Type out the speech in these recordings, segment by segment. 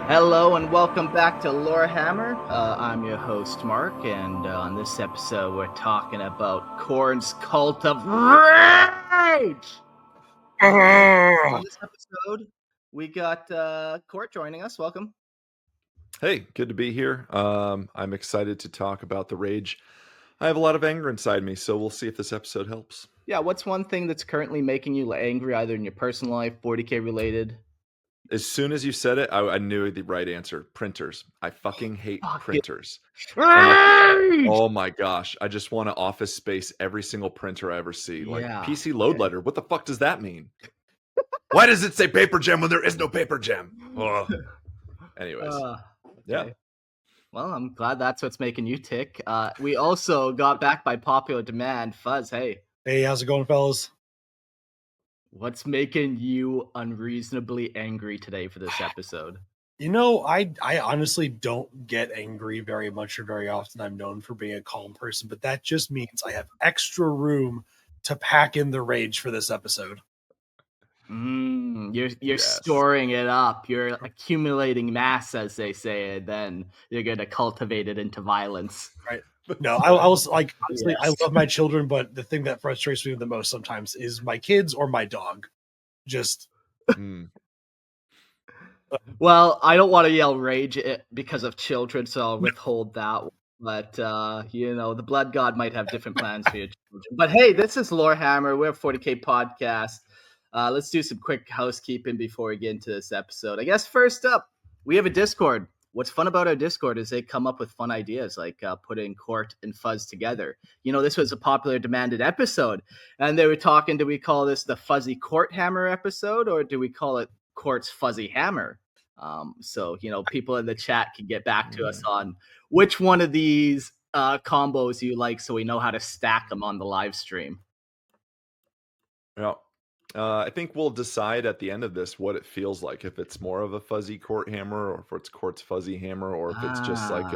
Hello and welcome back to Lorehammer. I'm your host Mark, and on this episode we're talking about Khorne's Cult of Rage. On this episode, we got Court joining us. Welcome. Hey, good to be here. I'm excited to talk about the rage. I have a lot of anger inside me, so we'll see if this episode helps. Yeah, what's one thing that's currently making you angry, either in your personal life, 40K related? As soon as you said it, I knew the right answer. Printers. I fucking hate printers. Oh my gosh. I just want to office space every single printer I ever see. Like PC load letter. What the fuck does that mean? Why does it say paper gem when there is no paper gem? Oh. Anyways. Yeah. Well, I'm glad that's what's making you tick. We also got back by popular demand. Fuzz, hey. Hey, how's it going, fellas? What's making you unreasonably angry today for this episode? You know, I honestly don't get angry very much or very often. I'm known for being a calm person, but that just means I have extra room to pack in the rage for this episode. You're storing it up. You're accumulating mass, as they say, and then you're going to cultivate it into violence. Right. No, I was like, honestly, I love my children, but the thing that frustrates me the most sometimes is my kids or my dog. Just. Well, I don't want to yell rage because of children, so I'll withhold that. But, the Blood God might have different plans for your children. But hey, this is Lorehammer. We're a 40K podcast. Let's do some quick housekeeping before we get into this episode. I guess first up, we have a Discord. What's fun about our Discord is they come up with fun ideas, like putting Court and Fuzz together. You know, this was a popular demanded episode, and they were talking, do we call this the Fuzzy Court Hammer episode, or do we call it Court's Fuzzy Hammer? So, people in the chat can get back to us on which one of these combos you like, so we know how to stack them on the live stream. Yeah. I think we'll decide at the end of this what it feels like, if it's more of a fuzzy Court hammer, or if it's Court's fuzzy hammer, or if it's just like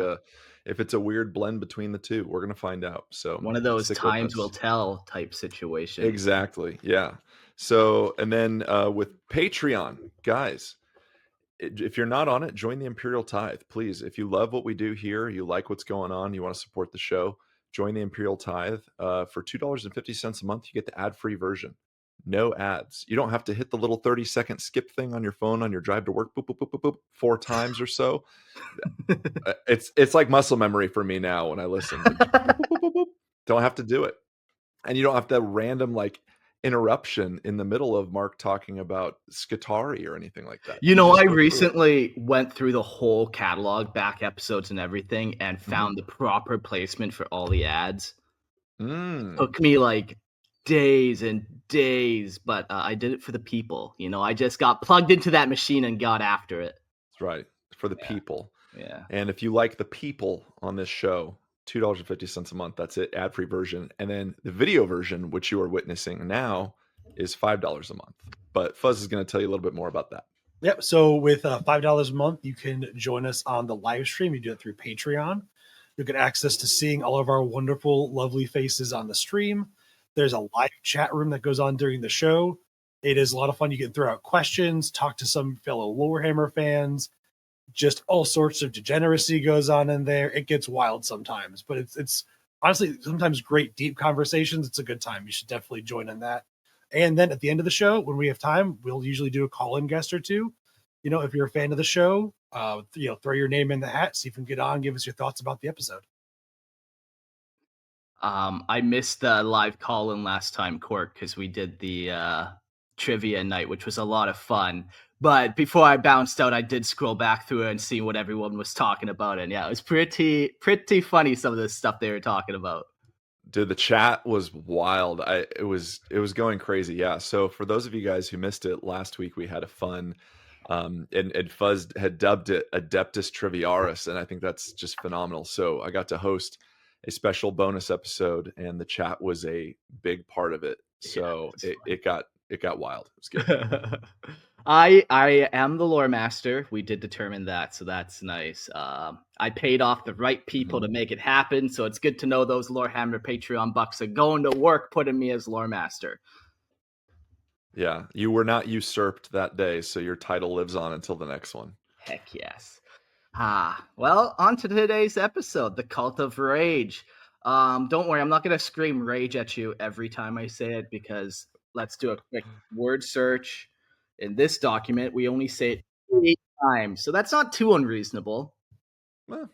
if it's a weird blend between the two. We're going to find out. So one of those times will tell type situation. Exactly. Yeah. So, and then with Patreon, guys, if you're not on it, join the Imperial Tithe, please. If you love what we do here, you like what's going on, you want to support the show, join the Imperial Tithe. For $2.50 a month, you get the ad-free version. No ads. You don't have to hit the little 30-second skip thing on your phone on your drive to work, boop, boop, boop, boop, boop, 4 times or so. It's like muscle memory for me now when I listen. Like, boop, boop, boop, boop. Don't have to do it. And you don't have that random interruption in the middle of Mark talking about Skitarii or anything like that. I recently went through the whole catalog, back episodes and everything, and found the proper placement for all the ads. Took me days and days, but I did it for the people. I just got plugged into that machine and got after it. That's right. For the people. Yeah. And if you like the people on this show, $2.50 a month. That's it. Ad-free version. And then the video version, which you are witnessing now, is $5 a month. But Fuzz is going to tell you a little bit more about that. Yep. So with $5 a month, you can join us on the live stream. You do it through Patreon. You get access to seeing all of our wonderful, lovely faces on the stream. There's a live chat room that goes on during the show. It is a lot of fun. You can throw out questions, talk to some fellow Lorehammer fans. Just all sorts of degeneracy goes on in there. It gets wild sometimes, but it's honestly sometimes great deep conversations. It's a good time. You should definitely join in that. And then at the end of the show, when we have time, we'll usually do a call-in guest or two. If you're a fan of the show, throw your name in the hat, see if we can get on, give us your thoughts about the episode. I missed the live call-in last time, Court, because we did the trivia night, which was a lot of fun. But before I bounced out, I did scroll back through it and see what everyone was talking about. And yeah, it was pretty funny, some of the stuff they were talking about. Dude, the chat was wild. It was going crazy. Yeah. So for those of you guys who missed it, last week we had a fun, and Fuzz had dubbed it Adeptus Triviaris, and I think that's just phenomenal. So I got to host a special bonus episode, and the chat was a big part of it. So it got it got wild. It was good. I am the lore master. We did determine that, so that's nice. I paid off the right people to make it happen, so it's good to know those Lorehammer Patreon bucks are going to work putting me as lore master. Yeah, you were not usurped that day, so your title lives on until the next one. Heck yes. Well, on to today's episode, the Cult of Rage. Don't worry, I'm not going to scream rage at you every time I say it, because let's do a quick word search. In this document, we only say it 8 times, so that's not too unreasonable. Well,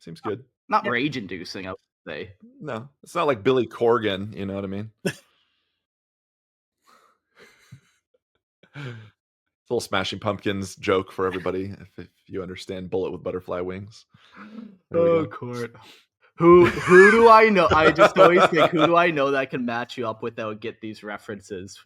seems good. Not rage-inducing, I would say. No, it's not like Billy Corgan, you know what I mean? It's a little Smashing Pumpkins joke for everybody, if you understand Bullet with Butterfly Wings. There we go. Court. Who do I know? I just always think, who do I know that I can match you up with that would get these references?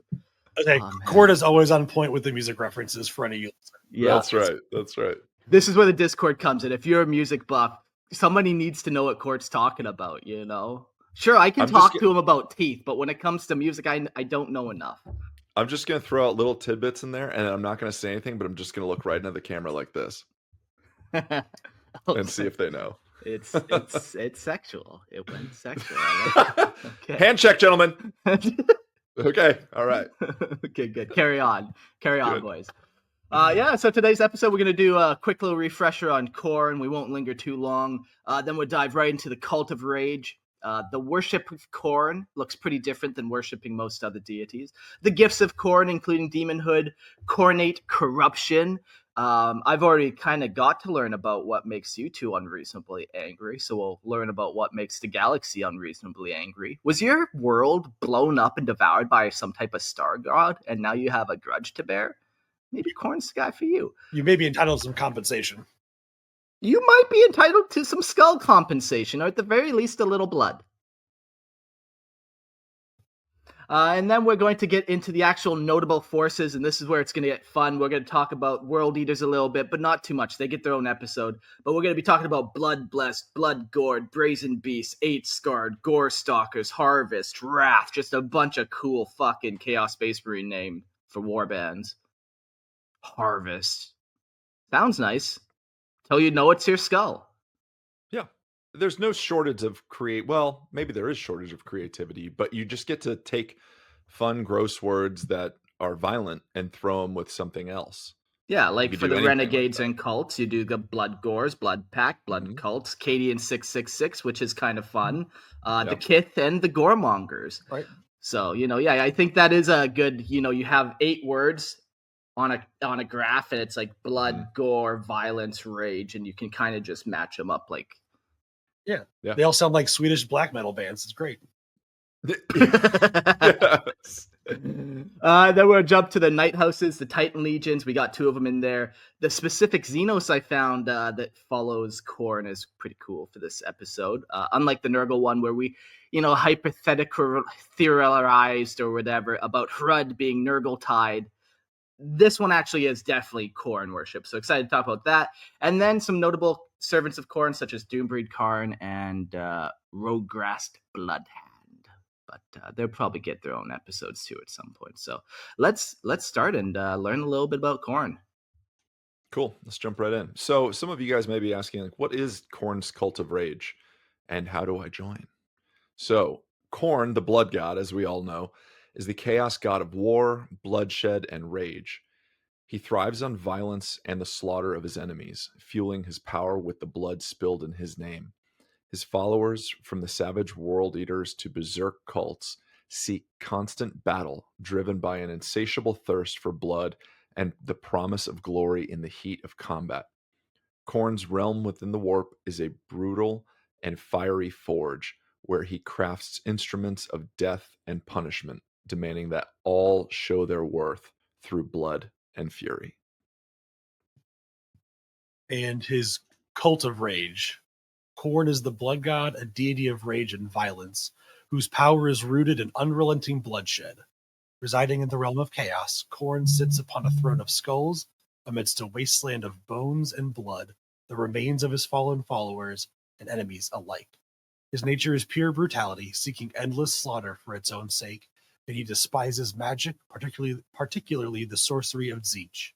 Okay, Court is always on point with the music references for any. Yeah, That's right. That's right. This is where the Discord comes in. If you're a music buff, somebody needs to know what Court's talking about, you know? Sure, I can talk to him about teeth, but when it comes to music, I don't know enough. I'm just going to throw out little tidbits in there, and I'm not going to say anything, but I'm just going to look right into the camera like this and see if they know. It's sexual. It went sexual. Okay. Hand check, gentlemen. Okay. All right. Okay, good. Carry on, boys. So today's episode, we're going to do a quick little refresher on Khorne. We won't linger too long. Then we'll dive right into the Cult of Rage. The worship of Khorne looks pretty different than worshiping most other deities. The gifts of Khorne, including demonhood, Khornate corruption. I've already kind of got to learn about what makes you two unreasonably angry, so we'll learn about what makes the galaxy unreasonably angry. Was your world blown up and devoured by some type of star god, and now you have a grudge to bear? Maybe Khorne's the guy for you. You may be entitled to some compensation. You might be entitled to some skull compensation, or at the very least, a little blood. And then we're going to get into the actual notable forces, and this is where it's going to get fun. We're going to talk about World Eaters a little bit, but not too much. They get their own episode. But we're going to be talking about Blood Blessed, Blood Gored, Brazen Beast, Eight Scarred, Gore Stalkers, Harvest, Wrath, just a bunch of cool fucking Chaos Space Marine name for warbands. Harvest. Sounds nice. Till you know it's your skull. Yeah. There's no shortage of well, maybe there is shortage of creativity, but you just get to take fun, gross words that are violent and throw them with something else. Yeah, like for the renegades and cults, you do the Blood Gores, Blood Pack, Blood Cults, Cadian 666, which is kind of fun. The Kith and the Goremongers. Right. So, I think that is a good, you have 8 words on a graph, and it's like blood, gore, violence, rage, and you can kind of just match them up like. Yeah. They all sound like Swedish black metal bands. It's great. Yes. Then we'll jump to the Night Houses, the Titan Legions. We got 2 of them in there. The specific Xenos I found that follows Khorne is pretty cool for this episode. Unlike the Nurgle one where we, hypothetical theorized or whatever about Hrud being Nurgle tied. This one actually is definitely Khorne worship. So excited to talk about that. And then some notable servants of Khorne, such as Doombreed Karn and Rograst Bloodhand. But they'll probably get their own episodes too at some point. So let's start and learn a little bit about Khorne. Cool. Let's jump right in. So some of you guys may be asking, like, what is Khorne's Cult of Rage, and how do I join? So Khorne, the blood god, as we all know, is the chaos god of war, bloodshed, and rage. He thrives on violence and the slaughter of his enemies, fueling his power with the blood spilled in his name. His followers, from the savage world eaters to berserk cults, seek constant battle, driven by an insatiable thirst for blood and the promise of glory in the heat of combat. Khorne's realm within the warp is a brutal and fiery forge, where he crafts instruments of death and punishment, demanding that all show their worth through blood and fury. And his Cult of Rage. Khorne is the blood god, a deity of rage and violence, whose power is rooted in unrelenting bloodshed. Residing in the realm of chaos, Khorne sits upon a throne of skulls, amidst a wasteland of bones and blood, the remains of his fallen followers and enemies alike. His nature is pure brutality, seeking endless slaughter for its own sake, and he despises magic, particularly the sorcery of Tzeentch.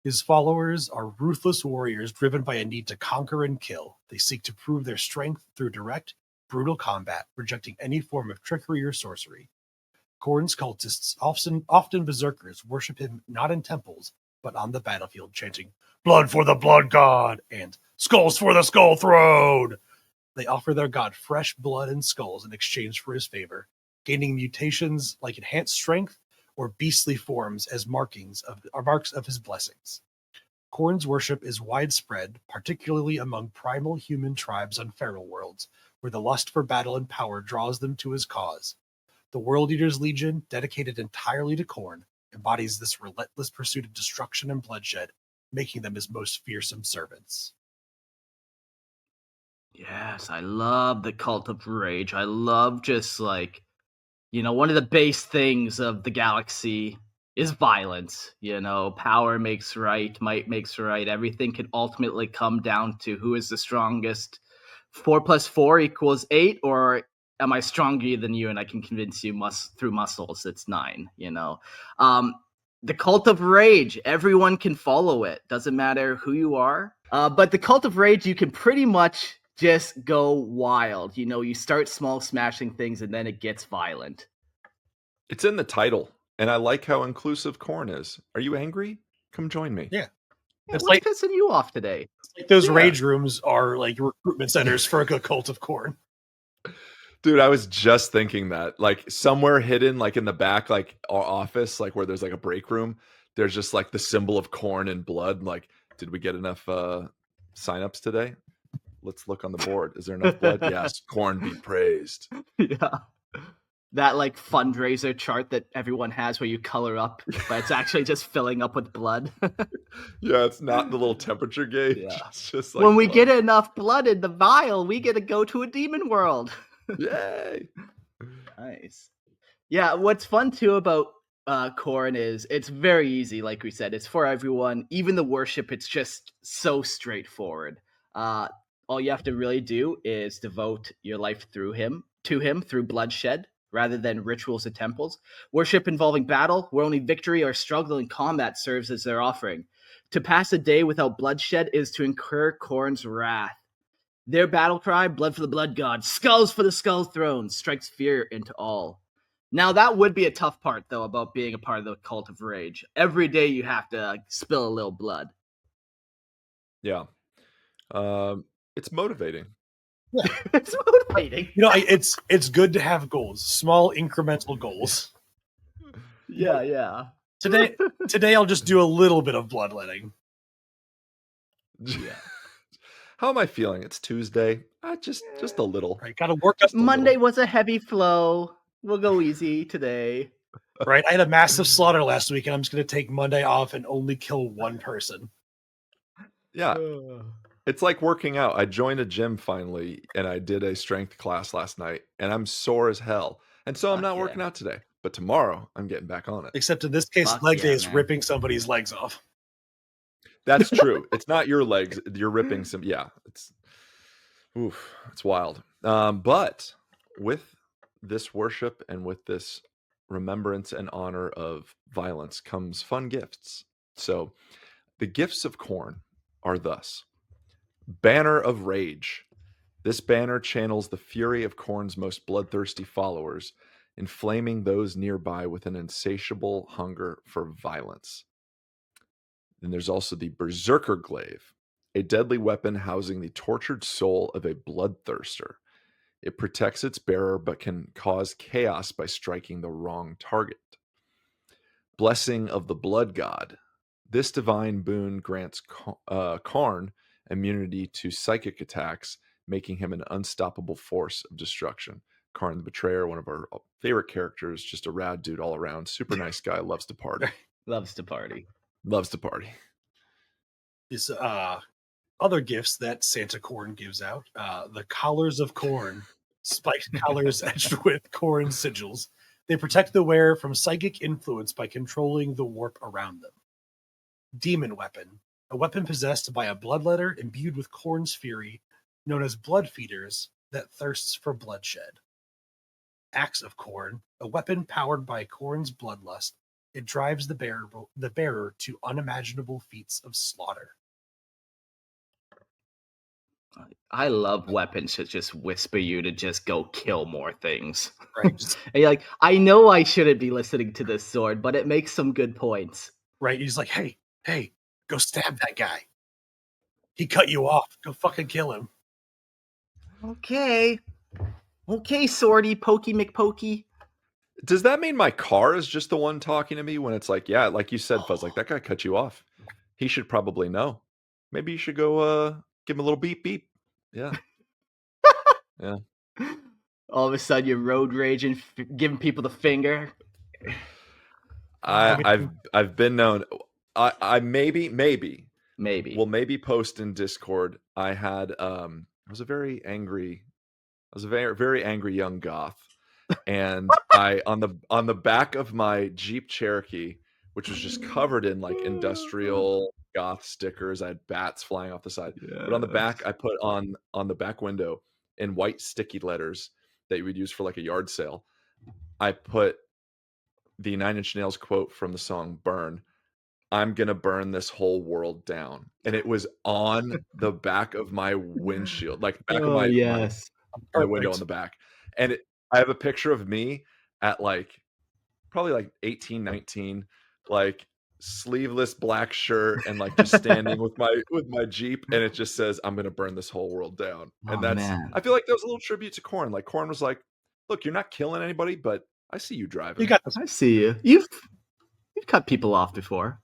His followers are ruthless warriors driven by a need to conquer and kill. They seek to prove their strength through direct, brutal combat, rejecting any form of trickery or sorcery. Khorne's cultists, often berserkers, worship him not in temples, but on the battlefield, chanting, "Blood for the blood god," and "Skulls for the skull throne." They offer their god fresh blood and skulls in exchange for his favor, gaining mutations like enhanced strength or beastly forms as marks of his blessings. Khorne's worship is widespread, particularly among primal human tribes on feral worlds, where the lust for battle and power draws them to his cause. The World Eaters Legion, dedicated entirely to Khorne, embodies this relentless pursuit of destruction and bloodshed, making them his most fearsome servants. Yes, I love the Cult of Rage. I love just like, one of the base things of the galaxy is violence. Power makes right, might makes right. Everything can ultimately come down to who is the strongest. 4 plus 4 equals 8, or am I stronger than you and I can convince you through muscles? It's 9, The Cult of Rage, everyone can follow it. Doesn't matter who you are. But the Cult of Rage, you can pretty much just go wild. You start small, smashing things, and then it gets violent. It's in the title, and I like how inclusive Khorne is. Are you angry? Come join me. Yeah. It's what's pissing you off today? Like those rage rooms are like recruitment centers for a cult of Khorne. Dude, I was just thinking that, like, somewhere hidden, like in the back, like our office, like where there's like a break room, there's just like the symbol of Khorne and blood. Like, did we get enough signups today? Let's look on the board. Is there enough blood? Yes. Khorne be praised. Yeah. That like fundraiser chart that everyone has where you color up, but it's actually just filling up with blood. Yeah, it's not the little temperature gauge. Yeah. It's just like when we get enough blood in the vial, we get to go to a demon world. Yay. Nice. Yeah, what's fun too about Khorne is it's very easy, like we said. It's for everyone. Even the worship, it's just so straightforward. All you have to really do is devote your life to him through bloodshed, rather than rituals and temples. Worship involving battle, where only victory or struggle in combat serves as their offering. To pass a day without bloodshed is to incur Khorne's wrath. Their battle cry, blood for the blood god, skulls for the skull throne, strikes fear into all. Now, that would be a tough part, though, about being a part of the Cult of Rage. Every day you have to spill a little blood. Yeah. It's motivating. Yeah. It's motivating. It's good to have goals, small incremental goals. Yeah. Today I'll just do a little bit of bloodletting. Yeah. How am I feeling? It's Tuesday. Just a little. Right, got to work up. Monday was a heavy flow. We'll go easy today. Right, I had a massive slaughter last week, and I'm just going to take Monday off and only kill one person. Yeah. It's like working out. I joined a gym finally, and I did a strength class last night, and I'm sore as hell. And so I'm not working out today. But tomorrow, I'm getting back on it. Except in this case, leg day is ripping somebody's legs off. That's true. It's not your legs. You're ripping some. Yeah. It's wild. But with this worship and with this remembrance and honor of violence comes fun gifts. So the gifts of Khorne are thus: Banner of Rage. This banner channels the fury of Khorne's most bloodthirsty followers, inflaming those nearby with an insatiable hunger for violence. Then there's also the Berserker Glaive, a deadly weapon housing the tortured soul of a bloodthirster. It protects its bearer but can cause chaos by striking the wrong target. Blessing of the Blood God. This divine boon grants Khorne immunity to psychic attacks, making him an unstoppable force of destruction. Khorne the Betrayer, one of our favorite characters, just a rad dude all around. Super nice guy, loves to party. Loves to party. These other gifts that Santa Khorne gives out, the Collars of Khorne, spiked collars etched with Khorne sigils. They protect the wearer from psychic influence by controlling the warp around them. Demon Weapon, a weapon possessed by a bloodletter imbued with Khorne's fury, known as Blood Feeders, that thirsts for bloodshed. axe of Khorne, a weapon powered by Khorne's bloodlust. It drives the bearer to unimaginable feats of slaughter. I love weapons that just whisper you to just go kill more things. Right. And you're like, I know I shouldn't be listening to this sword, but it makes some good points. Right. He's like, hey, go stab that guy. He cut you off. Go fucking kill him. Okay, swordy, pokey McPokey. Does that mean my car is just the one talking to me when it's like, yeah, like you said, Fuzz, like that guy cut you off. He should probably know. Maybe you should go give him a little beep beep. Yeah. Yeah. All of a sudden, you're road raging, giving people the finger. I've been known. I maybe Maybe. maybe post in Discord. I was a very angry young goth, and I on the back of my Jeep Cherokee, which was just covered in like industrial goth stickers. I had bats flying off the side, but on the back I put on the back window in white sticky letters that you would use for like a yard sale. I put the Nine Inch Nails quote from the song "Burn." I'm gonna burn this whole world down, and it was on the back of my windshield, like back of my yes. my window Perfect. on the back. And I have a picture of me at like probably like 18, 19, like sleeveless black shirt and like just standing with my Jeep, and it just says, I'm gonna burn this whole world down. And Oh man, I feel like that was a little tribute to Khorne. Like Khorne was like, look, you're not killing anybody, but I see you driving. You got this. I see you. You've cut people off before.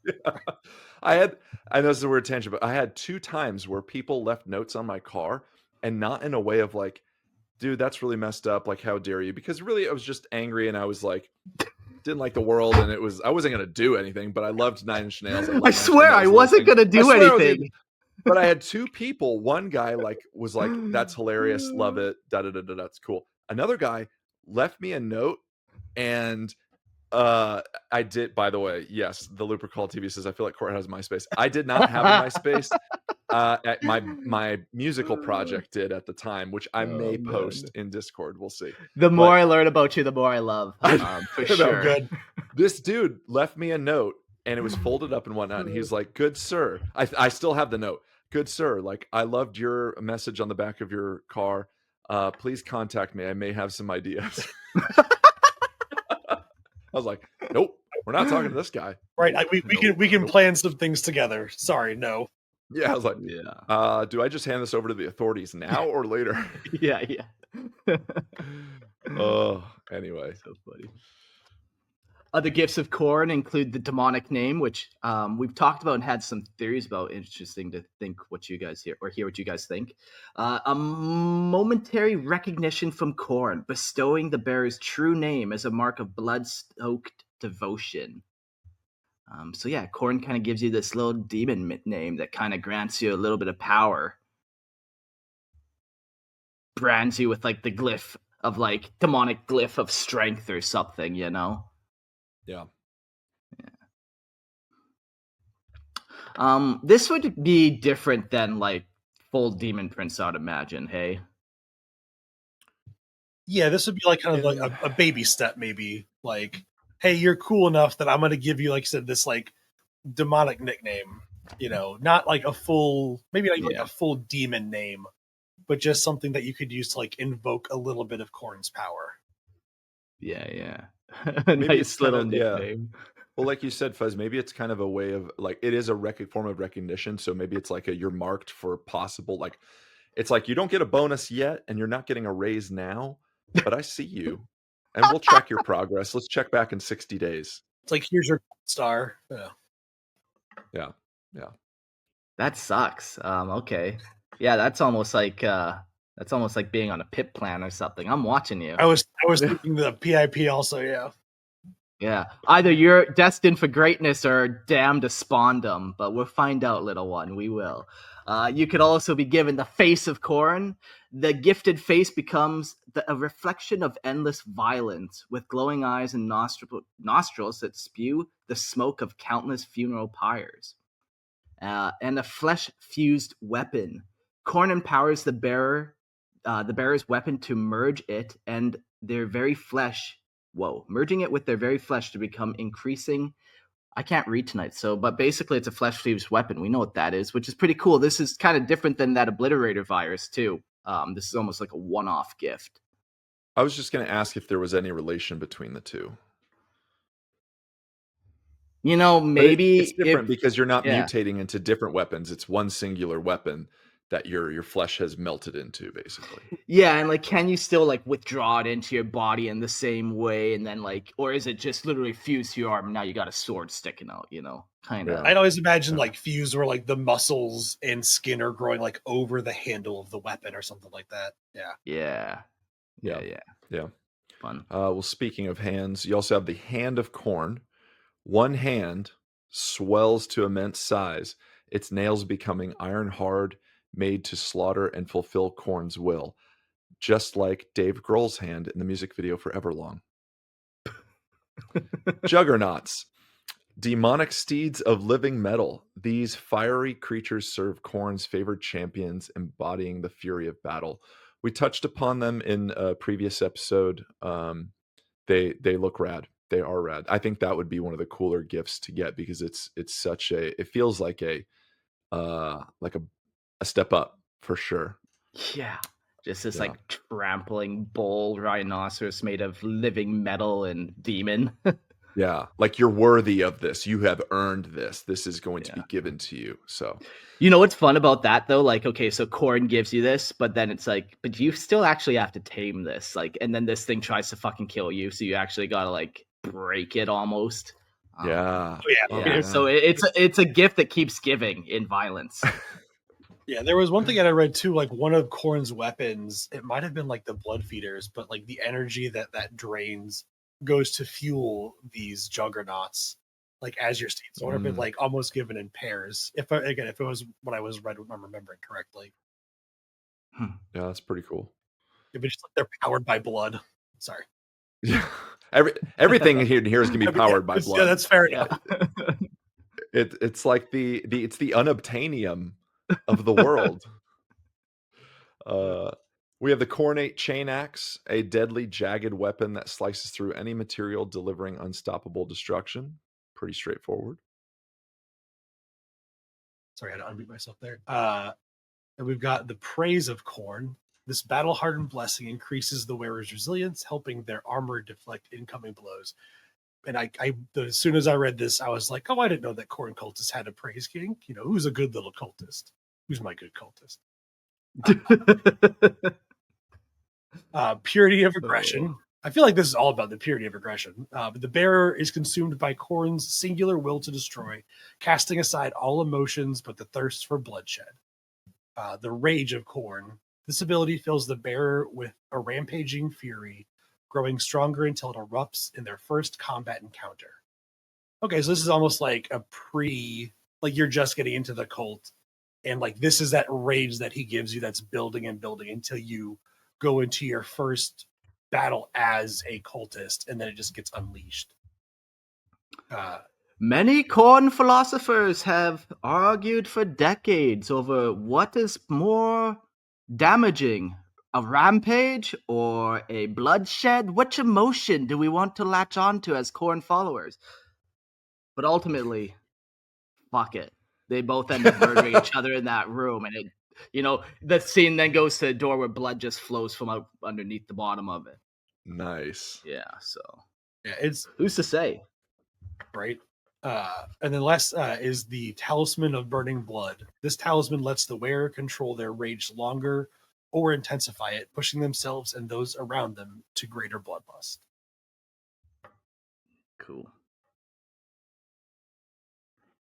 I know this is a weird tangent, but I had 2 times where people left notes on my car, and not in a way of like, dude, that's really messed up. Like, how dare you? Because really, I was just angry, and I was like, didn't like the world, and I wasn't gonna do anything, but I loved Nine Inch Nails. I swear I wasn't gonna do anything. But I had 2 people. One guy was like, "That's hilarious, love it, da da da da. That's cool." Another guy left me a note, and I did. By the way, yes, the Looper Call TV says I feel like Court has MySpace. I did not have a MySpace. At my musical project did at the time, which I may post in Discord. We'll see. The more I learn about you, the more I love. For sure. Good. This dude left me a note, and it was folded up and whatnot. And he's like, "Good sir," I still have the note. "Good sir, like I loved your message on the back of your car. Please contact me. I may have some ideas." I was like, "Nope, we're not talking to this guy." Right. We can plan some things together. Sorry, no. Yeah, I was like, "Yeah. Do I just hand this over to the authorities now or later?" Yeah. Oh, anyway. So funny. Other gifts of Khorne include the demonic name, which we've talked about and had some theories about. Interesting to think what you guys hear what you guys think. A momentary recognition from Khorne, bestowing the bearer's true name as a mark of blood-stoked devotion. So yeah, Khorne kind of gives you this little demon name that kind of grants you a little bit of power. Brands you with like the glyph of like demonic glyph of strength or something, you know? Yeah. This would be different than like full Demon Prince, I'd imagine, hey? Yeah, this would be like kind of like a baby step, maybe. Like, hey, you're cool enough that I'm going to give you, like I said, this like demonic nickname. You know, not like a full, maybe not even like a full demon name, but just something that you could use to like invoke a little bit of Khorne's power. Yeah. Maybe Nice it's little kinda, nickname. Well, like you said, Fuzz, maybe it's kind of a way of like it is a form of recognition. So maybe it's like you're marked for possible, like it's like you don't get a bonus yet, and you're not getting a raise now, but I see you, and we'll track your progress. Let's check back in 60 days. It's like, here's your star. Yeah. That sucks. Okay. Yeah, that's almost like being on a pip plan or something. I'm watching you. I was thinking the PIP also, yeah. Yeah. Either you're destined for greatness or damned to spawndom, but we'll find out, little one. We will. You could also be given the face of Khorne. The gifted face becomes a reflection of endless violence, with glowing eyes and nostrils that spew the smoke of countless funeral pyres. And a flesh-fused weapon. Khorne empowers the bearer's weapon to merge it and their very flesh. Whoa, merging it with their very flesh to become increasing. I can't read tonight, but basically it's a flesh-fused weapon. We know what that is, which is pretty cool. This is kind of different than that obliterator virus too. This is almost like a one-off gift. I was just going to ask if there was any relation between the two. You know, maybe it's different because you're not yeah. mutating into different weapons. It's one singular weapon that your flesh has melted into, basically. Yeah, and like, can you still like withdraw it into your body in the same way, and then like, or is it just literally fused to your arm? And now you got a sword sticking out, you know, kind of. Yeah. I'd always imagine like fused where like the muscles and skin are growing like over the handle of the weapon or something like that. Yeah. Yeah. Fun. Well, speaking of hands, you also have the Hand of Khorne. One hand swells to immense size, its nails becoming iron hard, made to slaughter and fulfill Khorne's will, just like Dave Grohl's hand in the music video for Everlong. Juggernauts. Demonic steeds of living metal. These fiery creatures serve Khorne's favored champions, embodying the fury of battle. We touched upon them in a previous episode. They look rad. They are rad. I think that would be one of the cooler gifts to get because it's such a. It feels like a step up for sure. Yeah, just this like trampling bull rhinoceros made of living metal and demon. Yeah, like you're worthy of this. You have earned this. This is going to be given to you. So, you know what's fun about that though? Like, okay, so Khorne gives you this, but then it's like, but you still actually have to tame this. Like, and then this thing tries to fucking kill you, so you actually gotta like break it almost. Yeah. So it's a gift that keeps giving in violence. Yeah, there was one thing that I read too, like one of Khorne's weapons, it might have been like the blood feeders, but like the energy that drains goes to fuel these juggernauts, like as you're seeing. So I wonder if it like almost given in pairs. If it was what I'm remembering correctly. Yeah, that's pretty cool. If it's just like they're powered by blood. Sorry. Yeah. Everything here is gonna be powered by blood. Yeah, that's fair enough. It's like it's the unobtainium of the world. We have the Khornate Chain Axe, a deadly, jagged weapon that slices through any material, delivering unstoppable destruction. Pretty straightforward. Sorry, I had to unmute myself there. And we've got the Praise of Khorne. This battle-hardened blessing increases the wearer's resilience, helping their armor deflect incoming blows. And I as soon as I read this, I was like, oh, I didn't know that Khorne cultists had a praise king. You know, who's a good little cultist? Who's my good cultist? Purity of aggression. I feel like this is all about the purity of aggression. But the bearer is consumed by Khorne's singular will to destroy, casting aside all emotions but the thirst for bloodshed. The rage of Khorne. This ability fills the bearer with a rampaging fury, growing stronger until it erupts in their first combat encounter. Okay, so this is almost like a like you're just getting into the cult, and like this is that rage that he gives you that's building and building until you go into your first battle as a cultist, and then it just gets unleashed. Many Khorne philosophers have argued for decades over what is more damaging, a rampage or a bloodshed. Which emotion do we want to latch onto as Khorne followers? But ultimately, fuck it. They both end up murdering each other in that room, and the scene then goes to a door where blood just flows from out underneath the bottom of it. Nice. Yeah, so it's who's to say, right? And then last is the Talisman of Burning Blood. This talisman lets the wearer control their rage longer or intensify it, pushing themselves and those around them to greater bloodlust. Cool.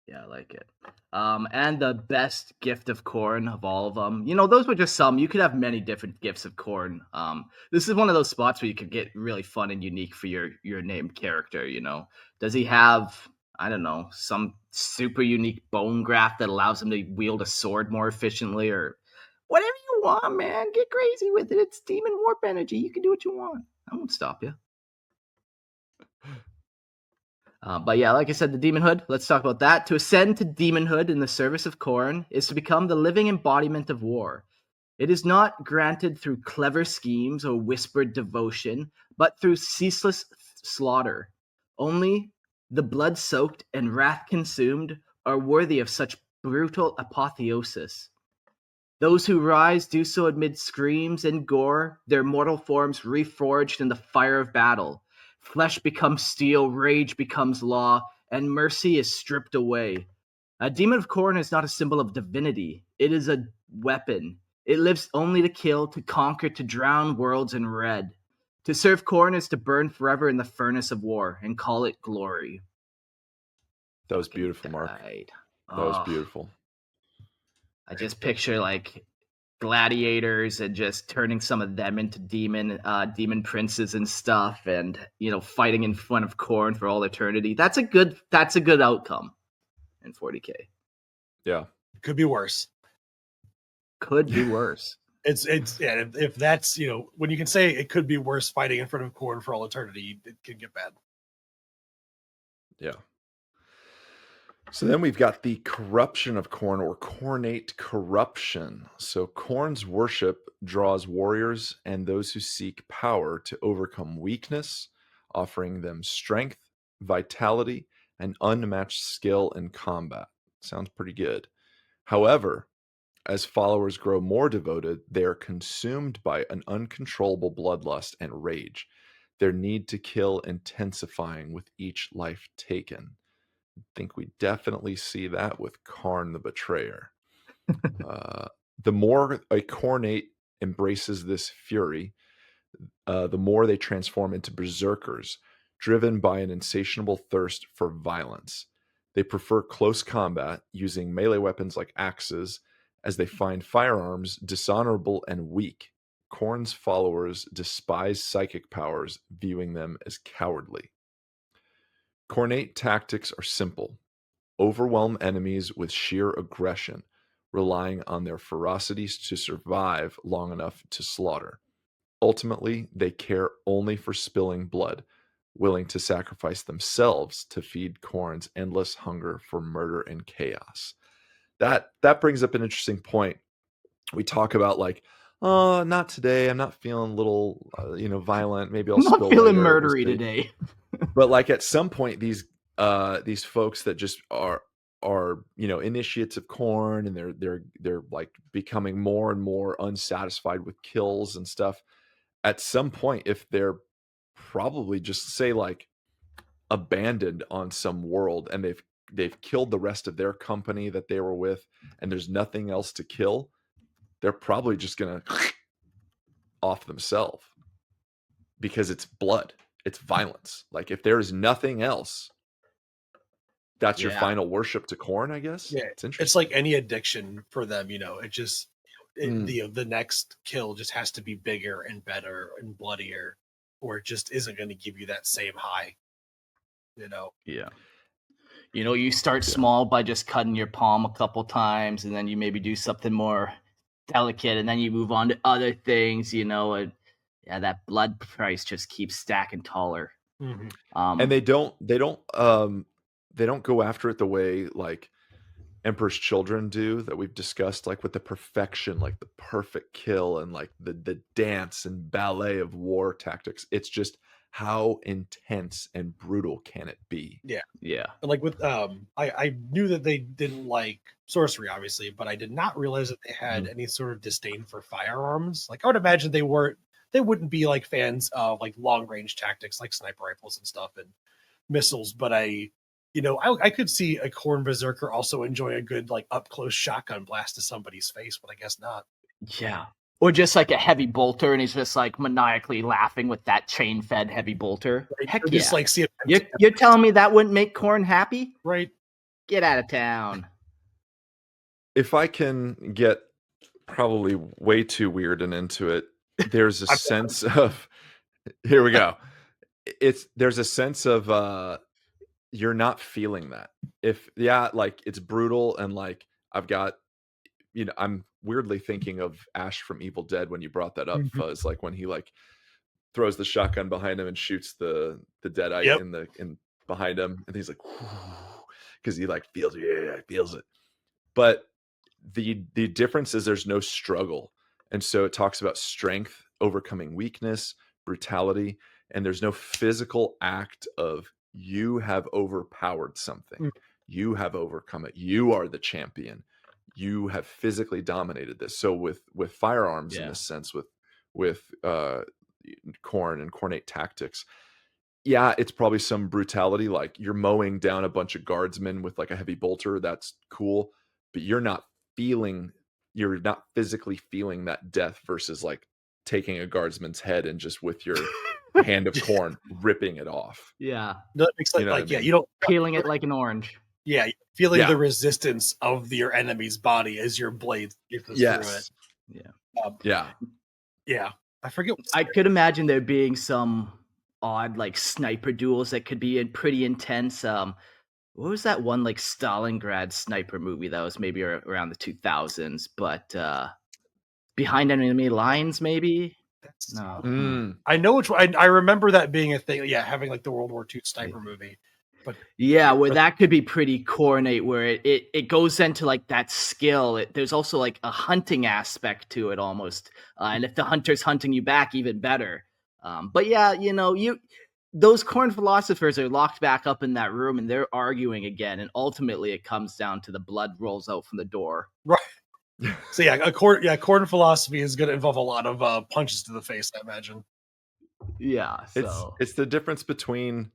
Yeah, I like it. And the best gift of Khorne of all of them. Those were just some. You could have many different gifts of Khorne. This is one of those spots where you could get really fun and unique for your named character. Does he have, I don't know, some super unique bone graft that allows him to wield a sword more efficiently, or whatever you want, man? Get crazy with it. It's demon warp energy. You can do what you want. I won't stop you. But yeah, like I said, the demonhood, let's talk about that. To ascend to demonhood in the service of Khorne is to become the living embodiment of war. It is not granted through clever schemes or whispered devotion, but through ceaseless slaughter. Only the blood-soaked and wrath-consumed are worthy of such brutal apotheosis. Those who rise do so amid screams and gore, their mortal forms reforged in the fire of battle. Flesh becomes steel, rage becomes law, and mercy is stripped away. A demon of Khorne is not a symbol of divinity. It is a weapon. It lives only to kill, to conquer, to drown worlds in red. To serve Khorne is to burn forever in the furnace of war and call it glory. That was beautiful, Mark. Died. That was Oh, beautiful. I just picture like gladiators and just turning some of them into demon princes and stuff, and fighting in front of Khorne for all eternity. That's a good outcome in 40K. Yeah. Could be worse. Could be worse. It's yeah. If that's when you can say it could be worse fighting in front of Khorne for all eternity, it can get bad. Yeah. So then we've got the corruption of Khorne, or Khornate corruption. So Khorne's worship draws warriors and those who seek power to overcome weakness, offering them strength, vitality, and unmatched skill in combat. Sounds pretty good. However, as followers grow more devoted, they are consumed by an uncontrollable bloodlust and rage, their need to kill intensifying with each life taken. I think we definitely see that with Khorne the Betrayer. The more a Khornate embraces this fury, the more they transform into berserkers, driven by an insatiable thirst for violence. They prefer close combat, using melee weapons like axes, as they find firearms dishonorable and weak. Khorne's followers despise psychic powers, viewing them as cowardly. Khornate tactics are simple: overwhelm enemies with sheer aggression, relying on their ferocities to survive long enough to slaughter. Ultimately, they care only for spilling blood, willing to sacrifice themselves to feed Khorne's endless hunger for murder and chaos. That brings up an interesting point. We talk about like, oh, not today. I'm not feeling a little, violent. Maybe I'll I'm not spill feeling later. We'll murdery see. today. But like at some point, these folks that just are initiates of Khorne, and they're like becoming more and more unsatisfied with kills and stuff. At some point, if they're probably just say like abandoned on some world, and they've killed the rest of their company that they were with, and there's nothing else to kill, they're probably just gonna off themselves, because it's blood, it's violence. Like if there's nothing else, that's your final worship to Khorne, I guess. Yeah, It's interesting. it's like any addiction for them. It just the next kill just has to be bigger and better and bloodier, or it just isn't going to give you that same high. Yeah. You start small by just cutting your palm a couple times, and then you maybe do something more delicate, and then you move on to other things, and that blood price just keeps stacking taller. Mm-hmm. And they don't go after it the way like Emperor's Children do, that we've discussed, like with the perfection, like the perfect kill, and like the dance and ballet of war tactics. It's just how intense and brutal can it be? Yeah. And like with I knew that they didn't like sorcery, obviously, but I did not realize that they had any sort of disdain for firearms. Like I would imagine they wouldn't be like fans of like long range tactics like sniper rifles and stuff and missiles, but I could see a Khorne berserker also enjoy a good like up close shotgun blast to somebody's face, but I guess not. Yeah. Or just like a heavy bolter, and he's just like maniacally laughing with that chain fed heavy bolter. Right? Heck or yeah. just like see You're telling me that wouldn't make Khorne happy? right? Get out of town. If I can get probably way too weird and into it, there's a sense of here we go. There's a sense of you're not feeling that. Like it's brutal, and like I've got, I'm weirdly thinking of Ash from Evil Dead when you brought that up, Fuzz. Like when he like throws the shotgun behind him and shoots the deadite in behind him, and he's like, because he like feels it. But the difference is there's no struggle, and so it talks about strength overcoming weakness, brutality, and there's no physical act of you have overpowered something. You have overcome it. You are the champion. You have physically dominated this. So with firearms in this sense, with Khorne and Khornate tactics, yeah, it's probably some brutality, like you're mowing down a bunch of guardsmen with like a heavy bolter. That's cool, but you're not physically feeling that death versus like taking a guardsman's head and just with your hand of corn ripping it off. Yeah. That makes You know what I mean? you don't Peeling it like an orange. Yeah, feeling Yeah. the resistance of your enemy's body as your blade through it. Yes. Yeah. Yeah. I forget. I could imagine there being some odd like sniper duels that could be pretty intense. What was that one like Stalingrad sniper movie that was maybe around the 2000s, but behind enemy lines maybe? No. I know which one. I remember that being a thing. Yeah, having like the World War II sniper movie. But yeah, where that could be pretty coordinate, where it goes into like that skill. There's also like a hunting aspect to it almost, and if the hunter's hunting you back, even better. But yeah, those Khorne philosophers are locked back up in that room and they're arguing again, and ultimately it comes down to the blood rolls out from the door. Right. So yeah, Khorne philosophy is going to involve a lot of punches to the face, I imagine. Yeah, so it's the difference between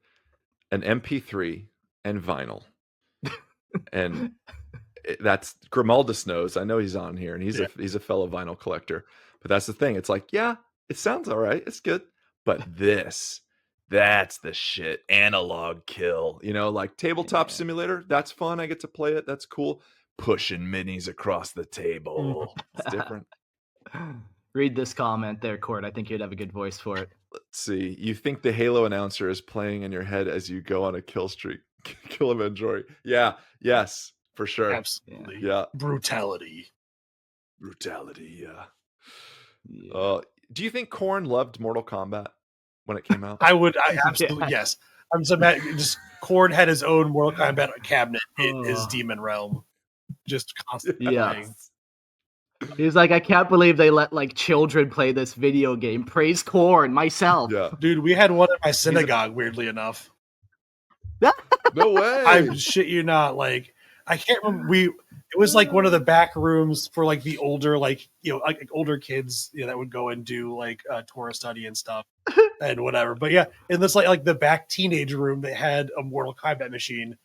an MP3 and vinyl, and that's Grimaldus knows. I know he's on here, and he's a fellow vinyl collector. But that's the thing. It's like, yeah, it sounds all right. It's good, but that's the shit. Analog kill, like tabletop simulator. That's fun. I get to play it. That's cool. Pushing minis across the table. It's different. Read this comment there, Court. I think you'd have a good voice for it. Let's see. You think the Halo announcer is playing in your head as you go on a kill streak. Kill him, enjoy. Yeah. Yes, for sure. Absolutely. Yeah. Brutality. Yeah. Do you think Khorne loved Mortal Kombat when it came out? I absolutely yes. I'm so mad. Just Khorne had his own Mortal Kombat cabinet in his demon realm, just constantly. Yeah. He was like, I can't believe they let like children play this video game. Praise Khorne, myself. Yeah. Dude, we had one at my synagogue, weirdly enough. No way. I shit you not. Like, I can't remember. It was like one of the back rooms for like the older, like older kids, that would go and do like Torah study and stuff and whatever. But yeah, in this like the back teenage room, they had a Mortal Kombat machine.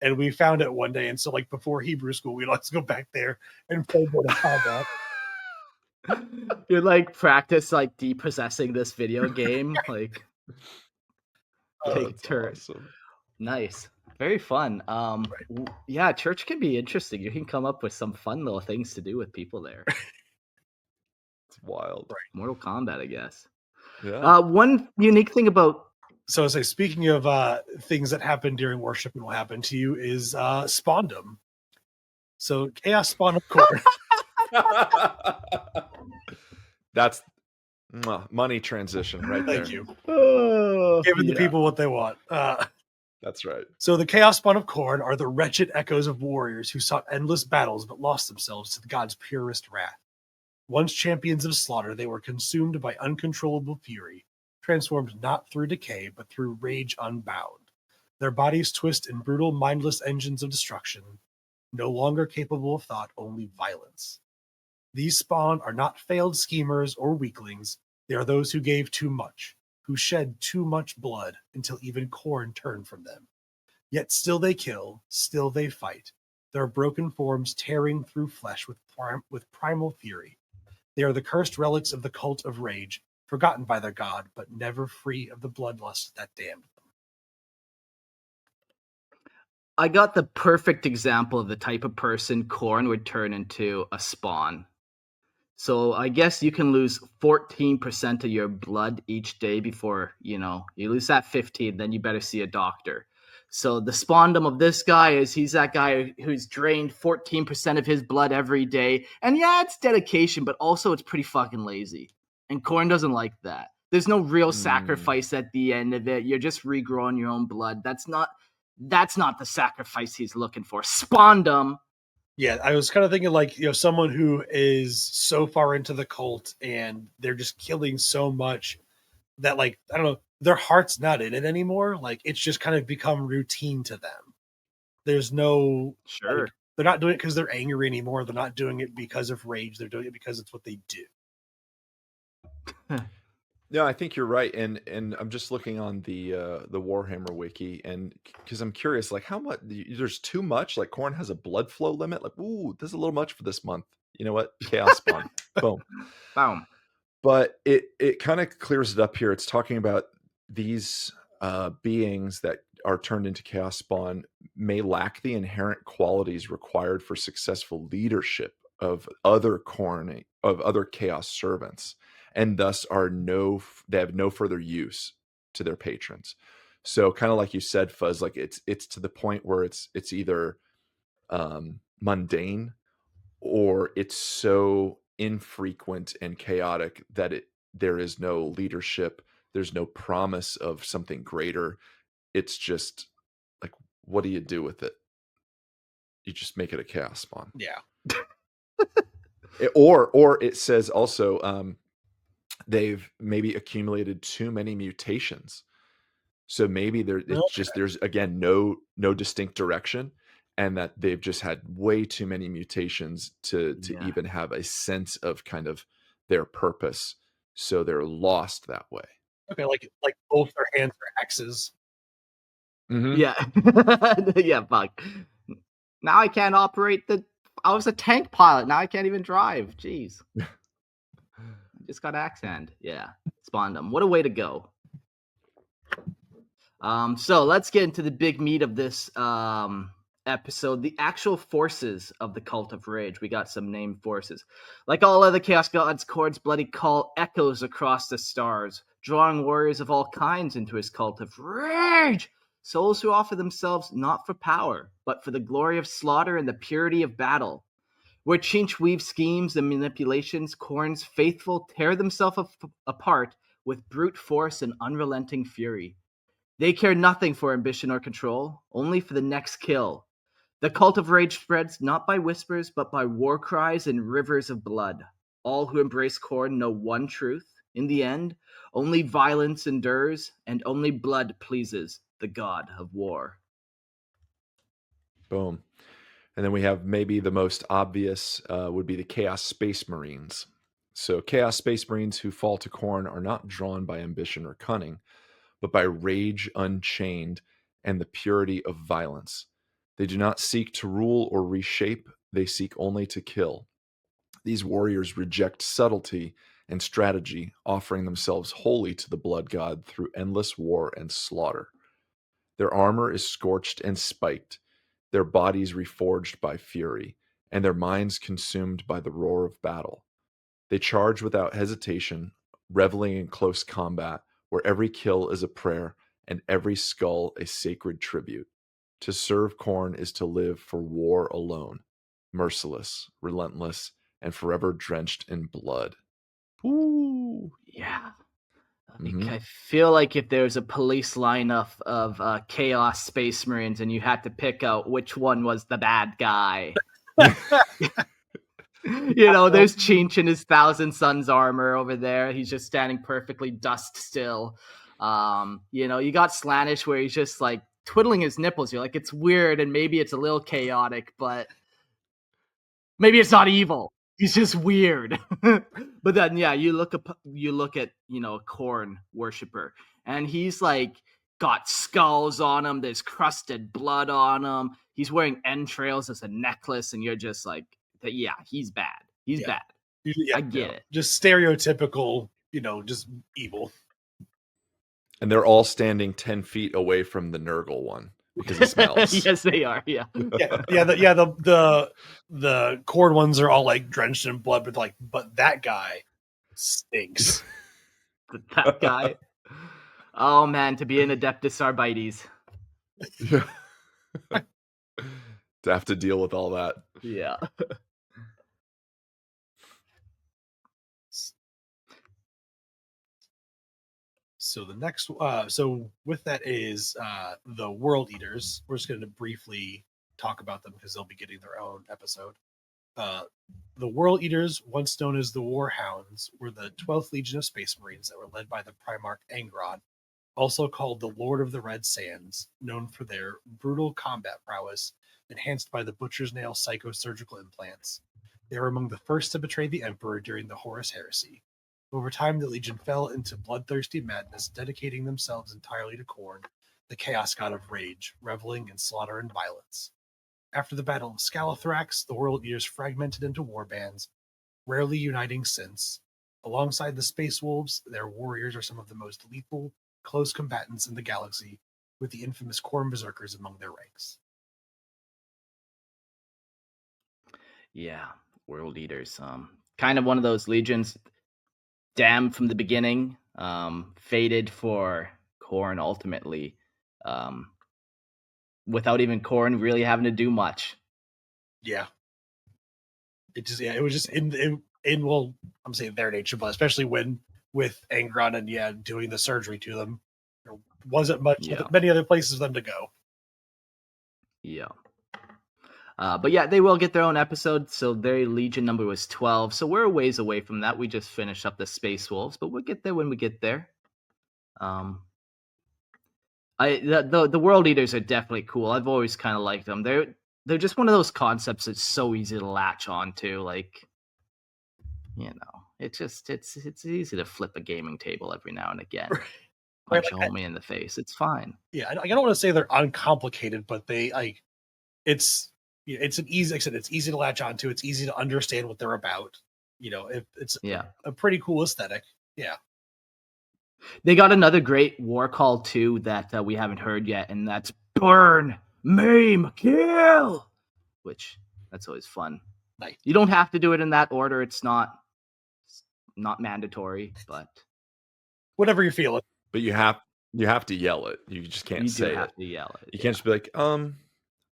And we found it one day, and so like before Hebrew school, we'd let's go back there and play Mortal Kombat. You like practice like depossessing this video game, like take turns. Awesome. Nice, very fun. Yeah, church can be interesting. You can come up with some fun little things to do with people there. It's wild. Right. Mortal Kombat, I guess. Yeah. One unique thing about. So, speaking of things that happen during worship and will happen to you is Spawndom. So, Chaos Spawn of Khorne. That's money transition right there. Thank you. Giving the people what they want. That's right. So, the Chaos Spawn of Khorne are the wretched echoes of warriors who sought endless battles but lost themselves to the god's purest wrath. Once champions of slaughter, they were consumed by uncontrollable fury, transformed not through decay, but through rage unbound. Their bodies twist in brutal, mindless engines of destruction, no longer capable of thought, only violence. These spawn are not failed schemers or weaklings. They are those who gave too much, who shed too much blood until even Khorne turned from them. Yet still they kill, still they fight, their broken forms tearing through flesh with primal fury. They are the cursed relics of the cult of rage, forgotten by their god, but never free of the bloodlust that damned them. I got the perfect example of the type of person Khorne would turn into a spawn. So I guess you can lose 14% of your blood each day before, you lose that 15, then you better see a doctor. So the spawndom of this guy is he's that guy who's drained 14% of his blood every day. And yeah, it's dedication, but also it's pretty fucking lazy. And Khorne doesn't like that. There's no real sacrifice at the end of it. You're just regrowing your own blood. That's not the sacrifice he's looking for. Spawndom. Yeah, I was kind of thinking like, someone who is so far into the cult and they're just killing so much that, like, I don't know, their heart's not in it anymore. Like it's just kind of become routine to them. There's no Sure. they're not doing it because they're angry anymore. They're not doing it because of rage. They're doing it because it's what they do. No, I think you're right, and I'm just looking on the Warhammer wiki, and because I'm curious, like how much there's too much. Like Khorne has a blood flow limit. Like, ooh, this is a little much for this month. You know what? Chaos spawn, boom. Boom. But it kind of clears it up here. It's talking about these beings that are turned into chaos spawn may lack the inherent qualities required for successful leadership of other Khorne, of other chaos servants, and thus they have no further use to their patrons. So kind of like you said, Fuzz, like it's to the point where it's either mundane, or it's so infrequent and chaotic that there is no leadership, there's no promise of something greater. It's just like, what do you do with it? You just make it a chaos spawn. Yeah. Or it says also they've maybe accumulated too many mutations. So maybe there's again no distinct direction, and that they've just had way too many mutations to even have a sense of kind of their purpose. So they're lost that way. Okay, like both their hands are axes. Mm-hmm. Yeah. Yeah, fuck. Now I can't operate I was a tank pilot. Now I can't even drive. Jeez. I just got axe hand. Yeah. Spawned them. What a way to go. So let's get into the big meat of this episode, the actual forces of the Cult of Rage. We got some named forces. Like all other Chaos Gods, Khorne's bloody call echoes across the stars, drawing warriors of all kinds into his Cult of Rage. Souls who offer themselves not for power, but for the glory of slaughter and the purity of battle. Where Chinch weaves schemes and manipulations, Khorne's faithful tear themselves apart with brute force and unrelenting fury. They care nothing for ambition or control, only for the next kill. The Cult of Rage spreads not by whispers, but by war cries and rivers of blood. All who embrace Khorne know one truth. In the end, only violence endures, and only blood pleases the god of war. Boom. And then we have maybe the most obvious would be the Chaos Space Marines. So Chaos Space Marines who fall to Khorne are not drawn by ambition or cunning, but by rage unchained and the purity of violence. They do not seek to rule or reshape, they seek only to kill. These warriors reject subtlety and strategy, offering themselves wholly to the blood god through endless war and slaughter. Their armor is scorched and spiked, their bodies reforged by fury, and their minds consumed by the roar of battle. They charge without hesitation, reveling in close combat, where every kill is a prayer and every skull a sacred tribute. To serve Khorne is to live for war alone, merciless, relentless, and forever drenched in blood. Ooh. Yeah. Mhm. I feel like if there's a police lineup of Chaos Space Marines and you had to pick out which one was the bad guy. There's Chinch in his Thousand Suns armor over there. He's just standing perfectly dust still. You got Slanish where he's just like twiddling his nipples. You're like, it's weird and maybe it's a little chaotic, but maybe it's not evil. He's just weird. But then, yeah, you look at a Khorne worshiper, and he's like got skulls on him. There's crusted blood on him. He's wearing entrails as a necklace, and you're just like, yeah, he's bad. He's bad. Yeah, I get it. Just stereotypical, just evil. And they're all standing 10 feet away from the Nurgle one because he smells. Yes, they are. Yeah. The Khorne ones are all like drenched in blood, but that guy stinks. That guy. Oh man, to be an Adeptus Arbites. Yeah. To have to deal with all that. Yeah. So the next, so with that is the World Eaters. We're just going to briefly talk about them because they'll be getting their own episode. The World Eaters, once known as the War Hounds, were the 12th Legion of Space Marines that were led by the Primarch Angrod. also called the Lord of the Red Sands, known for their brutal combat prowess, enhanced by the Butcher's Nail psychosurgical implants. They were among the first to betray the Emperor during the Horus Heresy. Over time, the Legion fell into bloodthirsty madness, dedicating themselves entirely to Khorne, the chaos god of rage, reveling in slaughter and violence. After the Battle of Scalathrax, the World Eaters fragmented into warbands, rarely uniting since. Alongside the Space Wolves, their warriors are some of the most lethal, close combatants in the galaxy, with the infamous Khorne Berserkers among their ranks. Yeah, World Eaters. Kind of one of those legions, damned from the beginning, fated for Khorne ultimately, without even Khorne really having to do much. Yeah. It was just in well, I'm saying their nature, but especially when with Angron and doing the surgery to them, there wasn't many other places for them to go. Yeah. But yeah, they will get their own episode. So their Legion number was 12. So we're a ways away from that. We just finished up the Space Wolves, but we'll get there when we get there. The World Eaters are definitely cool. I've always kind of liked them. They're just one of those concepts that's so easy to latch onto. Like, it's easy to flip a gaming table every now and again. Punch a homie in the face. It's fine. Yeah, I don't want to say they're uncomplicated, but it's an easy. Like I said, it's easy to latch onto. It's easy to understand what they're about. It's a pretty cool aesthetic. Yeah. They got another great war call too that we haven't heard yet, and that's burn, maim, kill. Which that's always fun. Nice. You don't have to do it in that order. It's not mandatory, but whatever you're feeling. But you have to yell it. You just can't say it. You have to yell it. You can't just be like,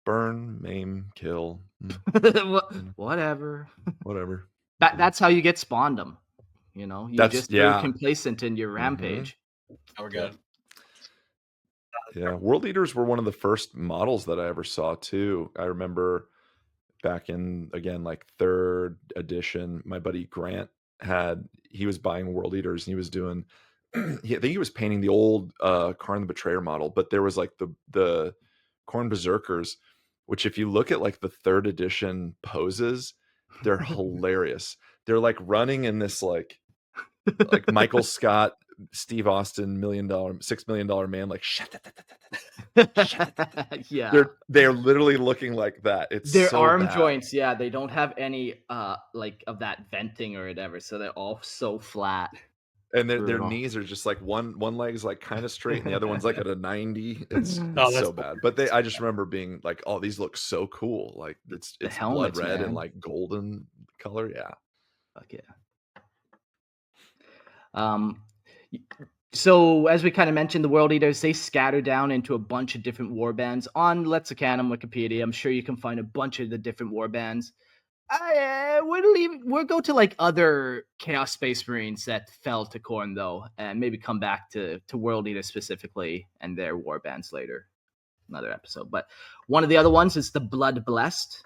burn, maim, kill. Whatever. Whatever. That's how you get Spawndom. You're complacent in your rampage. Oh, we're good. Yeah, World Eaters were one of the first models that I ever saw too. I remember back in, again, like 3rd edition, my buddy Grant he was buying World Eaters and he was doing I think he was painting the old Khorne the Betrayer model, but there was like the Khorne Berserkers, which if you look at like the 3rd edition poses, they're hilarious. They're like running in this like Michael Scott, Steve Austin, $6 million man, like yeah. They're literally looking like that. It's their so arm bad. joints, yeah, they don't have any like of that venting or whatever, so they're all so flat. And their knees are just like one leg's like kind of straight and the other one's like at a 90. It's so bad. But I just remember being like, oh, these look so cool. Like it's blood red, man, and like golden color. Yeah. Fuck yeah. So as we kind of mentioned, the World Eaters, they scatter down into a bunch of different warbands on Lexicon and Wikipedia. I'm sure you can find a bunch of the different warbands. We'll go to like other Chaos Space Marines that fell to Khorne though, and maybe come back to World Eaters specifically and their warbands later, another episode. But one of the other ones is the Blood Blessed.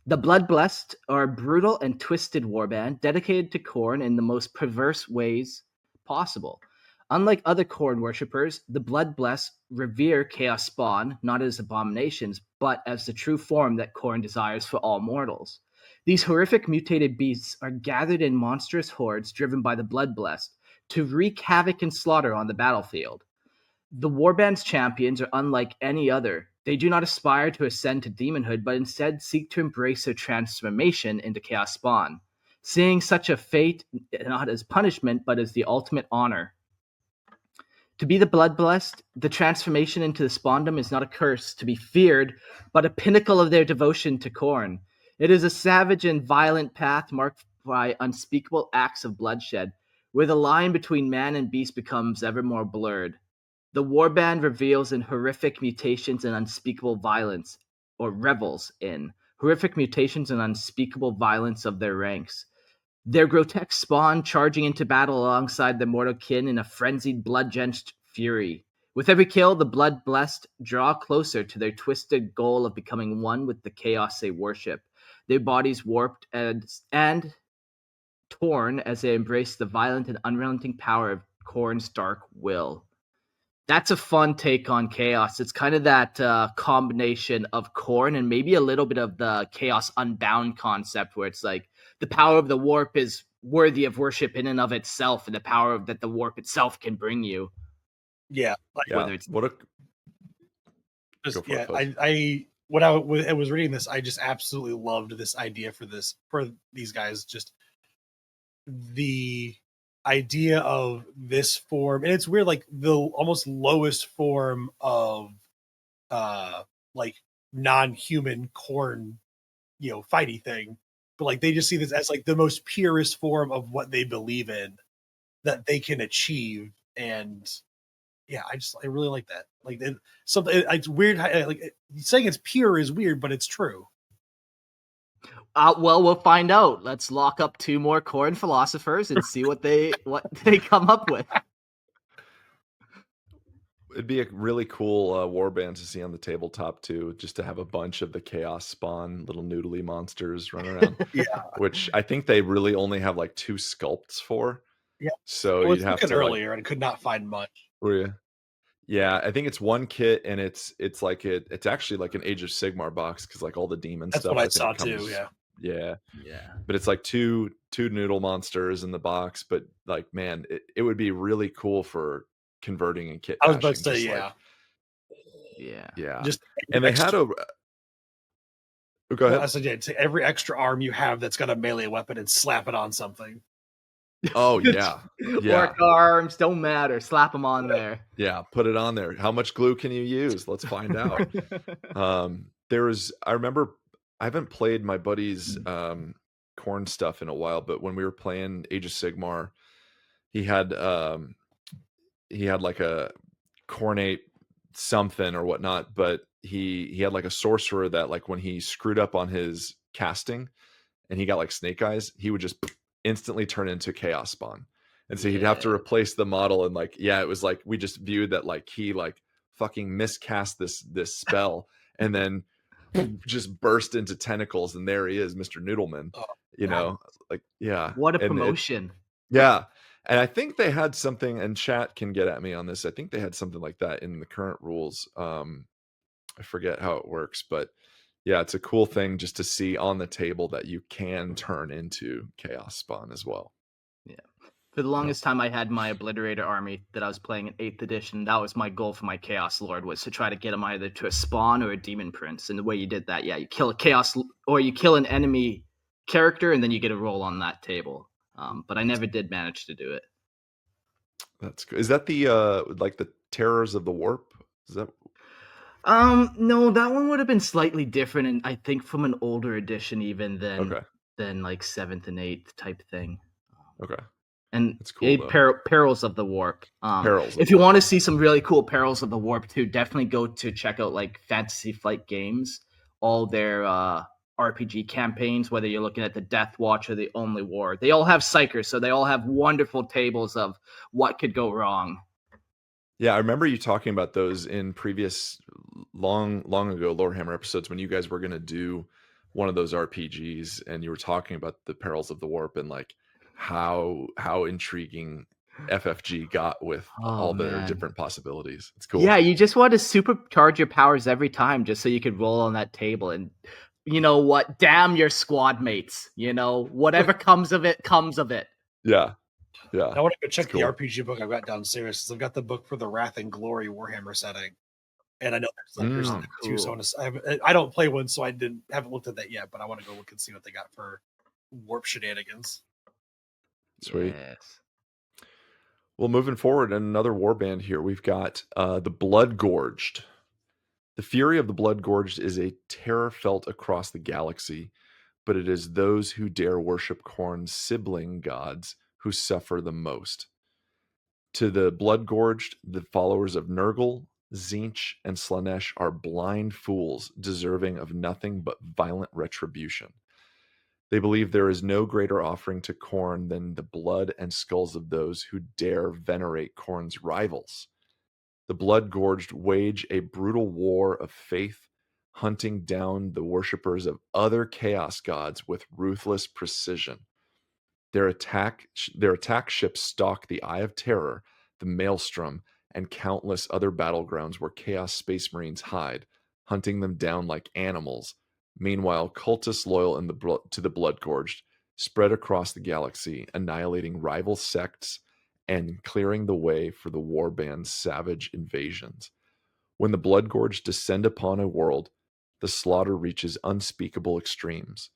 The Blood Blessed are a brutal and twisted warband dedicated to Khorne in the most perverse ways possible. Unlike other Khorne worshippers, the Blood Blessed revere Chaos Spawn not as abominations, but as the true form that Khorne desires for all mortals. These horrific mutated beasts are gathered in monstrous hordes driven by the Blood Blessed to wreak havoc and slaughter on the battlefield. The Warband's champions are unlike any other. They do not aspire to ascend to demonhood, but instead seek to embrace their transformation into Chaos Spawn, seeing such a fate not as punishment, but as the ultimate honor. To be the Blood Blessed, the transformation into the Spawndom is not a curse to be feared, but a pinnacle of their devotion to Khorne. It is a savage and violent path marked by unspeakable acts of bloodshed, where the line between man and beast becomes ever more blurred. The warband reveals in horrific mutations and unspeakable violence, or revels in horrific mutations and unspeakable violence of their ranks. Their grotesque spawn charging into battle alongside their mortal kin in a frenzied, blood-drenched fury. With every kill, the Blood Blessed draw closer to their twisted goal of becoming one with the chaos they worship. Their bodies warped and torn as they embrace the violent and unrelenting power of Khorne's dark will. That's a fun take on chaos. It's kind of that combination of Khorne and maybe a little bit of the Chaos Unbound concept, where it's like the power of the warp is worthy of worship in and of itself, and the power that the warp itself can bring you. Yeah, like, Yeah. Whether it's What a just, go for yeah. it, Fuzz. When I was reading this, I just absolutely loved this idea for these guys. Just the idea of this form, and it's weird, like the almost lowest form of like non-human Khorne, fighty thing, but like they just see this as like the most purest form of what they believe in that they can achieve. And yeah, I really like that. Like something, it's weird like saying it's pure is weird, but it's true. well, we'll find out. Let's lock up 2 more Khorne philosophers and see what they come up with. It'd be a really cool warband to see on the tabletop too, just to have a bunch of the Chaos Spawn little noodly monsters run around. Yeah, Which I think they really only have like 2 sculpts for. yeah. So I was you'd have looking to like, earlier and I could not find much. were you? Yeah, I think it's 1 kit, and it's like it's actually like an Age of Sigmar box, because like all the demon That's stuff what I I think saw comes. too. Yeah, Yeah, Yeah. but it's like two noodle monsters in the box. But like, man, it would be really cool for converting and kit I was about to bashing. say, Just yeah, like, Yeah. yeah, just and they had a. Oh, go I ahead. said, yeah, take every extra arm you have that's got a melee weapon and slap it on something. Oh yeah, yeah, Orc arms, don't matter. Slap them on there. yeah. Put it on there. How much glue can you use? Let's find out. There was. I remember. I haven't played my buddy's Khorne stuff in a while, but when we were playing Age of Sigmar, he had like a Khornate something or whatnot, but he had like a sorcerer that, like, when he screwed up on his casting and he got like snake eyes, he would just instantly turn into Chaos Spawn. And so he'd have to Yeah. replace the model, and like, yeah, it was like we just viewed that like he like fucking miscast this spell, and then just burst into tentacles, and there he is, Mr. Noodleman. Oh, You God. know, like, yeah. What a And it, promotion. yeah. And I think they had something, and chat can get at me on this. I think they had something like that in the current rules. I forget how it works, but yeah, it's a cool thing just to see on the table that you can turn into Chaos Spawn as well. Yeah. For the longest time, I had my Obliterator army that I was playing in 8th edition. That was my goal for my Chaos Lord, was to try to get him either to a Spawn or a Demon Prince. And the way you did that, yeah, you kill a Chaos, or you kill an enemy character, and then you get a roll on that table. But I never did manage to do it. That's good. Is that the like the Terrors of the Warp? Is that No, that one would have been slightly different, and I think from an older edition even okay? than like 7th and 8th type thing. Okay, And that's cool though. Perils of the Warp. Perils. If you want to see some really cool Perils of the Warp too, definitely go to check out like Fantasy Flight Games, all their RPG campaigns, whether you're looking at the Death Watch or the Only War. They all have psychers, so they all have wonderful tables of what could go wrong. Yeah, I remember you talking about those in previous long ago Lorehammer episodes, when you guys were going to do one of those RPGs, and you were talking about the Perils of the Warp, and like how intriguing FFG got with all their Man. different possibilities. It's cool. Yeah, you just want to supercharge your powers every time just so you could roll on that table. And you know what? Damn your squad mates. Whatever comes of it, comes of it. Yeah. I want to go check cool. the RPG book I've got downstairs, because I've got the book for the Wrath and Glory Warhammer setting, and I know there's like two. So I don't play one, so I haven't looked at that yet. But I want to go look and see what they got for warp shenanigans. Sweet. Yes. Well, moving forward, in another warband here, we've got the Blood Gorged. The fury of the Blood Gorged is a terror felt across the galaxy, but it is those who dare worship Khorne's sibling gods who suffer the most. To the Blood Gorged, the followers of Nurgle, Tzeentch, and Slanesh are blind fools deserving of nothing but violent retribution. They believe there is no greater offering to Khorne than the blood and skulls of those who dare venerate Khorne's rivals. The Blood Gorged wage a brutal war of faith, hunting down the worshippers of other chaos gods with ruthless precision. Their attack ships stalk the Eye of Terror, the Maelstrom, and countless other battlegrounds where Chaos Space Marines hide, hunting them down like animals. Meanwhile, cultists loyal to the Bloodgorged spread across the galaxy, annihilating rival sects and clearing the way for the Warband's savage invasions. When the Bloodgorged descend upon a world, the slaughter reaches unspeakable extremes.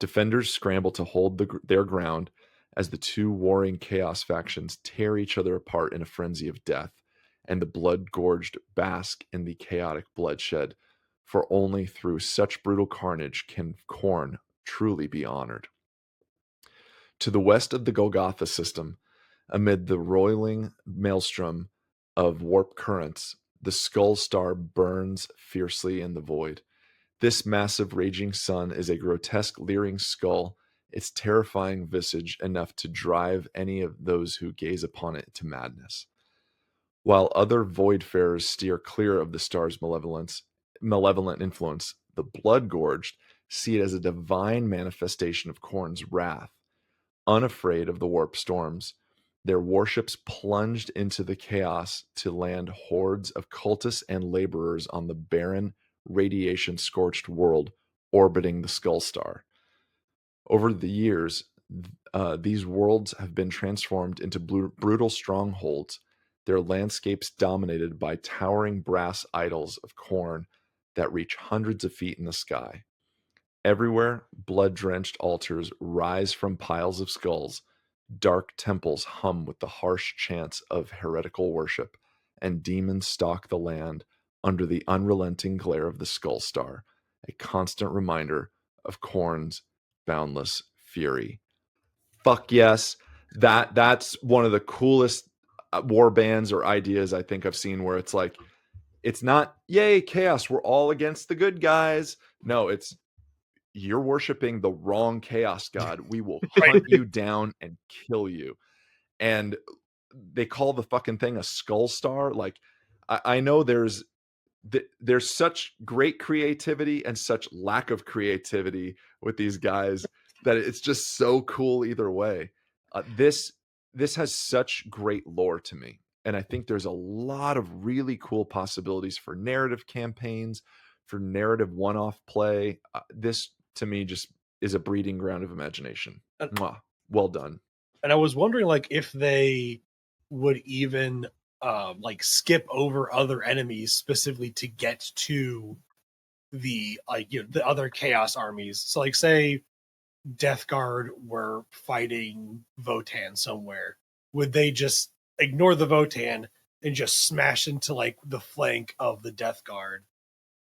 Defenders scramble to hold their ground as the two warring chaos factions tear each other apart in a frenzy of death, and the blood-gorged bask in the chaotic bloodshed, for only through such brutal carnage can Khorne truly be honored. To the west of the Golgotha system, amid the roiling maelstrom of warp currents, the Skull Star burns fiercely in the void. This massive raging sun is a grotesque leering skull, its terrifying visage enough to drive any of those who gaze upon it to madness. While other voidfarers steer clear of the star's malevolent influence, the blood-gorged see it as a divine manifestation of Khorne's wrath. Unafraid of the warp storms, their warships plunged into the chaos to land hordes of cultists and laborers on the barren, radiation-scorched world orbiting the Skull Star. Over the years, these worlds have been transformed into brutal strongholds, their landscapes dominated by towering brass idols of Khorne that reach hundreds of feet in the sky. Everywhere, blood-drenched altars rise from piles of skulls, dark temples hum with the harsh chants of heretical worship, and demons stalk the land under the unrelenting glare of the Skull Star, a constant reminder of Khorne's boundless fury. Fuck yes, that's one of the coolest war bands or ideas I think I've seen, where it's like, it's not yay chaos, we're all against the good guys. No, it's you're worshiping the wrong chaos god. We will hunt you down and kill you. And they call the fucking thing a Skull Star. Like, I know there's such great creativity and such lack of creativity with these guys that it's just so cool either way. This has such great lore to me, and I think there's a lot of really cool possibilities for narrative campaigns, for narrative one-off play. This to me just is a breeding ground of imagination. Mwah. Well done. And I was wondering, like, if they would even like skip over other enemies specifically to get to the the other chaos armies. So like, say Death Guard were fighting Votann somewhere, would they just ignore the Votann and just smash into like the flank of the Death Guard,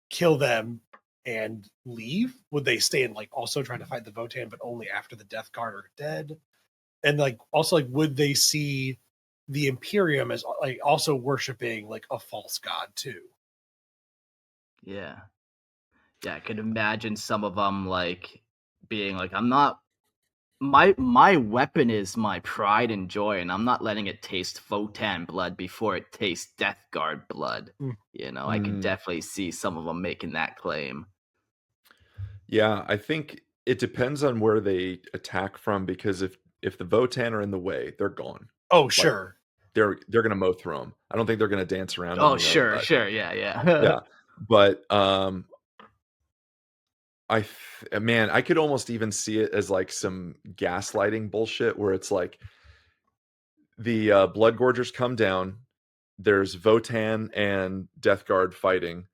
kill them, and leave? Would they stay and like also try to fight the Votann, but only after the Death Guard are dead? And like also, like, would they see the Imperium as like also worshiping like a false god too? Yeah. I could imagine some of them like being like, I'm not, my weapon is my pride and joy, and I'm not letting it taste Votann blood before it tastes Death Guard blood. I could definitely see some of them making that claim. Yeah, I think it depends on where they attack from, because if the Votann are in the way, they're gone. Oh, sure. Like, they're gonna mow through them. I don't think they're gonna dance around. Oh, sure, yeah. Yeah, but man, I could almost even see it as like some gaslighting bullshit, where it's like the Bloodgorgers come down, there's Votann and Death Guard fighting,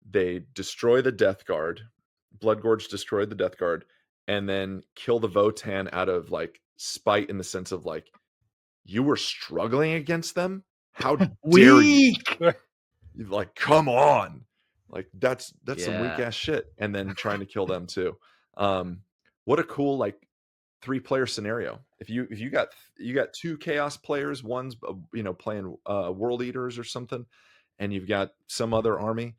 they destroy the Death Guard, Bloodgorge destroyed the Death Guard, and then kill the Votann out of like spite, in the sense of like, you were struggling against them? How dare you? Like, come on. Like, that's some weak ass shit. And then trying to kill them too. What a cool like 3-player scenario. If you got two chaos players, one's playing World Eaters or something, and you've got some other army.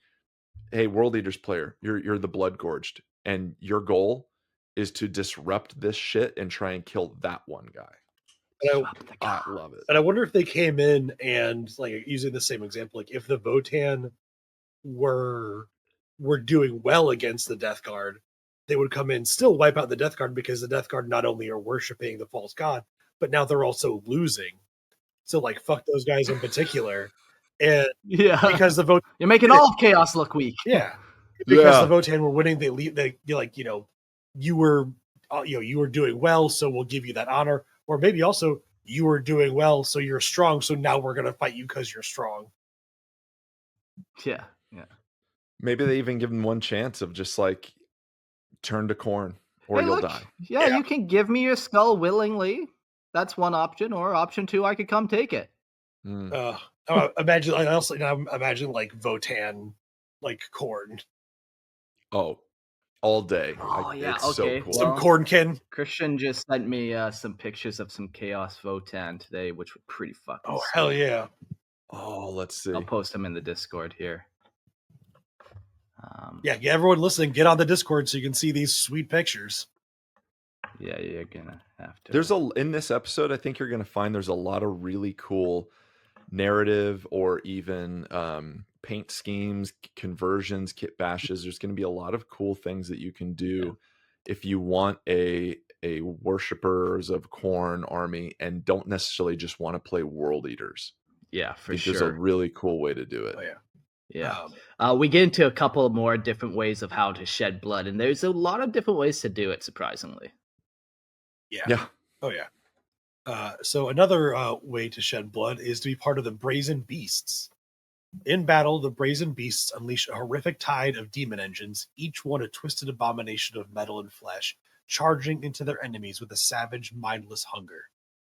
Hey, World Eaters player, you're the Bloodgorged, and your goal is to disrupt this shit and try and kill that one guy. I love it. And I wonder if they came in and, like, using the same example, like if the Votann were doing well against the Death Guard, they would come in, still wipe out the Death Guard, because the Death Guard not only are worshiping the false god, but now they're also losing. So like, fuck those guys in particular. And Yeah. because the vote, You're making all of Chaos look weak. yeah, because Yeah. the Votan were winning, they like, you were doing well, so we'll give you that honor. Or maybe also you were doing well, so you're strong, so now we're gonna fight you because you're strong. Yeah. Maybe they even give him one chance of just like turn to Khorne or Hey, you'll look. die. Yeah, you can give me your skull willingly. That's one option. Or option 2, I could come take it. Mm. Imagine, I also imagine like Votan, like Khorne, Oh, all day. Oh, yeah. It's so Okay. cool. some Well, Khornekin. Christian just sent me some pictures of some Chaos Votan today, which were pretty fucking Oh sweet. hell yeah! Oh, let's see. I'll post them in the Discord here. Yeah, everyone listening, get on the Discord so you can see these sweet pictures. Yeah, you're gonna have to. There's in this episode, I think you're gonna find there's a lot of really cool narrative or even paint schemes, conversions, kit bashes. There's gonna be a lot of cool things that you can do if you want a worshippers of Khorne army and don't necessarily just want to play World Eaters. Yeah, I for think there's a sure. really cool way to do it. Oh yeah. Yeah. We get into a couple more different ways of how to shed blood, and there's a lot of different ways to do it, surprisingly. Yeah. Oh yeah. So another way to shed blood is to be part of the Brazen Beasts. In battle, the Brazen Beasts unleash a horrific tide of demon engines, each one a twisted abomination of metal and flesh, charging into their enemies with a savage, mindless hunger.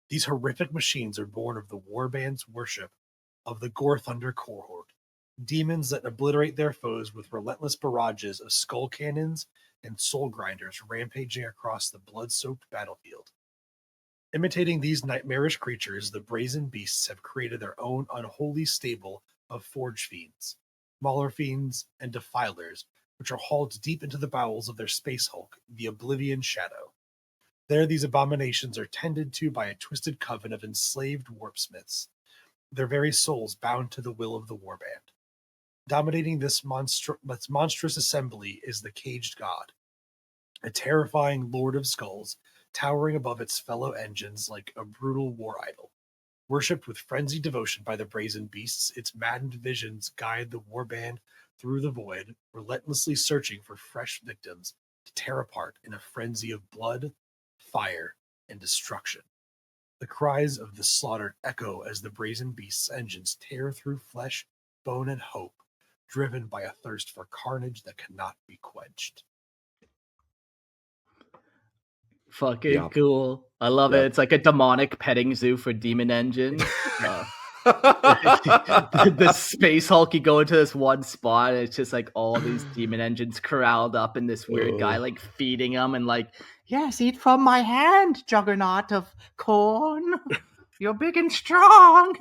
These horrific machines are born of the Warband's worship of the Gore Thunder cohort, demons that obliterate their foes with relentless barrages of skull cannons and soul grinders rampaging across the blood-soaked battlefield. Imitating these nightmarish creatures, the Brazen Beasts have created their own unholy stable of Forge Fiends, Mauler Fiends, and Defilers, which are hauled deep into the bowels of their space hulk, the Oblivion Shadow. There, these abominations are tended to by a twisted coven of enslaved warpsmiths, their very souls bound to the will of the Warband. Dominating this monstrous assembly is the Caged God, a terrifying Lord of Skulls, towering above its fellow engines like a brutal war idol. Worshipped with frenzied devotion by the Brazen Beasts, its maddened visions guide the warband through the void, relentlessly searching for fresh victims to tear apart in a frenzy of blood, fire, and destruction. The cries of the slaughtered echo as the Brazen Beasts' engines tear through flesh, bone, and hope, driven by a thirst for carnage that cannot be quenched. Fucking cool. I love it. It's like a demonic petting zoo for demon engines. The Space Hulk, you go into this one spot, and it's just like all these demon engines corralled up, and this weird guy like feeding them, and like, yes, eat from my hand, Juggernaut of Khorne. You're big and strong.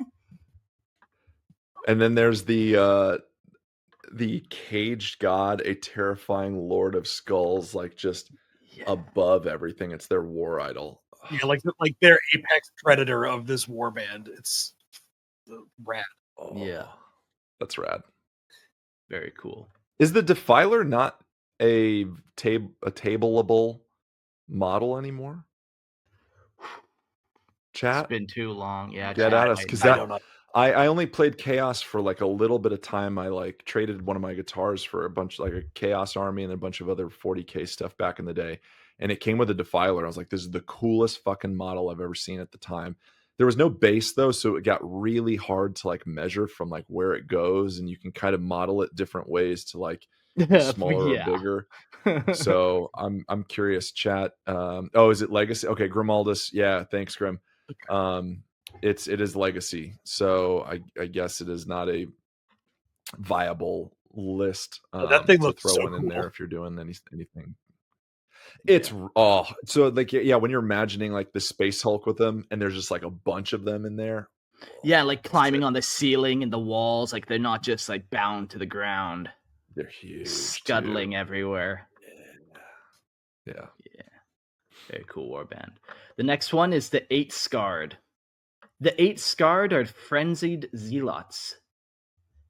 And then there's the Caged God, a terrifying Lord of Skulls, like just above everything. It's their war idol. Yeah, like their apex predator of this warband. It's rad. Oh, yeah, that's rad. Very cool. Is the Defiler not a tableable model anymore? Chat? It's been too long. Yeah, Get at us, because I don't know. I only played Chaos for like a little bit of time. I like traded one of my guitars for a bunch, like a Chaos Army and a bunch of other 40K stuff back in the day. And it came with a Defiler. I was like, this is the coolest fucking model I've ever seen at the time. There was no base though, so it got really hard to like measure from like where it goes, and you can kind of model it different ways to like be smaller or bigger. So I'm curious, chat. Oh, is it Legacy? Okay, Grimaldus. Yeah, thanks, Grim. It is Legacy, so I guess it is not a viable list That thing to looks throw so one in cool. there if you're doing anything. It's so like when you're imagining like the Space Hulk with them, and there's just like a bunch of them in there. Yeah, like climbing on the ceiling and the walls, like they're not just like bound to the ground. They're huge, scuttling everywhere. Yeah. Very cool warband. The next one is the 8 Scarred. The 8 Scarred are frenzied zealots,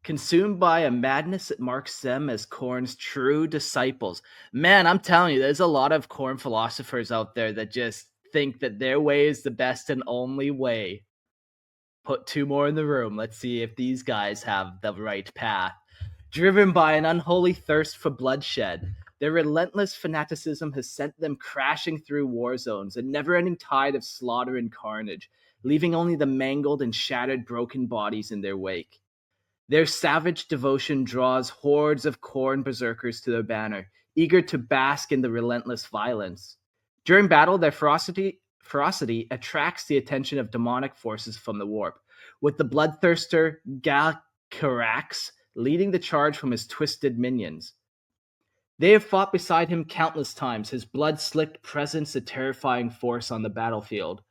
consumed by a madness that marks them as Khorne's true disciples. Man, I'm telling you, there's a lot of Khorne philosophers out there that just think that their way is the best and only way. Put 2 more in the room. Let's see if these guys have the right path. Driven by an unholy thirst for bloodshed, their relentless fanaticism has sent them crashing through war zones, a never-ending tide of slaughter and carnage, leaving only the mangled and shattered broken bodies in their wake. Their savage devotion draws hordes of Khorne berserkers to their banner, eager to bask in the relentless violence. During battle, their ferocity attracts the attention of demonic forces from the warp, with the bloodthirster Galcarax leading the charge from his twisted minions. They have fought beside him countless times, his blood-slicked presence a terrifying force on the battlefield.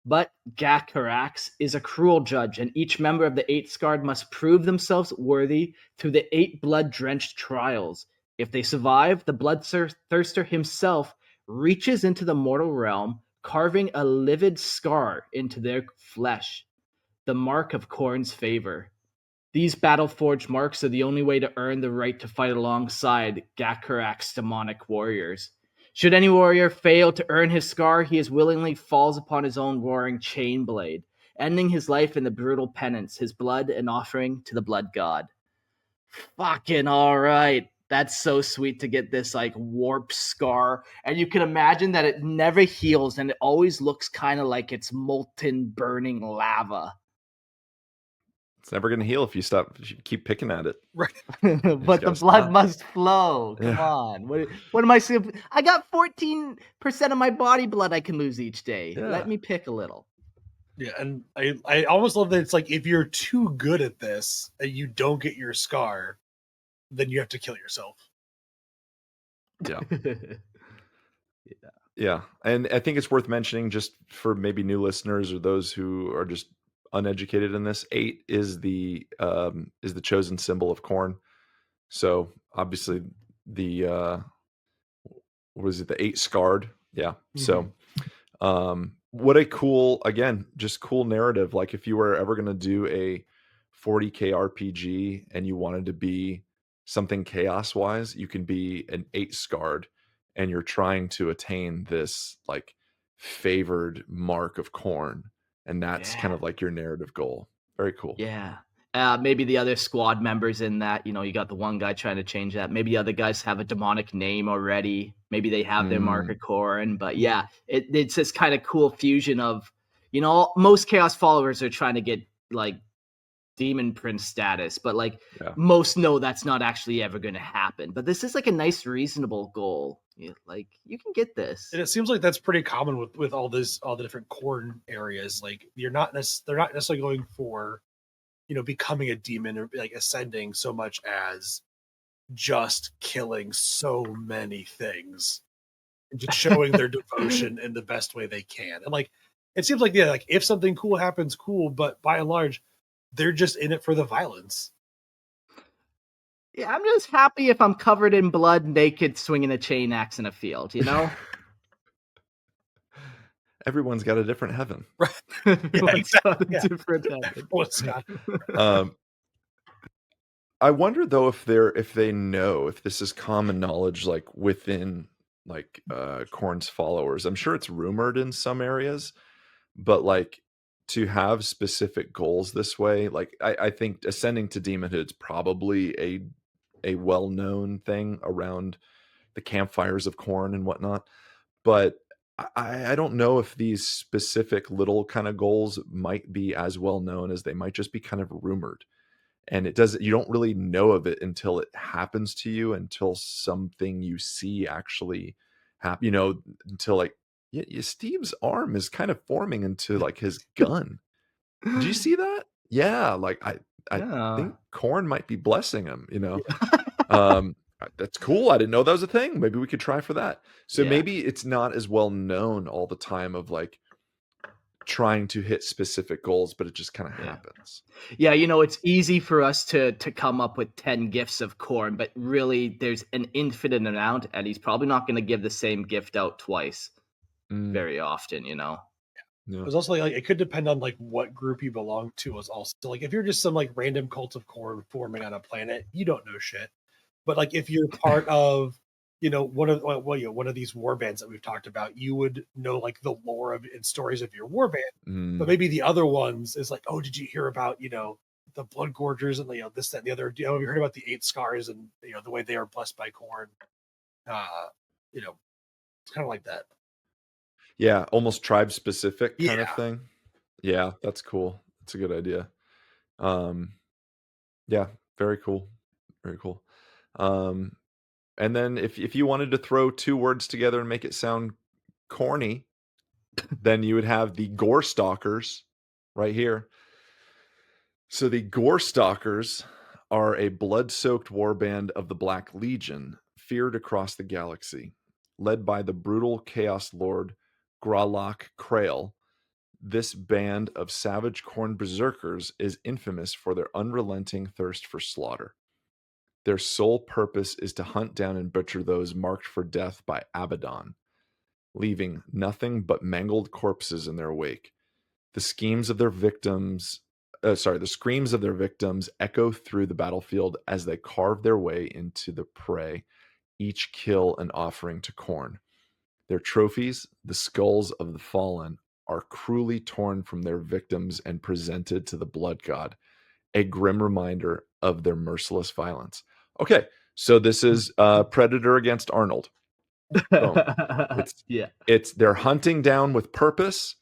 But Galcarax is a cruel judge, and each member of the Eight Scarred must prove themselves worthy through the 8 blood-drenched trials. If they survive, the bloodthirster himself reaches into the mortal realm, carving a livid scar into their flesh, the mark of Khorne's favor. These battle-forged marks are the only way to earn the right to fight alongside Galcarac's demonic warriors. Should any warrior fail to earn his scar, he as willingly falls upon his own roaring chain blade, ending his life in the brutal penance, his blood an offering to the blood god. Fucking alright. That's so sweet to get this like warp scar. And you can imagine that it never heals and it always looks kind of like it's molten, burning lava. It's never going to heal if you keep picking at it. Right. But the blood must flow. Come on. What am I saying? I got 14% of my body blood I can lose each day. Yeah. Let me pick a little. Yeah, and I almost love that it's like if you're too good at this and you don't get your scar, then you have to kill yourself. Yeah. Yeah. And I think it's worth mentioning just for maybe new listeners or those who are just uneducated in this, 8 is the chosen symbol of Khorne. So obviously the what is it, the 8 scarred? Yeah. So what a cool, again, just cool narrative. Like if you were ever going to do a 40k RPG and you wanted to be something chaos wise, you can be an 8 scarred and you're trying to attain this like favored mark of Khorne, and that's kind of like your narrative goal. Very cool. Yeah. Maybe the other squad members in that, you got the one guy trying to change that. Maybe the other guys have a demonic name already. Maybe they have their mark of Khorne. But yeah, it's this kind of cool fusion of, most Chaos followers are trying to get like Demon Prince status, but most know that's not actually ever going to happen. But this is like a nice, reasonable goal. Like you can get this, and it seems like that's pretty common with all the different Khorne areas. Like they're not necessarily going for, becoming a demon or like ascending so much as just killing so many things and just showing their devotion in the best way they can. And like it seems like like if something cool happens, cool, but by and large, they're just in it for the violence. Yeah, I'm just happy if I'm covered in blood, naked, swinging a chain axe in a field, Everyone's got a different heaven. Right. Different heaven. What's got I wonder though if they know if this is common knowledge like within like Khorne's followers. I'm sure it's rumored in some areas, but like to have specific goals this way, like I think ascending to demonhood is probably a well-known thing around the campfires of Khorne and whatnot. But I don't know if these specific little kind of goals might be as well known as they might just be kind of rumored. And you don't really know of it until it happens to you, until something you see actually happen, until like, Steve's arm is kind of forming into like his gun. Did you see that? Yeah. Like I think Khorne might be blessing him, that's cool. I didn't know that was a thing. Maybe we could try for that. So maybe it's not as well known all the time of like trying to hit specific goals, but it just kind of happens. Yeah, it's easy for us to come up with 10 gifts of Khorne, but really there's an infinite amount, and he's probably not going to give the same gift out twice very often, Yeah. It was also like it could depend on like what group you belong to. Was also like if you're just some like random cult of Khorne forming on a planet, you don't know shit. But like if you're part of one of these war bands that we've talked about, you would know like the lore of and stories of your war band, but maybe the other ones is like, oh, did you hear about the blood gorgers and this, that, and the other? Have you heard about the eight scars and the way they are blessed by Khorne? It's kind of like that. Yeah, almost tribe specific kind of Yeah. thing. Yeah, that's cool. That's a good idea. Yeah, very cool. Very cool. And then if you wanted to throw two words together and make it sound corny, then you would have the Gore Stalkers right here. So the Gore Stalkers are a blood-soaked warband of the Black Legion, feared across the galaxy, led by the brutal Chaos Lord Gralak Krail. This band of savage Khorne berserkers is infamous for their unrelenting thirst for slaughter. Their sole purpose is to hunt down and butcher those marked for death by Abaddon, leaving nothing but mangled corpses in their wake. The screams of their victims echo through the battlefield as they carve their way into the prey, each kill an offering to Khorne. Their trophies, the skulls of the fallen, are cruelly torn from their victims and presented to the blood god, a grim reminder of their merciless violence. Okay, so this is Predator against Arnold. Boom. Yeah. They're hunting down with purpose.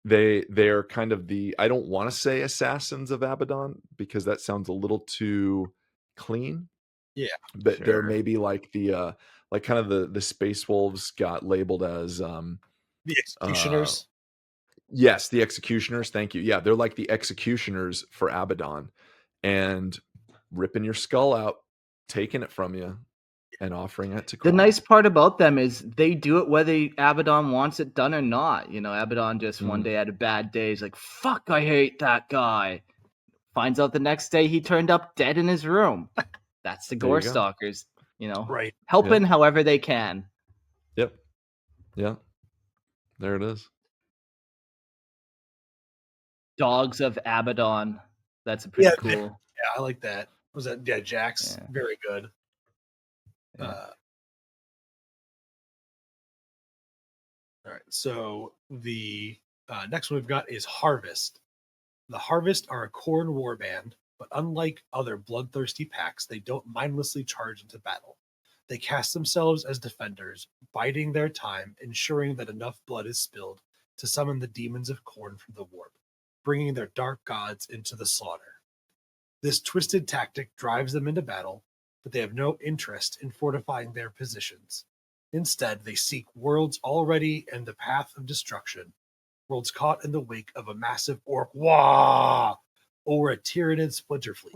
They're kind of I don't want to say assassins of Abaddon because that sounds a little too clean. Yeah. But they're Sure. maybe like like kind of the Space Wolves got labeled as The executioners. yes, the executioners. Thank you. Yeah, they're like the executioners for Abaddon, and ripping your skull out, taking it from you, and offering it to The Khorne. nice part about them is they do it whether Abaddon wants it done or not. Abaddon just one day had a bad day. He's like, fuck, I hate that guy. Finds out the next day he turned up dead in his room. That's the There you Gore go. Stalkers, Right. helping however they can. Yep. Yeah. There it is. Dogs of Abaddon. That's a pretty cool. Yeah, I like that. Was that Jax? Yeah. Very good. Yeah. All right. So the next one we've got is Harvest. The Harvest are a Khorne warband, but unlike other bloodthirsty packs, they don't mindlessly charge into battle. They cast themselves as defenders, biding their time, ensuring that enough blood is spilled to summon the demons of Khorne from the warp, bringing their dark gods into the slaughter. This twisted tactic drives them into battle, but they have no interest in fortifying their positions. Instead, they seek worlds already in the path of destruction, worlds caught in the wake of a massive orc or a Tyranid splinter fleet.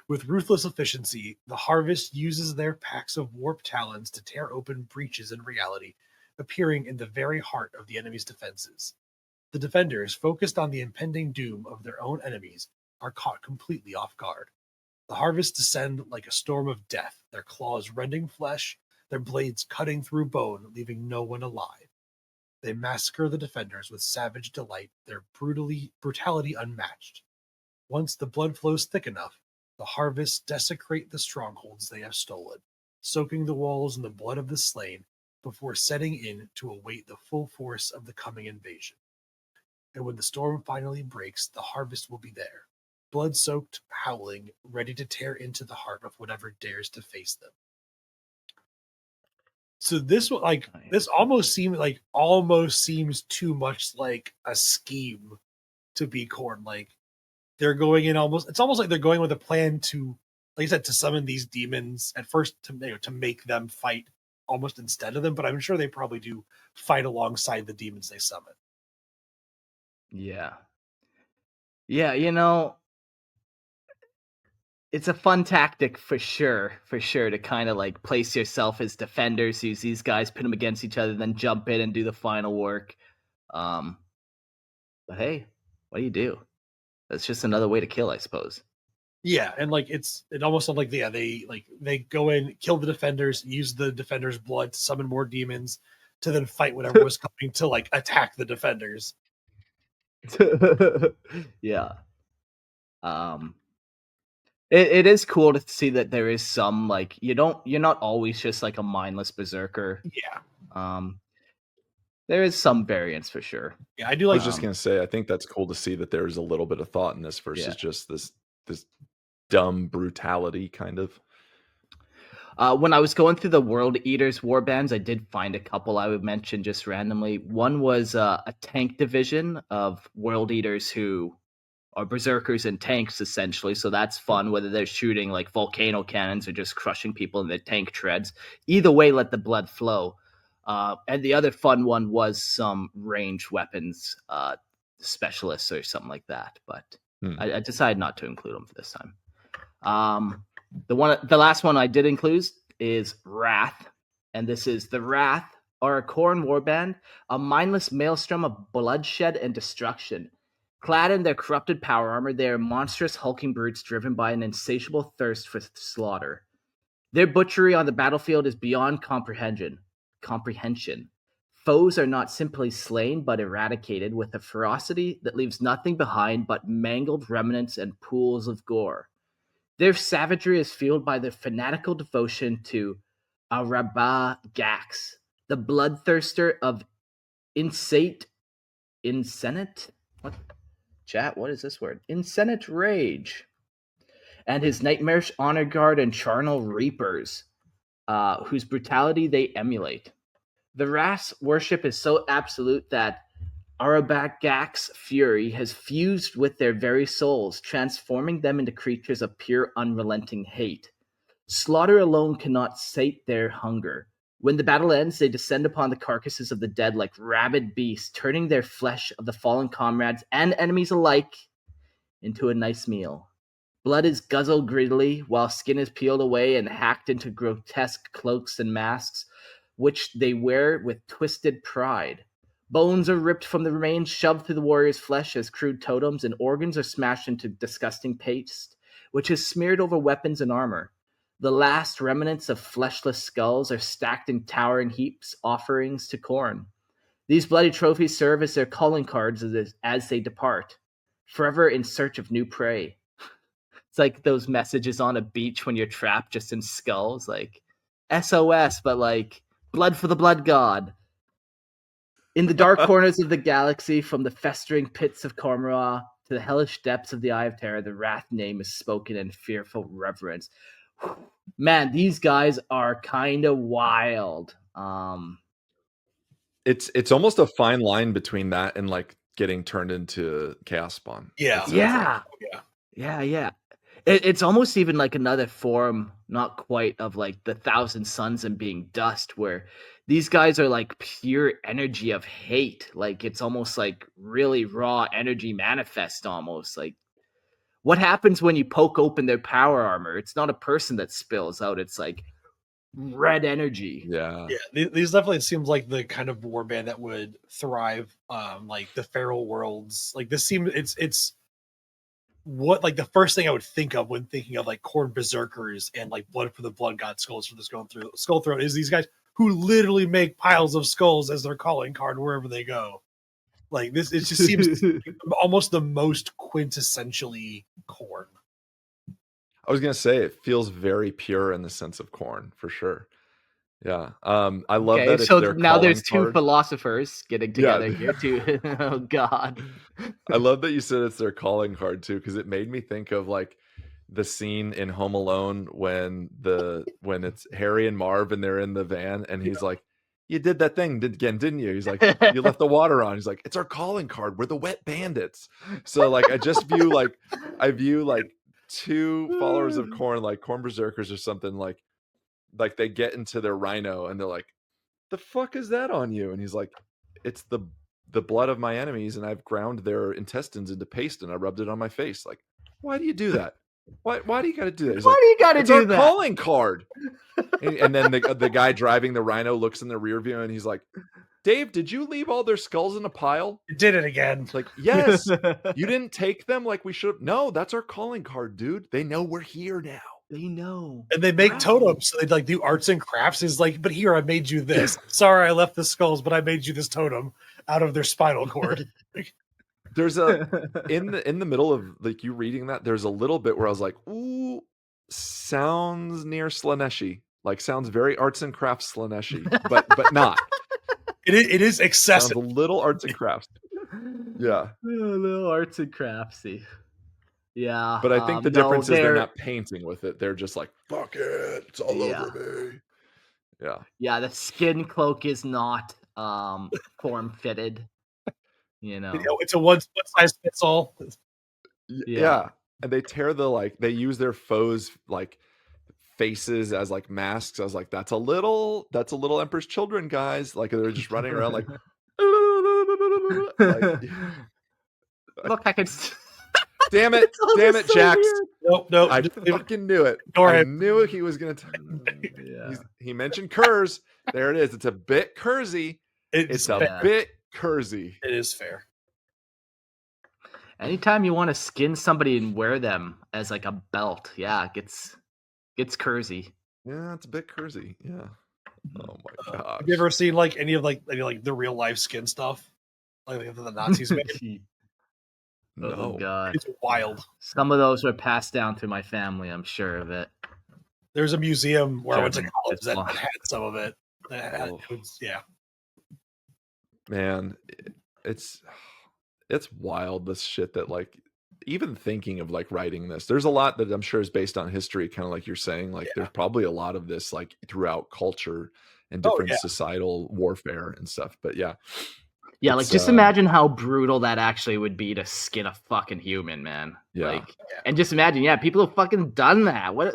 With ruthless efficiency, the Harvest uses their packs of warp talons to tear open breaches in reality, appearing in the very heart of the enemy's defenses. The defenders, focused on the impending doom of their own enemies, are caught completely off guard. The Harvest descend like a storm of death, their claws rending flesh, their blades cutting through bone, leaving no one alive. They massacre the defenders with savage delight, their brutality unmatched. Once the blood flows thick enough, the Harvest desecrate the strongholds they have stolen, soaking the walls in the blood of the slain before setting in to await the full force of the coming invasion. And when the storm finally breaks, the Harvest will be there, blood-soaked, howling, ready to tear into the heart of whatever dares to face them. So this almost seems too much like a scheme to be Khorne. Like they're going in it's almost like they're going with a plan to, like I said, to summon these demons at first to make them fight almost instead of them. But I'm sure they probably do fight alongside the demons they summon. Yeah. Yeah, it's a fun tactic for sure, to kind of like place yourself as defenders, use these guys, put them against each other, then jump in and do the final work. But hey, what do? That's just another way to kill, I suppose. Yeah, and like it almost sounds like they go in, kill the defenders, use the defenders' blood to summon more demons, to then fight whatever was coming to like attack the defenders. Yeah. It is cool to see that there is some like you're not always just like a mindless berserker. Yeah. There is some variance for sure. Yeah, I do I like was just gonna say, I think that's cool to see that there's a little bit of thought in this versus just this dumb brutality kind of. When I was going through the World Eaters warbands, I did find a couple I would mention just randomly. One was a tank division of World Eaters who are berserkers and tanks essentially, so that's fun, whether they're shooting like volcano cannons or just crushing people in their tank treads. Either way, let the blood flow. And the other fun one was some range weapons specialists or something like that, but I decided not to include them for this time. The last one I did include is Wrath, and this is the Wrath are a Khorne warband, a mindless maelstrom of bloodshed and destruction. Clad in their corrupted power armor, they are monstrous hulking brutes driven by an insatiable thirst for slaughter. Their butchery on the battlefield is beyond comprehension. Foes are not simply slain, but eradicated with a ferocity that leaves nothing behind but mangled remnants and pools of gore. Their savagery is fueled by their fanatical devotion to Araba Gax, the bloodthirster of Insate. What? Chat, what is this word? Insensate Rage. And his nightmarish honor guard and charnel reapers, whose brutality they emulate. The Wrath's worship is so absolute that Arabak's fury has fused with their very souls, transforming them into creatures of pure unrelenting hate. Slaughter alone cannot sate their hunger. When the battle ends, they descend upon the carcasses of the dead like rabid beasts, turning their flesh of the fallen comrades and enemies alike into a nice meal. Blood is guzzled greedily, while skin is peeled away and hacked into grotesque cloaks and masks, which they wear with twisted pride. Bones are ripped from the remains, shoved through the warrior's flesh as crude totems, and organs are smashed into disgusting paste, which is smeared over weapons and armor. The last remnants of fleshless skulls are stacked in towering heaps, offerings to Khorne. These bloody trophies serve as their calling cards as they depart, forever in search of new prey. It's like those messages on a beach when you're trapped just in skulls, like SOS, but like blood for the blood god. In the dark corners of the galaxy, from the festering pits of Cormorah to the hellish depths of the Eye of Terror, the Wrath name is spoken in fearful reverence. Man, these guys are kind of wild. It's almost a fine line between that and like getting turned into Chaos Spawn. Yeah. Yeah. It's almost even like another form, not quite, of like the Thousand Suns and being dust, where these guys are like pure energy of hate. Like it's almost like really raw energy manifest almost. Like what happens when you poke open their power armor? It's not a person that spills out. It's like red energy. Yeah. These definitely seems like the kind of warband that would thrive like the feral worlds. Like this seems it's what like the first thing I would think of when thinking of like Khorne berserkers and like blood for the blood god skulls for this going through skull throne is these guys who literally make piles of skulls as their calling card wherever they go. Like this, it just seems almost the most quintessentially Khorne. I was gonna say it feels very pure in the sense of Khorne for sure. Yeah. I love that it's so their now there's calling two card. philosophers getting together here too. Oh god. I love that you said it's their calling card too, because it made me think of like the scene in Home Alone when it's Harry and Marv and they're in the van and he's like, "You did that thing again, didn't you?" He's like, "You left the water on." He's like, "It's our calling card. We're the wet bandits." So like I view like two followers of Khorne, like Khorne berserkers or something, like they get into their rhino and they're like, "The fuck is that on you?" And he's like, "It's the blood of my enemies, and I've ground their intestines into paste and I rubbed it on my face." Like, why do you do that? Why do you got to do that? He's Why like, do you gotta "It's do our that?" calling card. And then the guy driving the rhino looks in the rear view and he's like, "Dave, did you leave all their skulls in a pile?" You did it again. It's like, "Yes." "You didn't take them like we should have." "No, that's our calling card, dude. They know we're here now." They know. And they make totems, so they like do arts and crafts. Is like, but here I made you this. Sorry, I left the skulls, but I made you this totem out of their spinal cord. There's a in the middle of like you reading that, there's a little bit where I was like, ooh, sounds near Slaneshi. Like sounds very arts and crafts Slaneshi, but not. It is Sounds excessive. a little arts and crafts. Yeah. A little arts and craftsy. Yeah. But I think the no, difference is they're not painting with it. They're just like, fuck it, it's all Yeah. over me. Yeah. Yeah, the skin cloak is not form fitted. You know. It's a one size fits all. Yeah. And they tear they use their foes like faces as like masks. I was like, that's a little Emperor's Children, guys. Like they're just running around like, like Look, I can. damn it, so Jax. weird. Nope. I fucking knew it. I knew he was gonna. He mentioned Kurz. There it is. It's a bit Kurzy. It's a bit Kurzy. It is fair. Anytime you want to skin somebody and wear them as like a belt, yeah, it gets Kurzy. Yeah, it's a bit Kurzy. Yeah. Oh my god. Have you ever seen like any of the real life skin stuff? Like the Nazis made? No. Oh god. It's wild. Some of those were passed down through my family, I'm sure of it. There's a museum where I went to college that long. had some of it. Yeah. Man, it's wild, this shit that like even thinking of like writing this, there's a lot that I'm sure is based on history, kind of like you're saying. Like there's probably a lot of this like throughout culture and different societal warfare and stuff. But yeah. Yeah, like just imagine how brutal that actually would be to skin a fucking human, man. Yeah. Like, and just imagine, people have fucking done that. What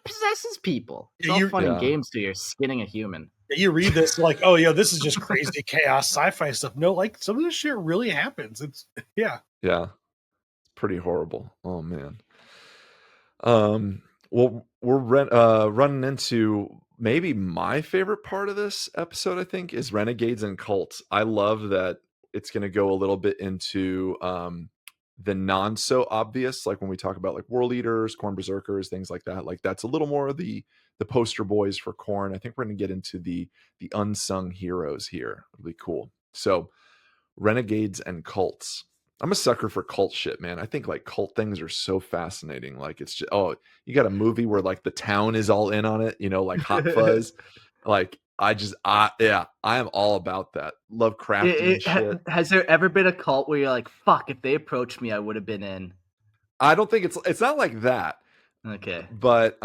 possesses people? It's all fun and games till you're skinning a human. You read this like, oh yeah, this is just crazy chaos sci-fi stuff. No, like some of this shit really happens. It's yeah, it's pretty horrible. Oh man. Well, we're running into maybe my favorite part of this episode, I think, is renegades and cults. I love that it's going to go a little bit into the non so obvious, like when we talk about like world eaters, Khorne berserkers, things like that. Like that's a little more of the poster boys for Khorne. I think we're going to get into the unsung heroes here. It'll be cool. So renegades and cults. I'm a sucker for cult shit, man. I think like cult things are so fascinating. Like it's just, you got a movie where like the town is all in on it, like Hot Fuzz. Like I am all about that. Love crafting shit. Has there ever been a cult where you're like, fuck, if they approached me, I would have been in? I don't think it's not like that. Okay. But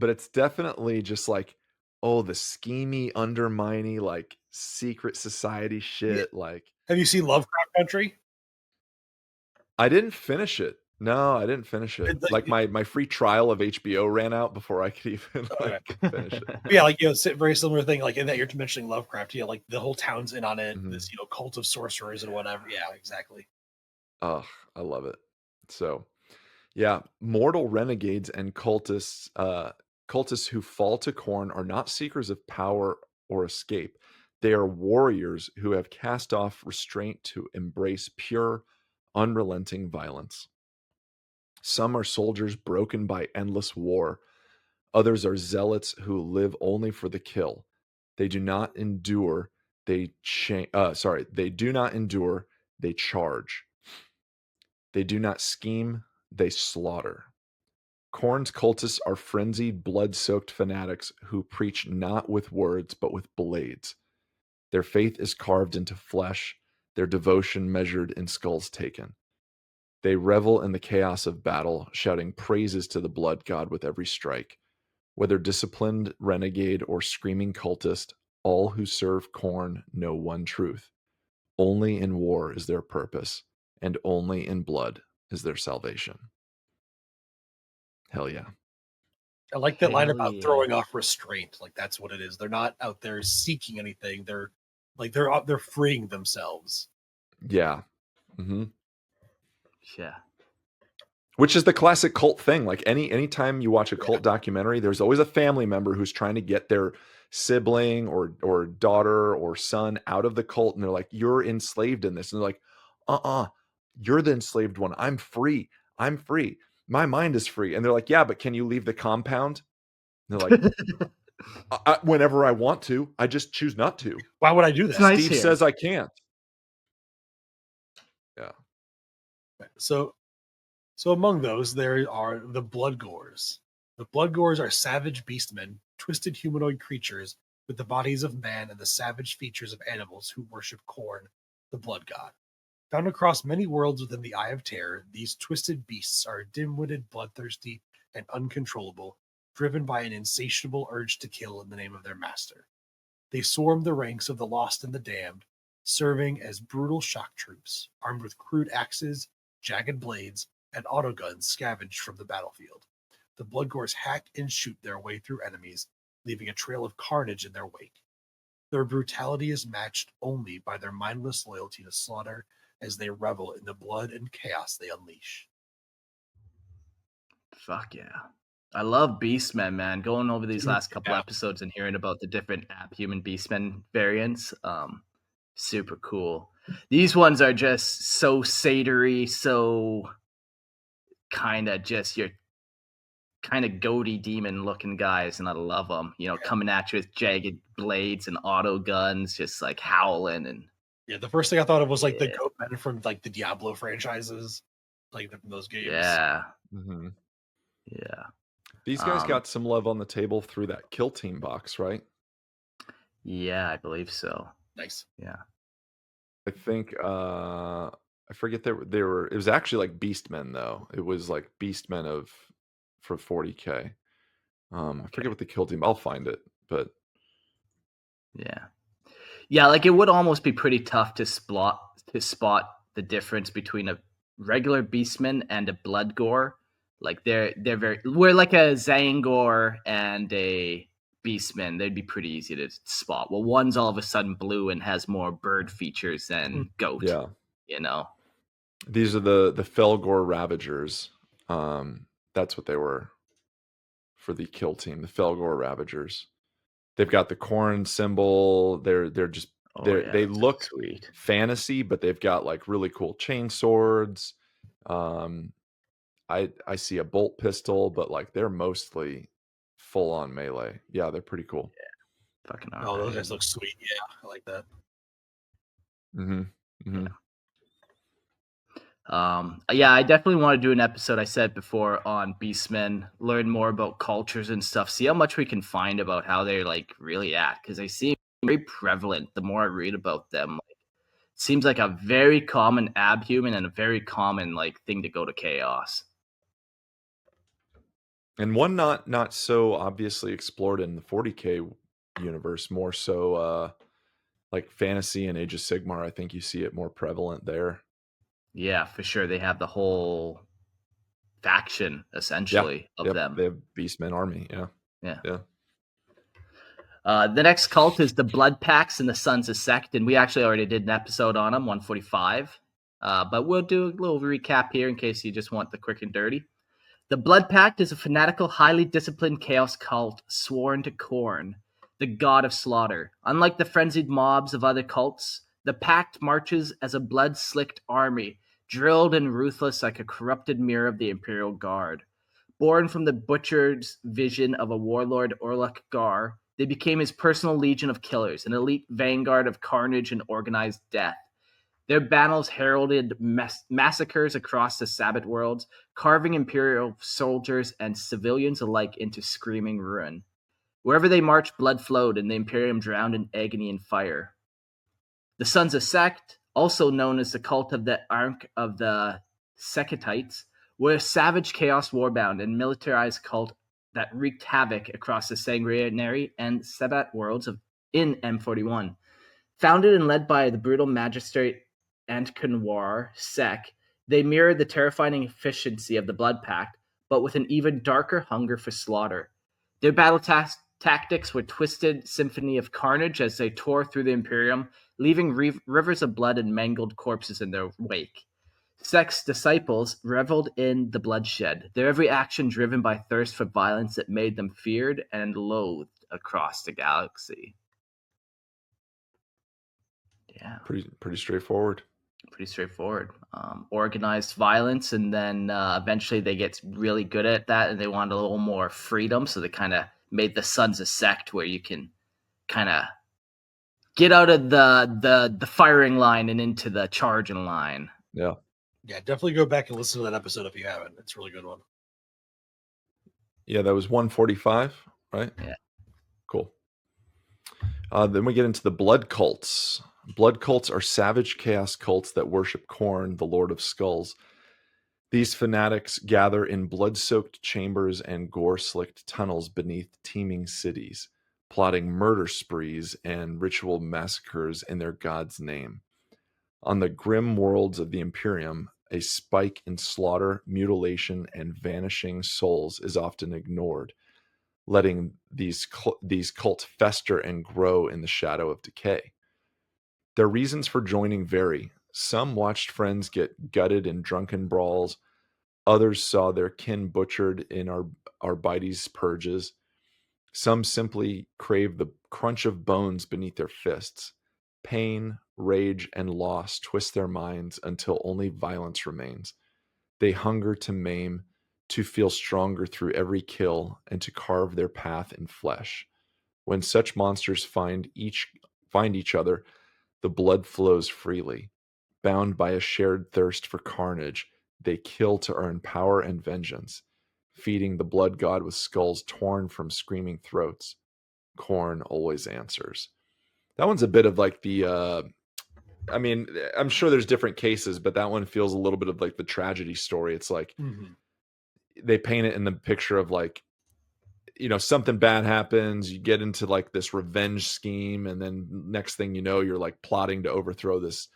it's definitely just like, the schemy, undermining, like secret society shit. Yeah. Like, have you seen Lovecraft Country? I didn't finish it. No, I didn't finish it. Like my free trial of HBO ran out before I could even finish it. Yeah, like very similar thing. Like in that you're mentioning Lovecraft. Yeah, like the whole town's in on it. Mm-hmm. This cult of sorcerers and whatever. Yeah, exactly. Oh, I love it. So, yeah, mortal renegades and cultists who fall to Khorne are not seekers of power or escape. They are warriors who have cast off restraint to embrace pure, unrelenting violence. Some are soldiers broken by endless war. Others are zealots who live only for the kill. They do not endure. They do not endure. They charge. They do not scheme. They slaughter. Khorne's cultists are frenzied, blood-soaked fanatics who preach not with words but with blades. Their faith is carved into flesh, their devotion measured in skulls taken. They revel in the chaos of battle, shouting praises to the blood god with every strike. Whether disciplined renegade or screaming cultist, all who serve Khorne know one truth. Only in war is their purpose, and only in blood is their salvation. Hell yeah. I like that line about throwing off restraint. Like that's what it is. They're not out there seeking anything. They're freeing themselves. Yeah. Mm-hmm. Yeah. Which is the classic cult thing. Like anytime you watch a cult documentary, there's always a family member who's trying to get their sibling or daughter or son out of the cult. And they're like, you're enslaved in this. And they're like, you're the enslaved one. I'm free. My mind is free. And they're like, yeah, but can you leave the compound? And they're like, whenever I want to, I just choose not to. Why would I do that? Steve says I can't. Yeah. So among those, there are the Bloodgores. The Bloodgores are savage beastmen, twisted humanoid creatures with the bodies of man and the savage features of animals who worship Khorne, the blood god. Found across many worlds within the Eye of Terror, these twisted beasts are dim-witted, bloodthirsty, and uncontrollable, driven by an insatiable urge to kill in the name of their master. They swarm the ranks of the lost and the damned, serving as brutal shock troops, armed with crude axes, jagged blades, and autoguns scavenged from the battlefield. The Bloodgores hack and shoot their way through enemies, leaving a trail of carnage in their wake. Their brutality is matched only by their mindless loyalty to slaughter as they revel in the blood and chaos they unleash. Fuck yeah. I love Beastmen, man. Going over these Dude, last couple yeah. episodes and hearing about the different human Beastmen variants, super cool. These ones are just so satyry, so kind of just your kind of goaty demon looking guys, and I love them. You know, coming at you with jagged blades and auto guns, just like howling and. Yeah, the first thing I thought of was like the Yeah. Goatmen from like the Diablo franchises, like from those games. Yeah, Mm-hmm. yeah. These guys got some love on the table through that Kill Team box, right? Yeah, I believe so. Nice. Yeah. I think I forget they were. It was actually like Beastmen though. It was like Beastmen for 40K. I forget what the Kill Team. I'll find it, but Yeah. Yeah, like it would almost be pretty tough to spot the difference between a regular Beastman and a Bloodgore. Like we're like a Zangor and a Beastman. They'd be pretty easy to spot. Well, one's all of a sudden blue and has more bird features than goat. yeah, You know. these are the Felgor Ravagers. That's what they were for the Kill Team. The Felgor Ravagers. They've got the Khorne symbol. They're just they look sweet fantasy, but they've got like really cool chain swords. I see a bolt pistol, but like they're mostly full on melee. Yeah, they're pretty cool. Yeah. Fucking Oh, those guys look sweet. Yeah, I like that. Mm-hmm. Mm-hmm. Yeah, I definitely want to do an episode, I said before, on Beastmen, learn more about cultures and stuff, see how much we can find about how they're like really at, because they seem very prevalent the more I read about them. Like, it seems like a very common abhuman and a very common like thing to go to chaos. And one not so obviously explored in the 40K universe, more so like fantasy and Age of Sigmar. I think you see it more prevalent there. Yeah, for sure. They have the whole faction essentially of them. They have Beastmen army. Yeah. Yeah. The next cult is the Blood Pacts and the Sons of Sect, and we actually already did an episode on them, 145. But we'll do a little recap here in case you just want the quick and dirty. The Blood Pact is a fanatical, highly disciplined chaos cult sworn to Khorne, the god of slaughter. Unlike the frenzied mobs of other cults, the pact marches as a blood-slicked army, drilled and ruthless like a corrupted mirror of the Imperial Guard. Born from the butcher's vision of a warlord Orlok Gar, they became his personal legion of killers, an elite vanguard of carnage and organized death. Their battles heralded massacres across the Sabbath worlds, carving Imperial soldiers and civilians alike into screaming ruin. Wherever they marched, blood flowed, and the Imperium drowned in agony and fire. The Sons of Sect, also known as the cult of the Ankh of the Seketites, were a savage chaos warbound and militarized cult that wreaked havoc across the sanguinary and Sabbath worlds in M41. Founded and led by the brutal magistrate Antkunwar Sek, they mirrored the terrifying efficiency of the Blood Pact, but with an even darker hunger for slaughter. Their battle tactics were twisted symphony of carnage as they tore through the Imperium, leaving rivers of blood and mangled corpses in their wake. Sek's disciples reveled in the bloodshed, their every action driven by thirst for violence that made them feared and loathed across the galaxy. Yeah. Pretty straightforward. Pretty straightforward. Organized violence, and then eventually they get really good at that, and they wanted a little more freedom, so they kind of made the Sons of Sect, where you can kind of get out of the firing line and into the charging line. Yeah. Yeah, definitely go back and listen to that episode if you haven't. It's a really good one. Yeah, that was 145, right? Yeah. Cool. Then we get into the blood cults. Blood cults are savage chaos cults that worship Khorne, the Lord of Skulls. These fanatics gather in blood-soaked chambers and gore-slicked tunnels beneath teeming cities, plotting murder sprees and ritual massacres in their god's name. On the grim worlds of the Imperium, a spike in slaughter, mutilation, and vanishing souls is often ignored, letting these cults fester and grow in the shadow of decay. Their reasons for joining vary. Some watched friends get gutted in drunken brawls. Others saw their kin butchered in Arbites purges. Some simply crave the crunch of bones beneath their fists. Pain, rage, and loss twist their minds until only violence remains. They hunger to maim, to feel stronger through every kill, and to carve their path in flesh. When such monsters find each other, the blood flows freely. Bound by a shared thirst for carnage, they kill to earn power and vengeance, feeding the blood god with skulls torn from screaming throats. Khorne always answers. That one's a bit of like the I mean, I'm sure there's different cases, but that one feels a little bit of like the tragedy story. It's like they paint it in the picture of like, something bad happens, you get into like this revenge scheme, and then next thing you know, you're like plotting to overthrow this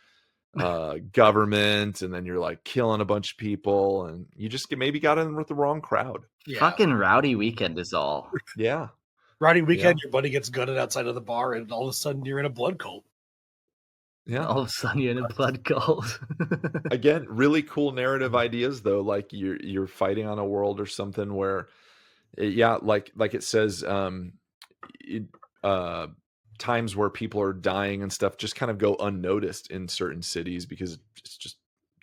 government, and then you're like killing a bunch of people, and you just maybe got in with the wrong crowd. Yeah. Fucking Rowdy Weekend is all. Yeah. Rowdy Weekend, your buddy gets gutted outside of the bar, and all of a sudden you're in a blood cult. Yeah. All of a sudden you're in a blood cult. Again, really cool narrative ideas though. Like you're fighting on a world or something where, like it says, times where people are dying and stuff just kind of go unnoticed in certain cities because it's just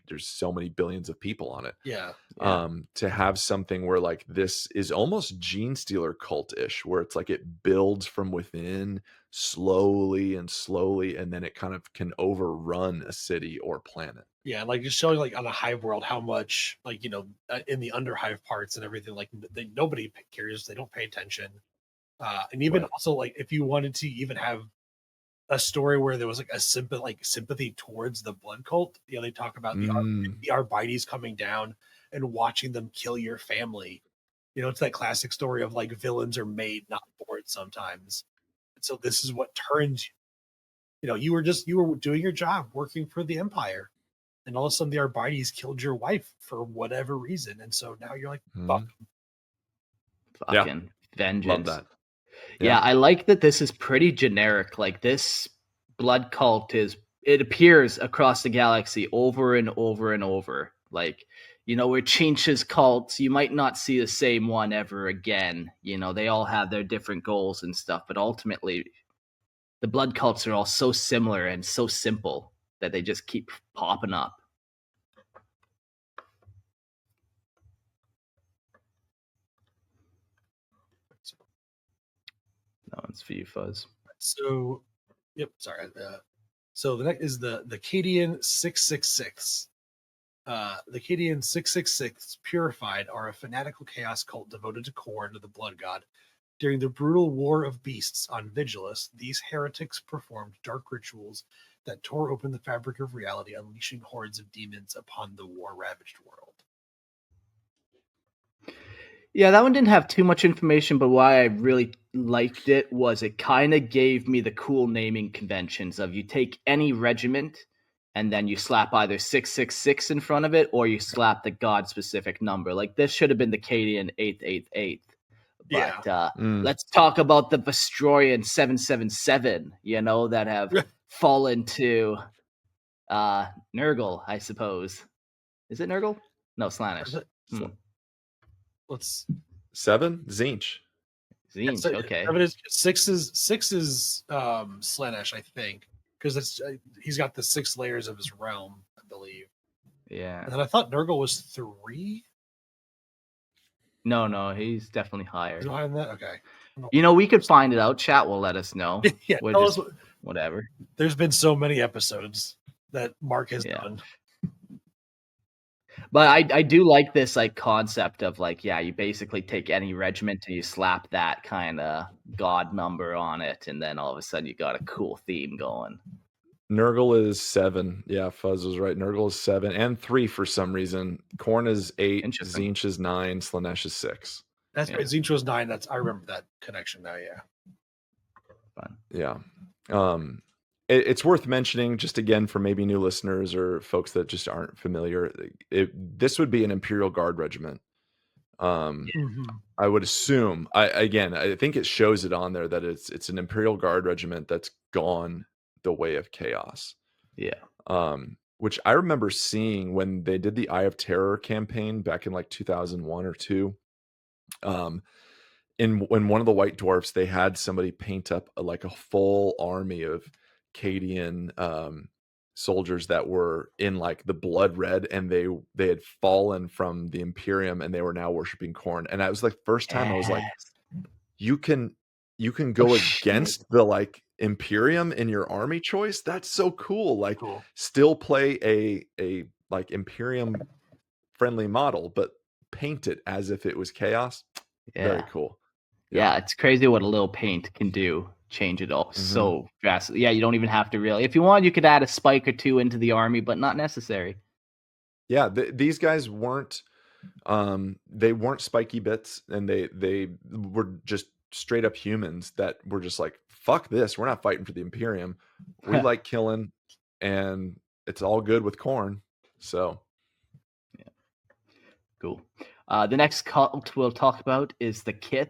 there's so many billions of people on it. Yeah. To have something where like this is almost Gene Stealer cult-ish, where it's like it builds from within slowly, and then it kind of can overrun a city or planet. Yeah, like just showing like on a hive world how much like in the underhive parts and everything, like nobody cares, they don't pay attention. And even Right. also like if you wanted to even have a story where there was like a sympathy towards the blood cult, they talk about the Arbites coming down and watching them kill your family. It's that classic story of like villains are made, not born sometimes. And so this is what turns you were doing your job working for the Empire, and all of a sudden the Arbites killed your wife for whatever reason, and so now you're like, fuck. Fucking vengeance. Love that. Yeah, I like that this is pretty generic. Like this blood cult it appears across the galaxy over and over and over. Like, where Chinch's cults, you might not see the same one ever again. They all have their different goals and stuff, but ultimately the blood cults are all so similar and so simple that they just keep popping up. That one's for you, Fuzz. So, yep, sorry. So the next is the Cadian 666. The Cadian 666 Purified are a fanatical chaos cult devoted to Khorne, the blood god. During the brutal War of Beasts on Vigilus, these heretics performed dark rituals that tore open the fabric of reality, unleashing hordes of demons upon the war-ravaged world. Yeah, that one didn't have too much information, but why I really liked it was it kind of gave me the cool naming conventions of you take any regiment and then you slap either 666 in front of it or you slap the god-specific number. Like this should have been the Cadian 888. But let's talk about the Vestroyan 777, that have fallen to Nurgle, I suppose. Is it Nurgle? No, Slaanesh. Let's 7 Zinch. Zinch, okay. 6 is Slaanesh, I think, because he's got the 6 layers of his realm, I believe. Yeah. And then I thought Nurgle was 3. No, he's definitely higher. Is it higher than that? Okay. We could find it out. Chat will let us know. Yeah, whatever. There's been so many episodes that Mark has done. But I do like this like concept of like, yeah, you basically take any regiment and you slap that kind of god number on it, and then all of a sudden you got a cool theme going. Nurgle is 7. Yeah, Fuzz was right. Nurgle is 7 and 3 for some reason. Khorne is 8. Interesting. Tzeentch is 9. Slaanesh is 6. That's Yeah. right. Tzeentch was 9. I remember that connection now. Yeah. Fun. Yeah. It's worth mentioning just again for maybe new listeners or folks that just aren't familiar. This would be an Imperial Guard regiment. Mhm. I would assume. I think it shows it on there that it's an Imperial Guard regiment that's gone the way of chaos. Yeah. Which I remember seeing when they did the Eye of Terror campaign back in like 2001 or 2. In one of the White Dwarfs, they had somebody paint up like a full army of Cadian soldiers that were in like the blood red, and they had fallen from the Imperium and they were now worshiping Khorne. And that was like first time I was like, you can go against the like Imperium in your army choice. That's so cool. Like Cool. still play a like Imperium friendly model, but paint it as if it was chaos. Yeah. Very cool. Yeah, it's crazy what a little paint can do. Change it all so drastically. Yeah, you don't even have to really. If you want, you could add a spike or two into the army, but not necessary. Yeah, these guys weren't they weren't spiky bits, and they were just straight up humans that were just like, fuck this, we're not fighting for the Imperium. We like killing, and it's all good with Khorne. So yeah. Cool. The next cult we'll talk about is the Kith.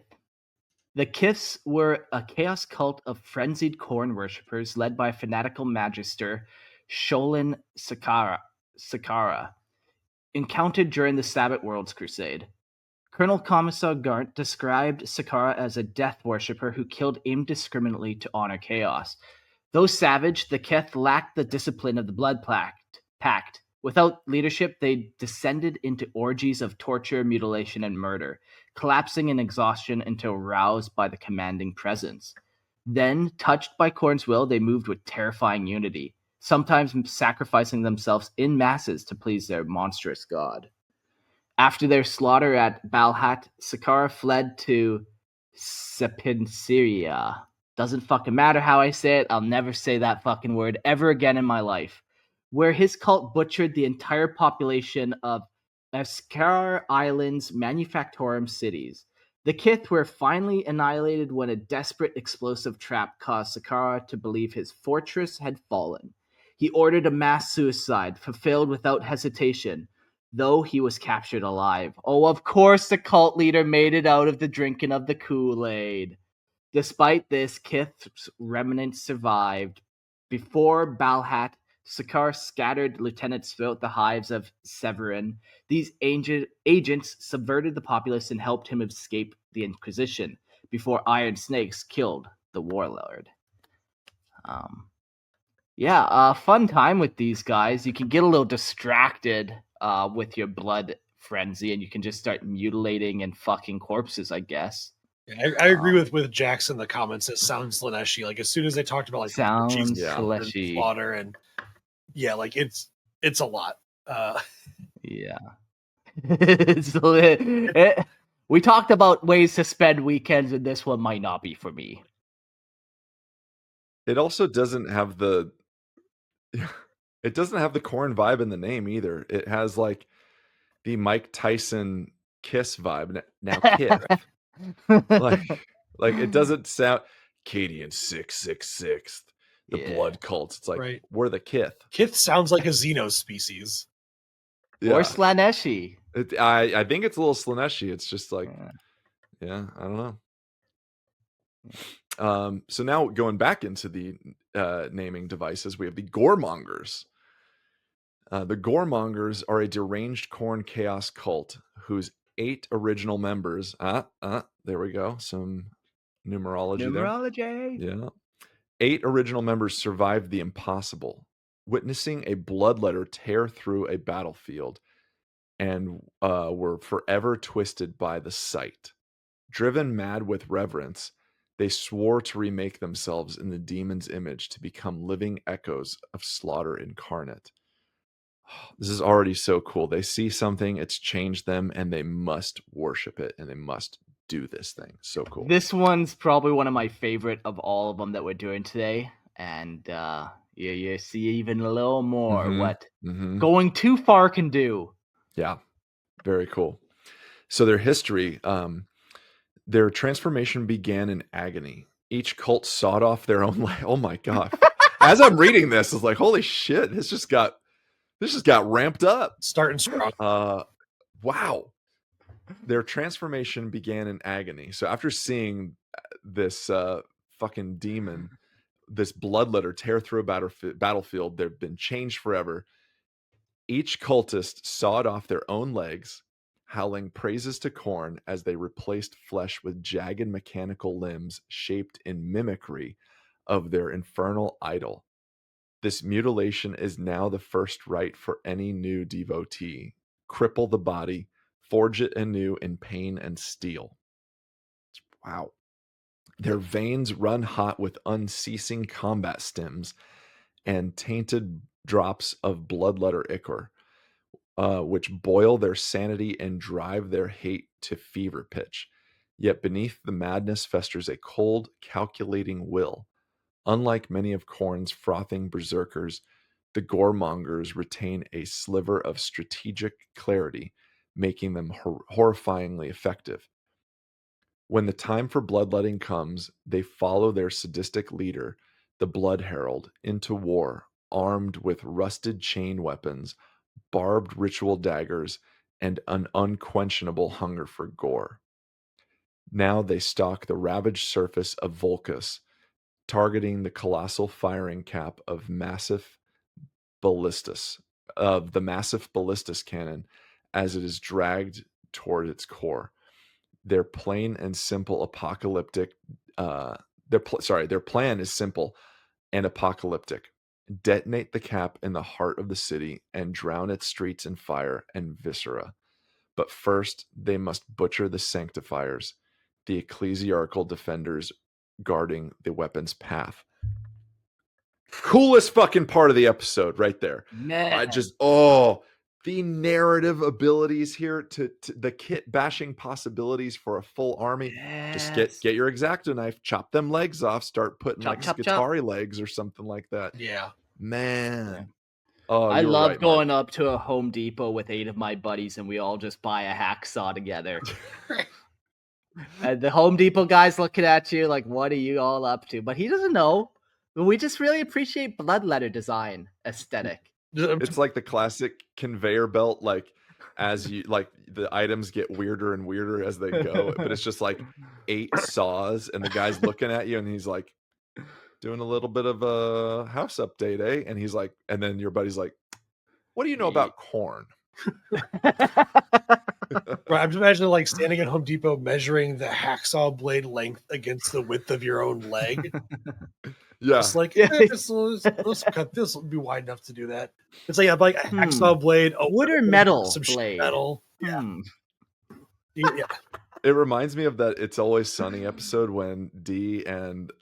The Kiths were a chaos cult of frenzied Khorne worshippers led by fanatical magister Sholin Sakara, encountered during the Sabbath Worlds Crusade. Colonel Commissar Garnt described Sakara as a death worshipper who killed indiscriminately to honor chaos. Though savage, the Keth lacked the discipline of the Blood Pact. Without leadership, they descended into orgies of torture, mutilation, and murder, collapsing in exhaustion until roused by the commanding presence. Then, touched by Khorne's will, they moved with terrifying unity, sometimes sacrificing themselves in masses to please their monstrous god. After their slaughter at Balhat, Sakara fled to Sepinsyria. Doesn't fucking matter how I say it, I'll never say that fucking word ever again in my life. Where his cult butchered the entire population of Eskar Island's manufactorum cities. The Kith were finally annihilated when a desperate explosive trap caused Sakara to believe his fortress had fallen. He ordered a mass suicide, fulfilled without hesitation, though he was captured alive. Oh, of course the cult leader made it out of the drinking of the Kool-Aid. Despite this, Kith's remnants survived. Before Balhat, Sakar scattered lieutenants throughout the hives of Severin. These agents subverted the populace and helped him escape the Inquisition before Iron Snakes killed the warlord. Fun time with these guys. You can get a little distracted with your blood frenzy, and you can just start mutilating and fucking corpses, I guess. Yeah, I agree with Jackson in the comments. It sounds Slaaneshi. Like as soon as they talked about like sounds Slaaneshi slaughter and like it's a lot. Yeah. We talked about ways to spend weekends, and this one might not be for me. it also doesn't have the Khorne vibe in the name either. It has like the Mike Tyson Kiss vibe. Now Kith. like it doesn't sound Cadian 666, the blood cult. It's like we're the Kith. Kith sounds like a Xenos species. Yeah. Or Slaaneshi. I think it's a little Slaaneshi. It's just like I don't know. So now going back into the naming devices, we have the Goremongers. The Goremongers are a deranged Khorne chaos cult whose 8 original members. There we go. Some numerology there. Yeah. 8 original members survived the impossible, witnessing a bloodletter tear through a battlefield, and were forever twisted by the sight. Driven mad with reverence, they swore to remake themselves in the demon's image to become living echoes of slaughter incarnate. This is already so cool. They see something, it's changed them, and they must worship it, and they must do this thing. So cool. This one's probably one of my favorite of all of them that we're doing today, and you see even a little more what going too far can do. Yeah, very cool. So their history, their transformation began in agony. Each cult sawed off their own leg. Oh my god! As I'm reading this, it's like, holy shit! This just got ramped up. Starting strong. Wow. Their transformation began in agony. So after seeing this fucking demon, this bloodletter tear through a battlefield, they've been changed forever. Each cultist sawed off their own legs, howling praises to Khorne as they replaced flesh with jagged mechanical limbs shaped in mimicry of their infernal idol. This mutilation is now the first rite for any new devotee. Cripple the body, forge it anew in pain and steel. Wow. Their veins run hot with unceasing combat stims and tainted drops of bloodletter ichor, which boil their sanity and drive their hate to fever pitch. Yet beneath the madness festers a cold, calculating will. Unlike many of Khorne's frothing berserkers, the goremongers retain a sliver of strategic clarity, making them horrifyingly effective. When the time for bloodletting comes, they follow their sadistic leader, the Blood Herald, into war, armed with rusted chain weapons, barbed ritual daggers, and an unquenchable hunger for gore. Now they stalk the ravaged surface of Volcus, targeting the colossal firing cap of the massive ballistus cannon as it is dragged toward its core. Their plain and simple apocalyptic. Their plan is simple and apocalyptic. Detonate the cap in the heart of the city and drown its streets in fire and viscera. But first, they must butcher the sanctifiers, the ecclesiarchal defenders guarding the weapon's path. Coolest fucking part of the episode right there. Man. The narrative abilities here to the kit bashing possibilities for a full army. Just get your X-Acto knife, chop them legs off, start putting Chop, like chop, Skitarii legs or something like that. Yeah. Man. Yeah. Oh, I you were love right, going Mark. up to a Home Depot with 8 of my buddies and we all just buy a hacksaw together. And the Home Depot guy's looking at you like, what are you all up to? But he doesn't know. We just really appreciate bloodletter design aesthetic. It's like the classic conveyor belt, like as you like the items get weirder and weirder as they go, but it's just like 8 saws and the guy's looking at you and he's like doing a little bit of a house update, eh? And he's like, and then your buddy's like, what do you know about Khorne? Right, I'm just imagining like standing at Home Depot measuring the hacksaw blade length against the width of your own leg. Yeah. Just like this will be wide enough to do that. It's like a hacksaw blade, wood or metal some blade. metal. Yeah. Yeah. It reminds me of that It's Always Sunny episode when Dee and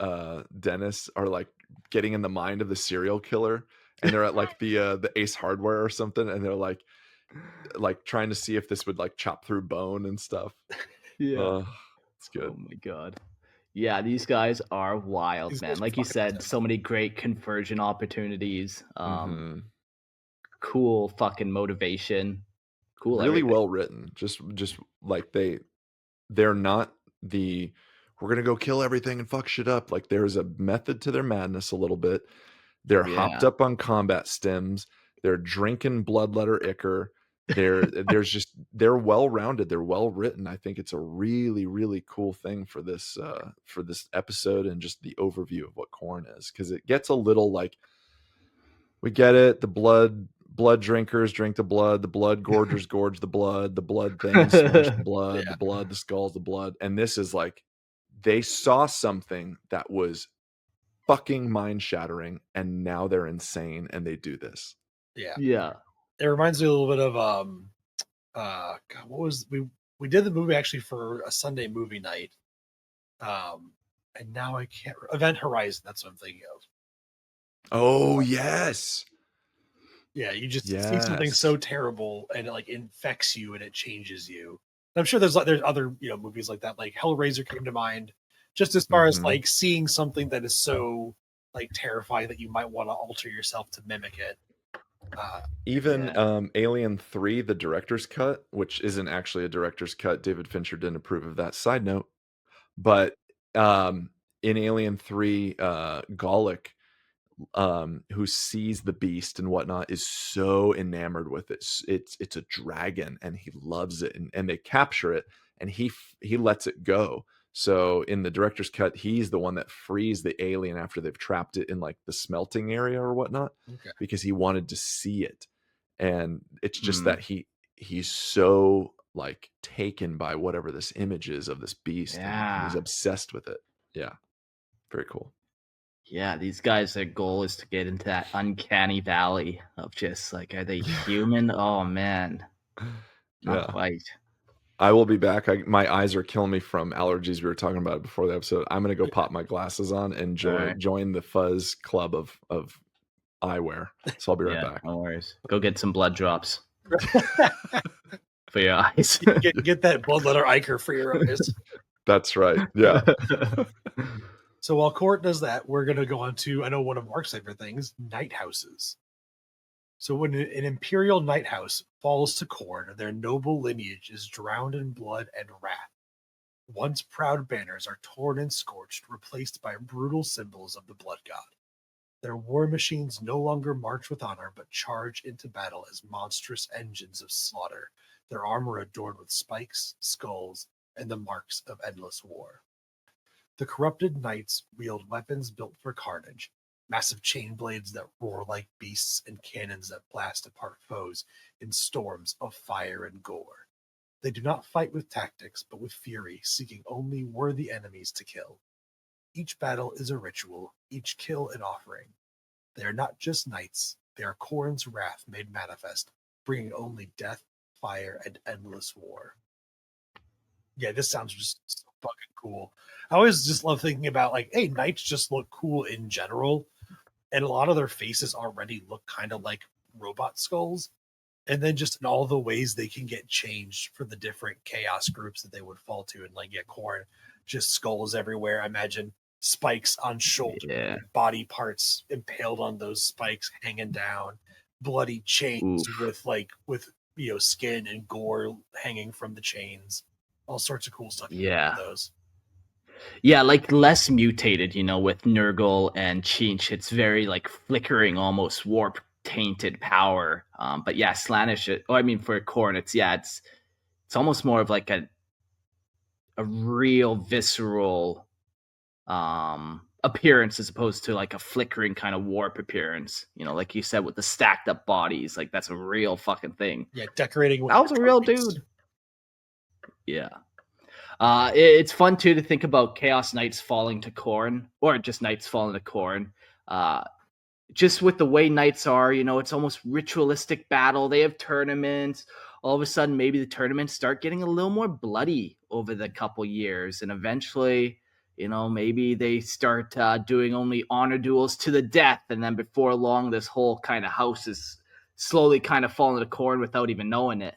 Dennis are like getting in the mind of the serial killer and they're at like the Ace Hardware or something and they're like trying to see if this would like chop through bone and stuff. Yeah. It's good. Oh my god. Yeah, these guys are wild, man. Like you said, so many great conversion opportunities. Cool fucking motivation. Cool. Really everything. well written. Just like they're not we're gonna go kill everything and fuck shit up. Like there's a method to their madness a little bit. They're hopped up on combat stems. They're drinking bloodletter ichor. They're well rounded. They're well written. I think it's a really, really cool thing for this episode and just the overview of what Khorne is, because it gets a little like, we get it, the blood drinkers drink the blood gorgers gorge the blood things smash the blood, the skulls, the blood. And this is like, they saw something that was fucking mind shattering and now they're insane and they do this. Yeah. It reminds me a little bit of God, what was we did the movie actually for a Sunday movie night. And now I can't Event Horizon, that's what I'm thinking of. Oh yes. Yeah, you just see something so terrible and it like infects you and it changes you. And I'm sure there's other movies like that, like Hellraiser came to mind, just as far as like seeing something that is so like terrifying that you might want to alter yourself to mimic it. Even Alien 3, the director's cut, which isn't actually a director's cut. David Fincher didn't approve of that. Side note. But in Alien 3, Golic, who sees the beast and whatnot, is so enamored with it. It's a dragon, and he loves it, and they capture it, and he lets it go. So in the director's cut, he's the one that frees the alien after they've trapped it in like the smelting area or whatnot, because he wanted to see it. And it's just that he's so like taken by whatever this image is of this beast, and he's obsessed with it. Yeah, very cool. Yeah, these guys, their goal is to get into that uncanny valley of just like, are they human? Oh man, not quite. I will be back. My eyes are killing me from allergies. We were talking about it before the episode. I'm gonna go pop my glasses on and join the Fuzz club of eyewear. So I'll be right back. No worries. Go get some blood drops for your eyes. get that bloodletter Iker for your eyes. That's right. Yeah. So while Court does that, we're going to go on to, I know one of Mark's favorite things, night houses. So when an imperial night house falls to Khorne, their noble lineage is drowned in blood and wrath. Once proud banners are torn and scorched, replaced by brutal symbols of the blood god. Their war machines no longer march with honor, but charge into battle as monstrous engines of slaughter, their armor adorned with spikes, skulls, and the marks of endless war. The corrupted knights wield weapons built for carnage, massive chain blades that roar like beasts and cannons that blast apart foes in storms of fire and gore. They do not fight with tactics, but with fury, seeking only worthy enemies to kill. Each battle is a ritual, each kill an offering. They are not just knights, they are Khorne's wrath made manifest, bringing only death, fire, and endless war. Yeah, this sounds just so fucking cool. I always just love thinking about like, hey, knights just look cool in general, and a lot of their faces already look kind of like robot skulls. And then just in all the ways they can get changed for the different chaos groups that they would fall to. And like, Khorne, just skulls everywhere. I imagine spikes on shoulder, body parts impaled on those spikes hanging down, bloody chains with skin and gore hanging from the chains. All sorts of cool stuff. Those. Yeah, like less mutated, with Nurgle and Chinch. It's very like flickering, almost warp tainted power. But yeah, Slaanesh. For Khorne, it's almost more of like a real visceral appearance as opposed to like a flickering kind of warp appearance. Like you said, with the stacked up bodies, like that's a real fucking thing. Yeah, decorating. That was a real dude. Yeah. It's fun too to think about Chaos Knights falling to Khorne, or just Knights falling to Khorne. Just with the way Knights are, it's almost ritualistic battle. They have tournaments. All of a sudden, maybe the tournaments start getting a little more bloody over the couple years, and eventually, maybe they start doing only honor duels to the death, and then before long, this whole kind of house is slowly kind of falling to Khorne without even knowing it.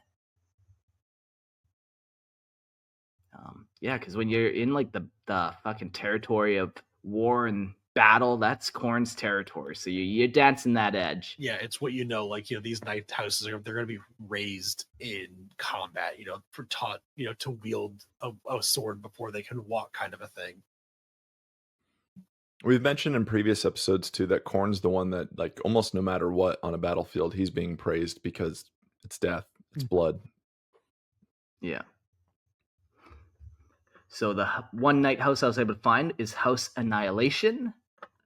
Yeah, because when you're in like the fucking territory of war and battle, that's Khorne's territory. So you're dancing that edge. Yeah, it's what these night houses they're going to be raised in combat. For taught to wield a sword before they can walk, kind of a thing. We've mentioned in previous episodes too that Khorne's the one that like almost no matter what on a battlefield, he's being praised because it's death, it's blood. Yeah. So the one night house I was able to find is House Annihilation.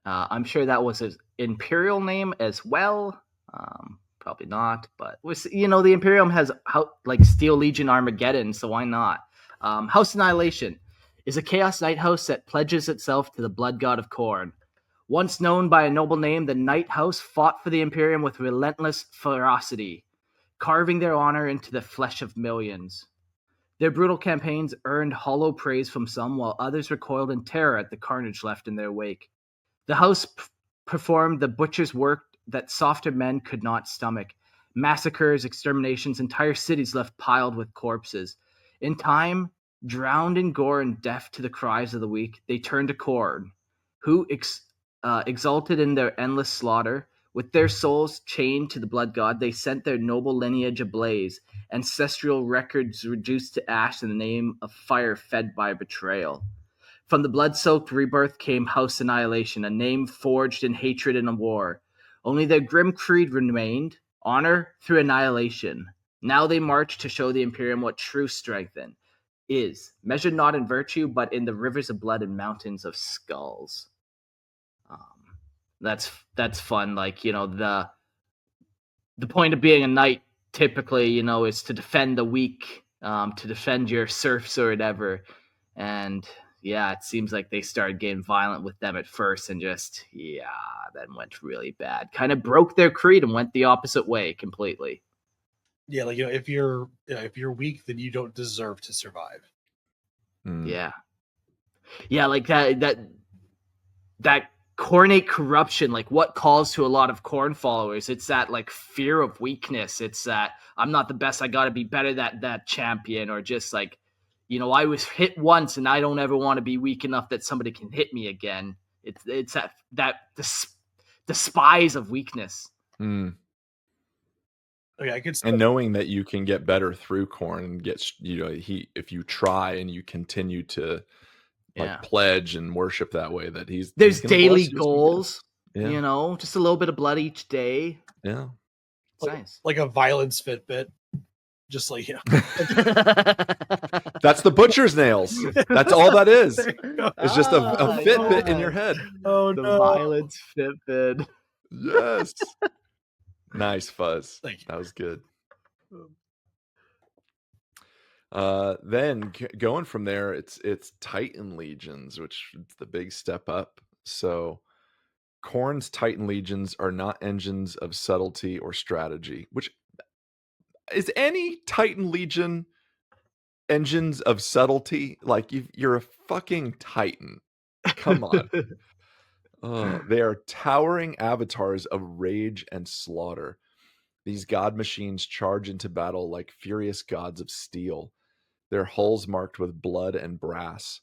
I'm sure that was an Imperial name as well. Probably not, but the Imperium has like Steel Legion Armageddon, so why not? House Annihilation is a Chaos Knight house that pledges itself to the blood god of Khorne. Once known by a noble name, the Knight House fought for the Imperium with relentless ferocity, carving their honor into the flesh of millions. Their brutal campaigns earned hollow praise from some, while others recoiled in terror at the carnage left in their wake. The house performed the butcher's work that softer men could not stomach. Massacres, exterminations, entire cities left piled with corpses. In time, drowned in gore and deaf to the cries of the weak, they turned to Khorne, who exulted in their endless slaughter. With their souls chained to the blood god, they sent their noble lineage ablaze, ancestral records reduced to ash in the name of fire fed by betrayal. From the blood-soaked rebirth came House Annihilation, a name forged in hatred and war. Only their grim creed remained, honor through annihilation. Now they march to show the Imperium what true strength is, measured not in virtue, but in the rivers of blood and mountains of skulls. That's fun. Like, the point of being a knight typically, is to defend the weak, to defend your serfs or whatever. And yeah, it seems like they started getting violent with them at first and just, then went really bad. Kind of broke their creed and went the opposite way completely. Yeah, like, if you're weak, then you don't deserve to survive. Yeah. Yeah, like that Khornate corruption, like what calls to a lot of Khorne followers, it's that like fear of weakness. It's that I'm not the best, I gotta be better than that champion, or just like, I was hit once and I don't ever want to be weak enough that somebody can hit me again. It's that despise of weakness. Mm. Okay, I could And knowing that you can get better through Khorne and get, if you try and you continue to pledge and worship that way, that there's he's gonna daily bless you goals, Yeah. Just a little bit of blood each day. Yeah. It's nice. Like a violence Fitbit. Just like, That's the butcher's nails. That's all that is. It's just a Fitbit in your head. Oh, the no. violence Fitbit. Yes. Nice, Fuzz. Thank you. That was good. Then going from there, it's Titan legions, which is the big step up. So Khorne's Titan legions are not engines of subtlety or strategy, which is any Titan legion engines of subtlety? Like, you're a fucking Titan. Come on. They are towering avatars of rage and slaughter. These god machines charge into battle like furious gods of steel, their hulls marked with blood and brass,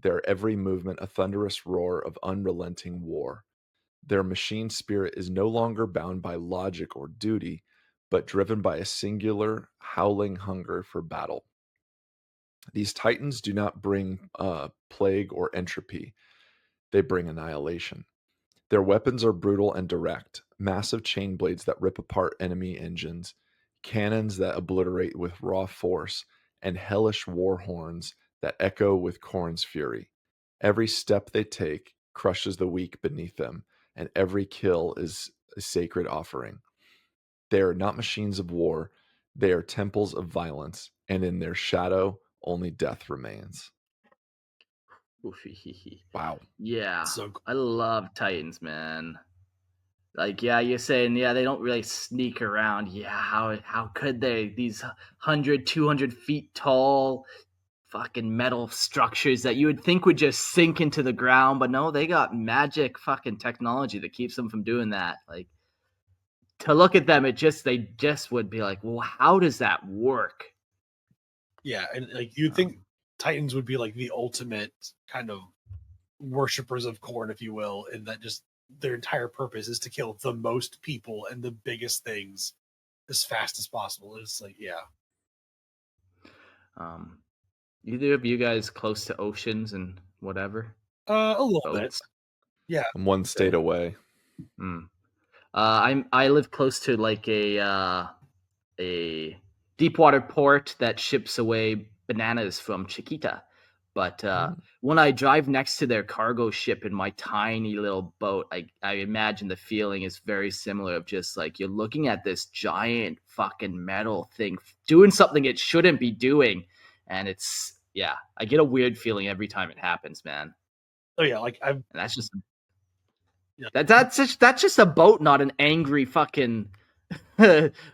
their every movement a thunderous roar of unrelenting war. Their machine spirit is no longer bound by logic or duty, but driven by a singular, howling hunger for battle. These titans do not bring plague or entropy. They bring annihilation. Their weapons are brutal and direct, massive chain blades that rip apart enemy engines, cannons that obliterate with raw force, and hellish war horns that echo with Khorne's fury. Every step they take crushes the weak beneath them, and every kill is a sacred offering. They are not machines of war, they are temples of violence, and in their shadow only death remains. Wow. Yeah. So cool. I love Titans, man. Like, yeah, you're saying, they don't really sneak around. Yeah, how could they? These 100, 200 feet tall fucking metal structures that you would think would just sink into the ground, but no, they got magic fucking technology that keeps them from doing that. Like, to look at them, they just would be like, well, how does that work? Yeah, and like you'd think Titans would be like the ultimate kind of worshippers of Khorne, if you will, and that just their entire purpose is to kill the most people and the biggest things as fast as possible. It's like, yeah. Either of you guys close to oceans and whatever? A little bit. Yeah. I'm one state away. I live close to like a deep water port that ships away bananas from Chiquita. But when I drive next to their cargo ship in my tiny little boat, I imagine the feeling is very similar of just like you're looking at this giant fucking metal thing doing something it shouldn't be doing. And it's, I get a weird feeling every time it happens, man. Oh yeah, like and that's just that's just a boat, not an angry fucking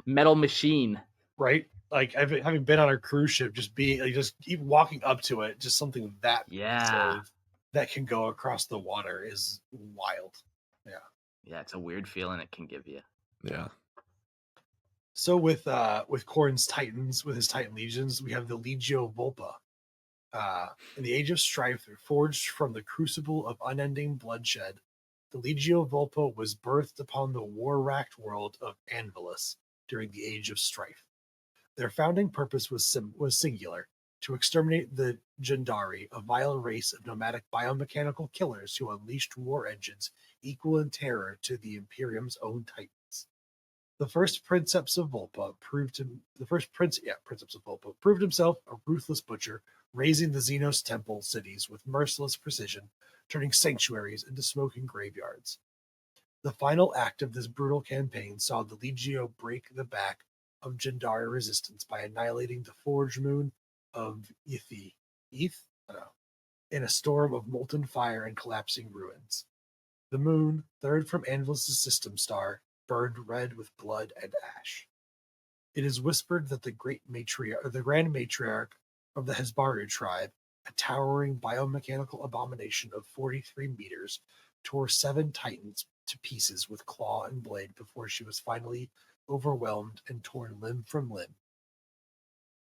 metal machine, right? Like having been on a cruise ship, just being like, just even walking up to it, just something that massive that can go across the water is wild. Yeah. Yeah, it's a weird feeling it can give you. Yeah. So with Khorne's Titans, with his Titan legions, we have the Legio Volpa. In the Age of Strife, forged from the crucible of unending bloodshed, the Legio Volpa was birthed upon the war-racked world of Anvilus during the Age of Strife. Their founding purpose was singular: to exterminate the Jandari, a vile race of nomadic biomechanical killers who unleashed war engines equal in terror to the Imperium's own Titans. The first Princeps of Volpa proved himself a ruthless butcher, razing the Xenos temple cities with merciless precision, turning sanctuaries into smoking graveyards. The final act of this brutal campaign saw the Legio break the back of Jandari resistance by annihilating the Forge Moon of Eth, in a storm of molten fire and collapsing ruins. The moon, third from Anvilus' system star, burned red with blood and ash. It is whispered that the Grand Matriarch of the Hezbaru tribe, a towering biomechanical abomination of 43 meters, tore 7 Titans to pieces with claw and blade before she was finally overwhelmed and torn limb from limb.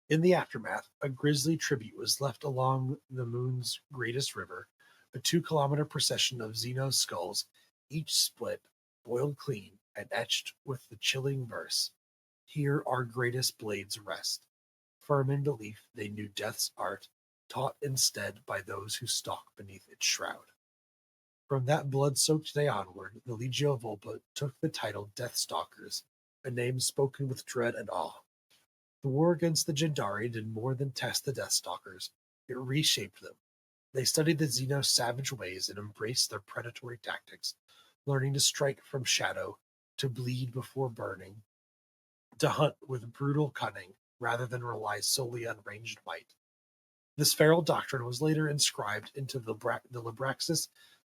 In the aftermath, a grisly tribute was left along the moon's greatest river, a 2-kilometer procession of Xenos skulls, each split, boiled clean, and etched with the chilling verse, "Here our greatest blades rest," firm in belief they knew death's art, taught instead by those who stalk beneath its shroud. From that blood-soaked day onward, the Legio Volpa took the title Deathstalkers, a name spoken with dread and awe. The war against the Jandari did more than test the Deathstalkers, it reshaped them. They studied the Xenos' savage ways and embraced their predatory tactics, learning to strike from shadow, to bleed before burning, to hunt with brutal cunning rather than rely solely on ranged might. This feral doctrine was later inscribed into the Libraxis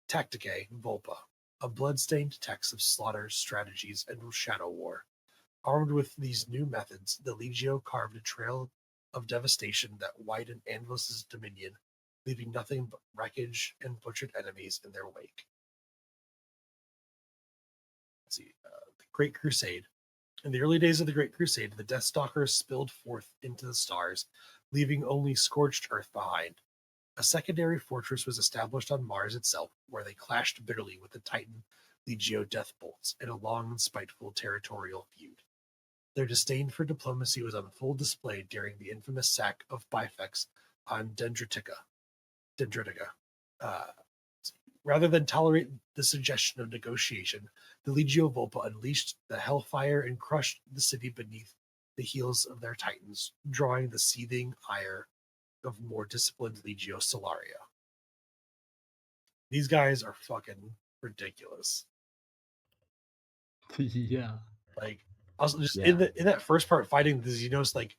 Tacticae Volpa, a blood-stained text of slaughter, strategies, and shadow war. Armed with these new methods, the Legio carved a trail of devastation that widened Anvilus' dominion, leaving nothing but wreckage and butchered enemies in their wake. Let's see, the Great Crusade. In the early days of the Great Crusade, the Deathstalkers spilled forth into the stars, leaving only scorched earth behind. A secondary fortress was established on Mars itself, where they clashed bitterly with the Titan Legio Deathbolts in a long and spiteful territorial feud. Their disdain for diplomacy was on full display during the infamous sack of Bifex on Dendritica. Rather than tolerate the suggestion of negotiation, the Legio Volpa unleashed the hellfire and crushed the city beneath the heels of their titans, drawing the seething ire of more disciplined Legio Solaria. These guys are fucking ridiculous. Yeah. Like, also just Yeah. in that first part fighting the Xenos, like,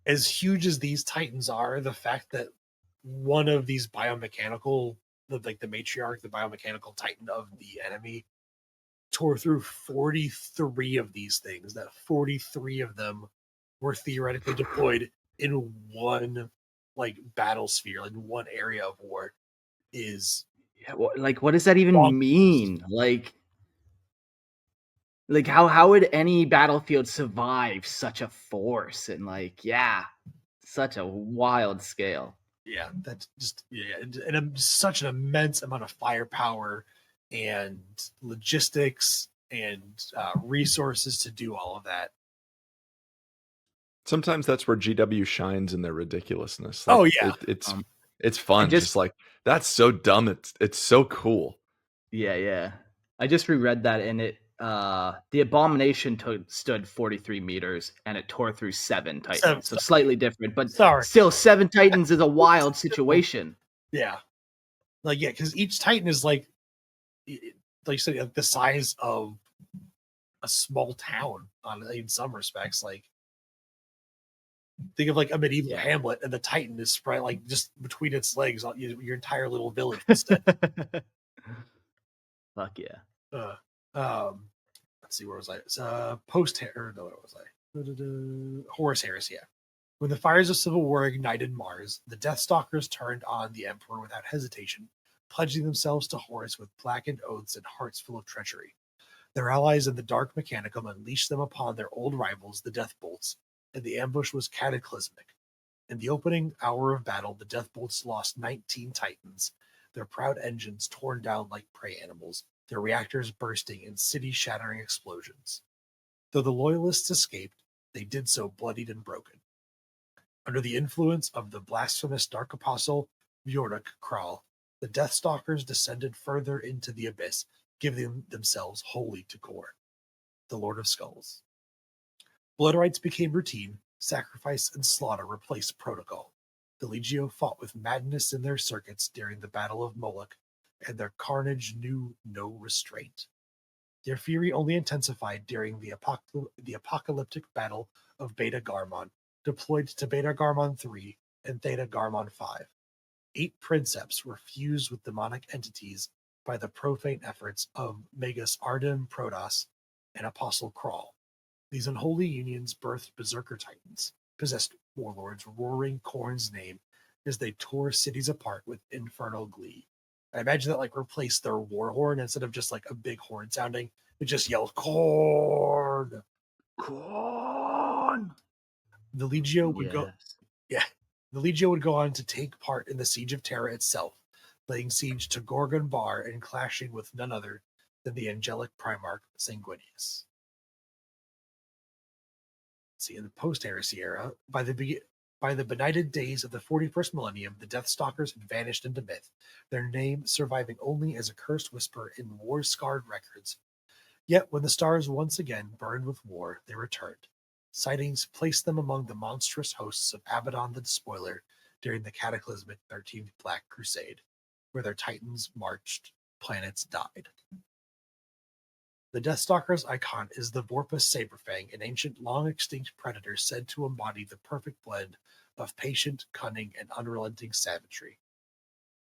as huge as these titans are, the fact that one of these biomechanical, the matriarch, the biomechanical titan of the enemy, tore through 43 of these things, that 43 of them were theoretically deployed in one battle sphere, in one area of war, is Yeah, what does that even bonkers. mean? Like how would any battlefield survive such a force and such a wild scale? Yeah, that's just such an immense amount of firepower and logistics and resources to do all of that. Sometimes that's where GW shines in their ridiculousness. Oh Like yeah, it's I fun. just Just like that's so dumb. It's so cool. yeah. I just reread that and the abomination stood 43 meters and it tore through 7 titans. So slightly different, but sorry. still 7 titans is a wild situation. Yeah, because each titan is like you said, the size of a small town in some respects. Like, think of like a medieval hamlet, and the titan is spread like just between its legs, your entire little village instead. Fuck yeah. Let's see, where was I? It's where was I? Horus Heresy. Yeah. When the fires of civil war ignited Mars, the Deathstalkers turned on the Emperor without hesitation, pledging themselves to Horus with blackened oaths and hearts full of treachery. Their allies in the Dark Mechanicum unleashed them upon their old rivals, the Deathbolts, and the ambush was cataclysmic. In the opening hour of battle, the Deathbolts lost 19 Titans, their proud engines torn down like prey animals, their reactors bursting in city-shattering explosions. Though the Loyalists escaped, they did so bloodied and broken. Under the influence of the blasphemous Dark Apostle Bjork Kral, the Deathstalkers descended further into the abyss, giving themselves wholly to Khorne, the Lord of Skulls. Blood rites became routine, sacrifice and slaughter replaced protocol. The Legio fought with madness in their circuits during the Battle of Moloch, and their carnage knew no restraint. Their fury only intensified during the apocalyptic Battle of Beta Garmon, deployed to Beta Garmon 3 and Theta Garmon 5. 8 princeps were fused with demonic entities by the profane efforts of Magus Ardim Protoss and Apostle Kral. These unholy unions birthed berserker titans, possessed warlords roaring Khorne's name as they tore cities apart with infernal glee. I imagine that replaced their war horn instead of just a big horn sounding. It just yelled Khorne. Khorne. The Legio would go Yes. Yeah. The Legio would go on to take part in the Siege of Terra itself, laying siege to Gorgon Bar and clashing with none other than the angelic Primarch Sanguinius. See, in the post-heresy era, by the benighted days of the 41st millennium, the Deathstalkers had vanished into myth, their name surviving only as a cursed whisper in war-scarred records. Yet when the stars once again burned with war, they returned. Sightings placed them among the monstrous hosts of Abaddon the Despoiler during the cataclysmic 13th Black Crusade, where their titans marched, planets died. The Deathstalker's icon is the Vorpus Saberfang, an ancient, long-extinct predator said to embody the perfect blend of patient, cunning, and unrelenting savagery.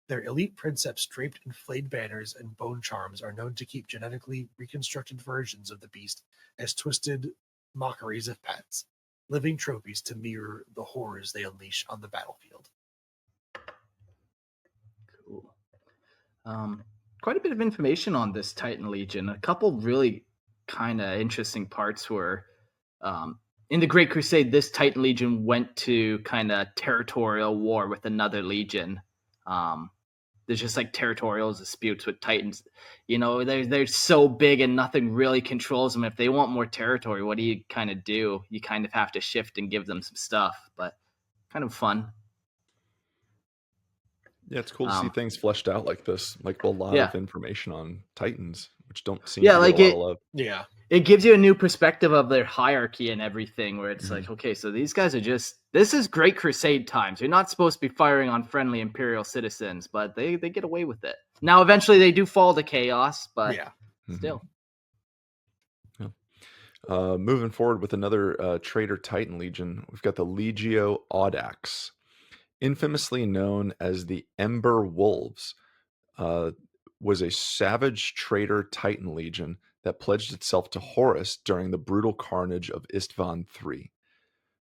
Their elite princeps draped in flayed banners and bone charms are known to keep genetically reconstructed versions of the beast as twisted mockeries of pets, living trophies to mirror the horrors they unleash on the battlefield. Cool. Quite a bit of information on this Titan Legion. A couple really kind of interesting parts were in the Great Crusade, this Titan Legion went to kind of territorial war with another legion. There's just territorial disputes with Titans. They're so big and nothing really controls them. If they want more territory, what do? You kind of have to shift and give them some stuff, but kind of fun. Yeah, it's cool to see things fleshed out like this, a lot of information on Titans, which don't seem to get a lot of love. Yeah. It gives you a new perspective of their hierarchy and everything, where it's okay, so these guys are this is Great Crusade times. You're not supposed to be firing on friendly Imperial citizens, but they get away with it. Now, eventually they do fall to chaos, but still. Yeah. Moving forward with another traitor Titan Legion, we've got the Legio Audax. Infamously known as the Ember Wolves, was a savage traitor Titan Legion that pledged itself to Horus during the brutal carnage of Istvan III.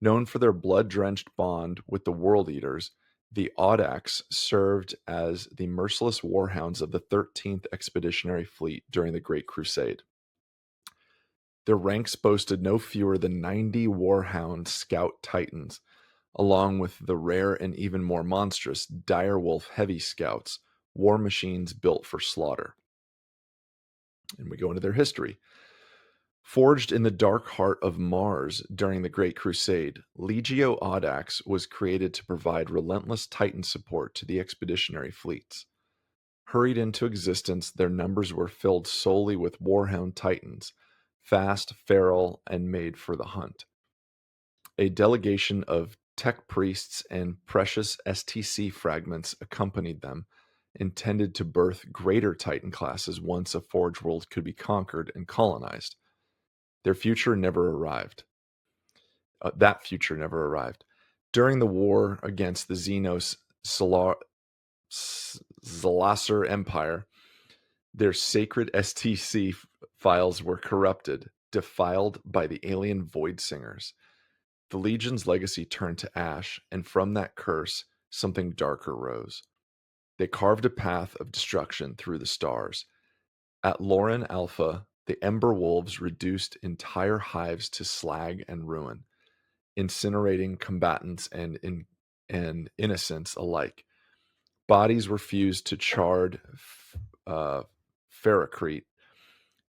Known for their blood-drenched bond with the World Eaters, the Audax served as the merciless warhounds of the 13th Expeditionary Fleet during the Great Crusade. Their ranks boasted no fewer than 90 warhound scout titans, along with the rare and even more monstrous direwolf heavy scouts, war machines built for slaughter. And we go into their history. Forged in the dark heart of Mars during the Great Crusade, Legio Audax was created to provide relentless Titan support to the expeditionary fleets. Hurried into existence, their numbers were filled solely with warhound Titans, fast, feral, and made for the hunt. A delegation of tech priests and precious STC fragments accompanied them, intended to birth greater Titan classes once a Forge world could be conquered and colonized. Their future never arrived. That future never arrived. During the war against the Xenos Zalasser Empire, their sacred STC files were corrupted, defiled by the alien Void Singers. The Legion's legacy turned to ash, and from that curse, something darker rose. They carved a path of destruction through the stars. At Lauren Alpha, the Ember Wolves reduced entire hives to slag and ruin, incinerating combatants and innocents alike. Bodies were fused to charred ferrocrete.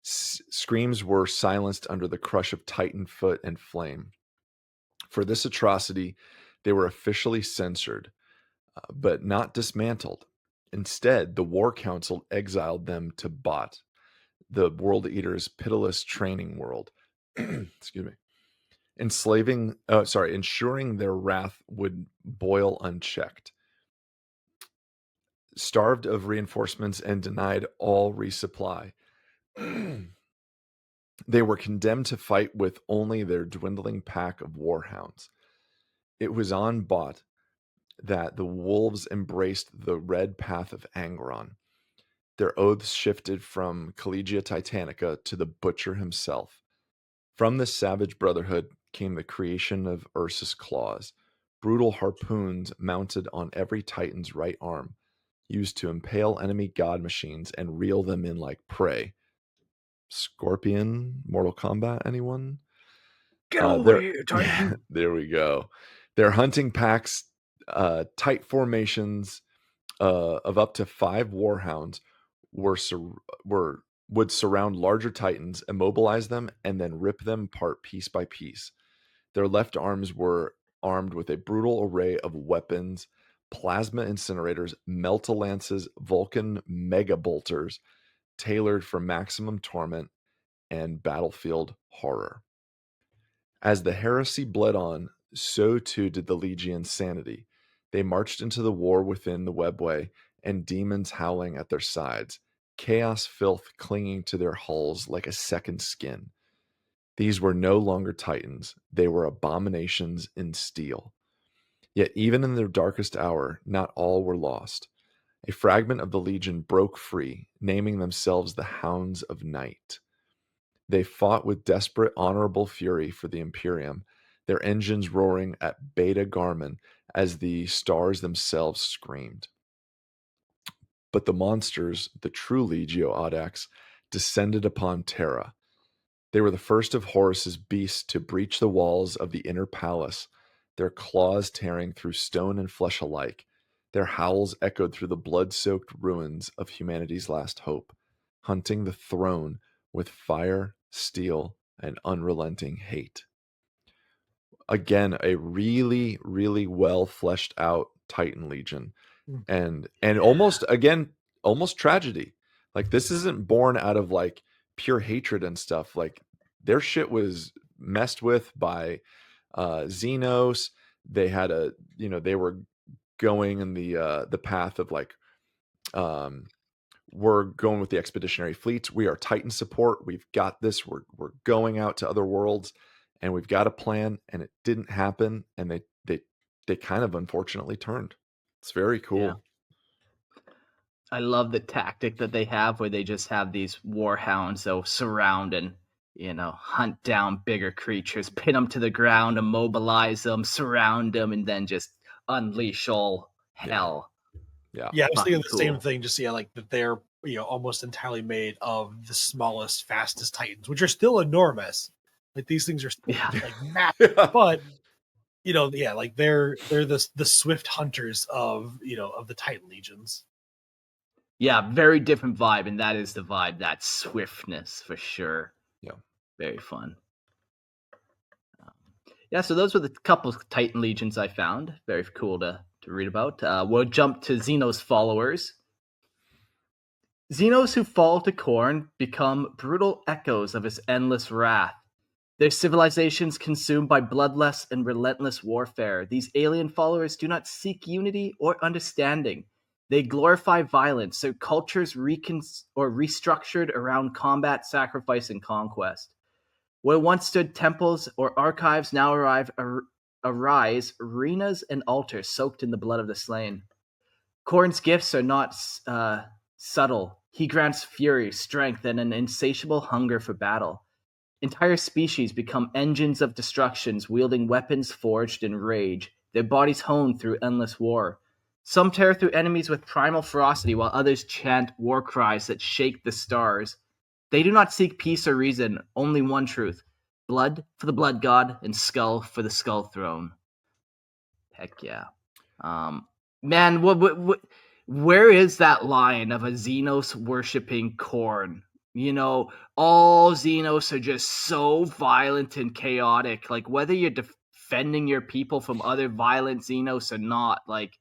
Screams were silenced under the crush of Titan foot and flame. For this atrocity, they were officially censored, but not dismantled. Instead, the War Council exiled them to Bot, the World Eater's pitiless training world. Excuse me. Ensuring their wrath would boil unchecked. Starved of reinforcements and denied all resupply, they were condemned to fight with only their dwindling pack of warhounds. It was on Bot that the wolves embraced the red path of Angron. Their oaths shifted from Collegia Titanica to the Butcher himself. From this savage brotherhood came the creation of Ursus Claws, brutal harpoons mounted on every Titan's right arm, used to impale enemy god machines and reel them in like prey. Scorpion, Mortal Kombat, anyone? Get over here, Titan. There we go. Their hunting packs, tight formations of up to 5 warhounds would surround larger Titans, immobilize them, and then rip them apart piece by piece. Their left arms were armed with a brutal array of weapons, plasma incinerators, melta-lances, Vulcan mega bolters, tailored for maximum torment and battlefield horror. As the heresy bled on, so too did the Legion's sanity. They marched into the war within the webway, and demons howling at their sides, chaos filth clinging to their hulls like a second skin. These were no longer Titans, they were abominations in steel. Yet even in their darkest hour, not all were lost. A fragment of the Legion broke free, naming themselves the Hounds of Night. They fought with desperate, honorable fury for the Imperium, their engines roaring at Beta Garmin as the stars themselves screamed. But the monsters, the true Legio Audax, descended upon Terra. They were the first of Horus's beasts to breach the walls of the inner palace, their claws tearing through stone and flesh alike. Their howls echoed through the blood-soaked ruins of humanity's last hope, hunting the throne with fire, steel, and unrelenting hate. Again, a really, really well fleshed out Titan Legion, and almost tragedy. Like, this isn't born out of like pure hatred and stuff. Like, their shit was messed with by Xenos. They had they were going in the path of like, we're going with the expeditionary fleets. We are Titan support. We've got this. We're going out to other worlds, and we've got a plan. And it didn't happen. And they kind of unfortunately turned. It's very cool. Yeah. I love the tactic that they have, where they just have these warhounds that will surround and hunt down bigger creatures, pin them to the ground, immobilize them, surround them, and then just unleash all hell. Yeah, I was thinking the Cool. same thing. Just like that they're almost entirely made of the smallest, fastest Titans, which are still enormous. Like, these things are still like massive, but like they're the swift hunters of of the Titan legions. Yeah, very different vibe, and that is the vibe, that swiftness for sure. Yeah, very fun. Yeah, so those were the couple of Titan legions I found. Very cool to read about. We'll jump to Xenos followers. Xenos who fall to Khorne become brutal echoes of his endless wrath. Their civilizations consumed by bloodless and relentless warfare, these alien followers do not seek unity or understanding. They glorify violence, their cultures restructured around combat, sacrifice, and conquest. Where once stood temples or archives now arise arenas and altars soaked in the blood of the slain. Khorne's gifts are not subtle. He grants fury, strength, and an insatiable hunger for battle. Entire species become engines of destruction, wielding weapons forged in rage, their bodies honed through endless war. Some tear through enemies with primal ferocity, while others chant war cries that shake the stars. They do not seek peace or reason, only one truth: blood for the blood god and skull for the skull throne. Heck yeah. Man, where is that line of a Xenos worshipping Khorne? You know, all Xenos are just so violent and chaotic. Like, whether you're defending your people from other violent Xenos or not, like,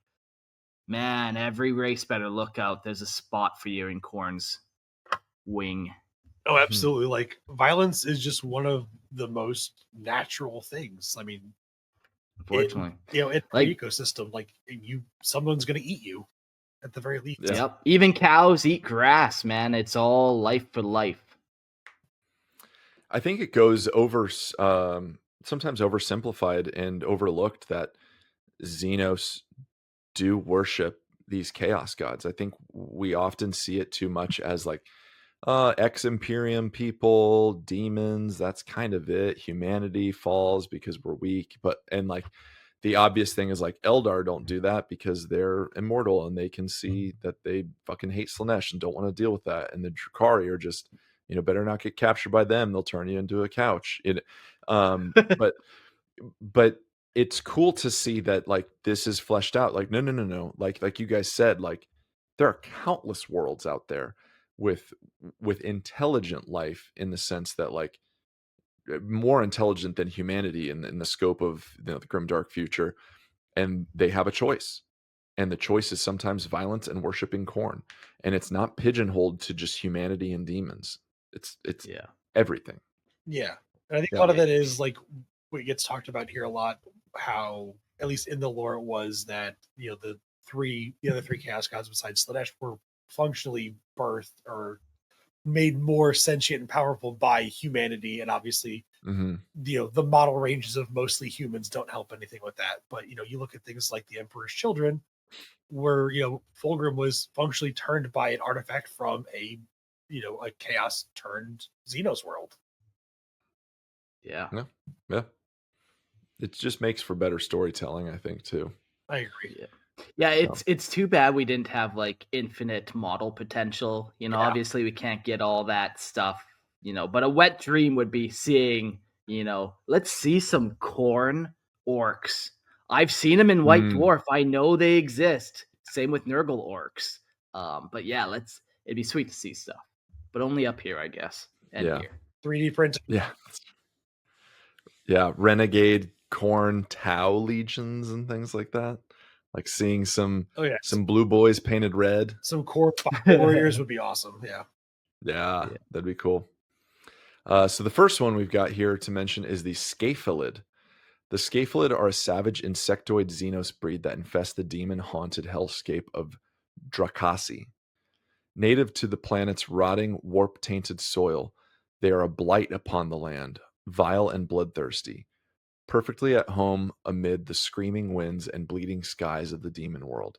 man, every race better look out. There's a spot for you in Khorne's wing. Oh, absolutely. Like, violence is just one of the most natural things. I mean, Unfortunately. in our Like, ecosystem, like, someone's going to eat you at the very least. Yeah. yep. Even cows eat grass, man. It's all life for life. I think it goes over sometimes oversimplified and overlooked that Xenos do worship these chaos gods. I think we often see it too much as like ex Imperium people, demons, that's kind of it. Humanity falls because we're weak. And like the obvious thing is like Eldar don't do that because they're immortal and they can see that they fucking hate Slaanesh and don't want to deal with that. And the Drukhari are just, better not get captured by them. They'll turn you into a couch. But it's cool to see that like this is fleshed out. Like, no. Like you guys said, like there are countless worlds out there with intelligent life, in the sense that like more intelligent than humanity in the scope of the grim dark future, and they have a choice, and the choice is sometimes violence and worshiping Khorne, and it's not pigeonholed to just humanity and demons. It's Yeah. everything. Yeah. And I think Yeah. a lot of that is like what gets talked about here a lot, how at least in the lore it was that the other three chaos gods besides Slaanesh were functionally birthed or made more sentient and powerful by humanity, and obviously the model ranges of mostly humans don't help anything with that. But you look at things like the Emperor's Children, where Fulgrim was functionally turned by an artifact from a chaos turned Xenos world. Yeah. Yeah. It just makes for better storytelling, I think, too. I agree. Yeah, it's too bad we didn't have like infinite model potential. Obviously we can't get all that stuff, but a wet dream would be seeing, let's see some Khorne orcs. I've seen them in White Dwarf. I know they exist. Same with Nurgle orcs. But yeah, it'd be sweet to see stuff. But only up here, I guess. And here. 3D printing. Yeah. Yeah, renegade Khorne Tau legions and things like that. Like seeing some blue boys painted red. Some Khorne warriors would be awesome. Yeah, that'd be cool. So the first one we've got here to mention is the Scaphelid. The Scaphelid are a savage insectoid Xenos breed that infest the demon-haunted hellscape of Drakasi. Native to the planet's rotting, warp-tainted soil, they are a blight upon the land, vile and bloodthirsty, perfectly at home amid the screaming winds and bleeding skies of the demon world.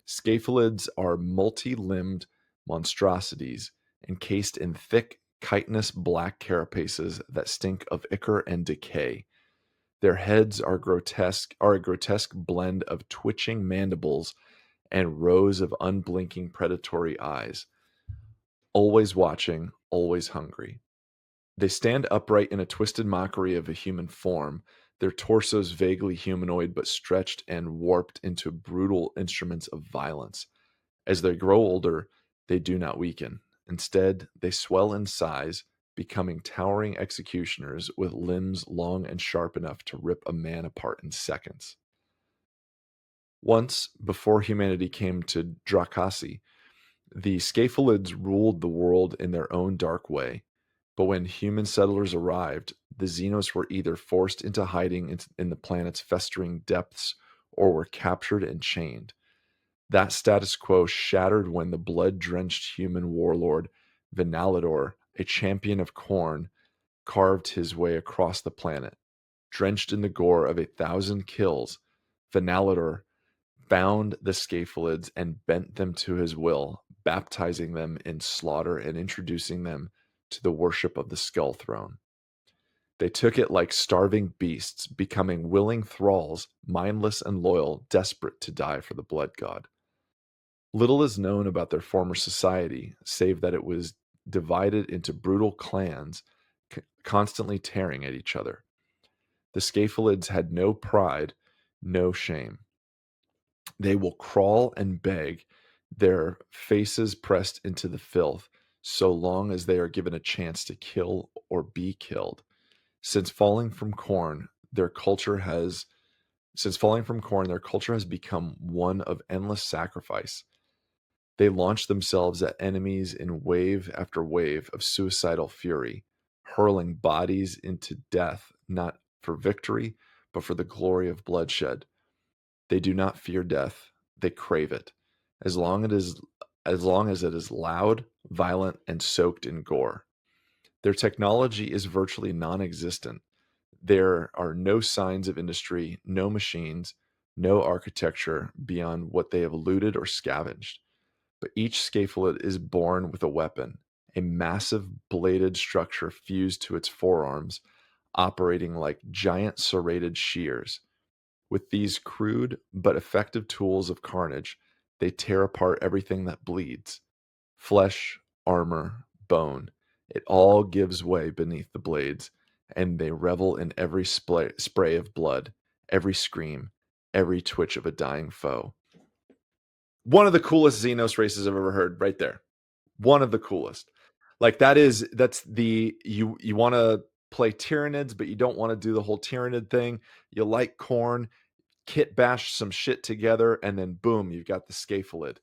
Scaphalids are multi-limbed monstrosities encased in thick, chitinous black carapaces that stink of ichor and decay. Their heads are a grotesque blend of twitching mandibles and rows of unblinking predatory eyes. Always watching, always hungry. They stand upright in a twisted mockery of a human form, their torsos vaguely humanoid but stretched and warped into brutal instruments of violence. As they grow older, they do not weaken. Instead, they swell in size, becoming towering executioners with limbs long and sharp enough to rip a man apart in seconds. Once, before humanity came to Drakasi, the Scaphalids ruled the world in their own dark way. But when human settlers arrived, the Xenos were either forced into hiding in the planet's festering depths or were captured and chained. That status quo shattered when the blood-drenched human warlord Venalidor, a champion of Khorne, carved his way across the planet. Drenched in the gore of 1,000 kills, Venalidor bound the Scaphalids and bent them to his will, baptizing them in slaughter and introducing them to the worship of the Skull Throne. They took it like starving beasts, becoming willing thralls, mindless and loyal, desperate to die for the blood god. Little is known about their former society, save that it was divided into brutal clans, constantly tearing at each other. The Scaphulids had no pride, no shame. They will crawl and beg, their faces pressed into the filth, so long as they are given a chance to kill or be killed. Since falling from Khorne, their culture has become one of endless sacrifice. They launch themselves at enemies in wave after wave of suicidal fury, hurling bodies into death, not for victory, but for the glory of bloodshed. They do not fear death, they crave it, as long as it is loud, violent, and soaked in gore. Their technology is virtually non-existent. There are no signs of industry, no machines, no architecture beyond what they have looted or scavenged. But each Scapholid is born with a weapon, a massive bladed structure fused to its forearms, operating like giant serrated shears. With these crude but effective tools of carnage, they tear apart everything that bleeds. Flesh, armor, bone, it all gives way beneath the blades, and they revel in every spray of blood, every scream, every twitch of a dying foe. One of the coolest Xenos races I've ever heard, right there. One of the coolest. Like that's the you want to play Tyranids, but you don't want to do the whole Tyranid thing. You like Khorne, kit bash some shit together, and then boom, you've got the Scapholid.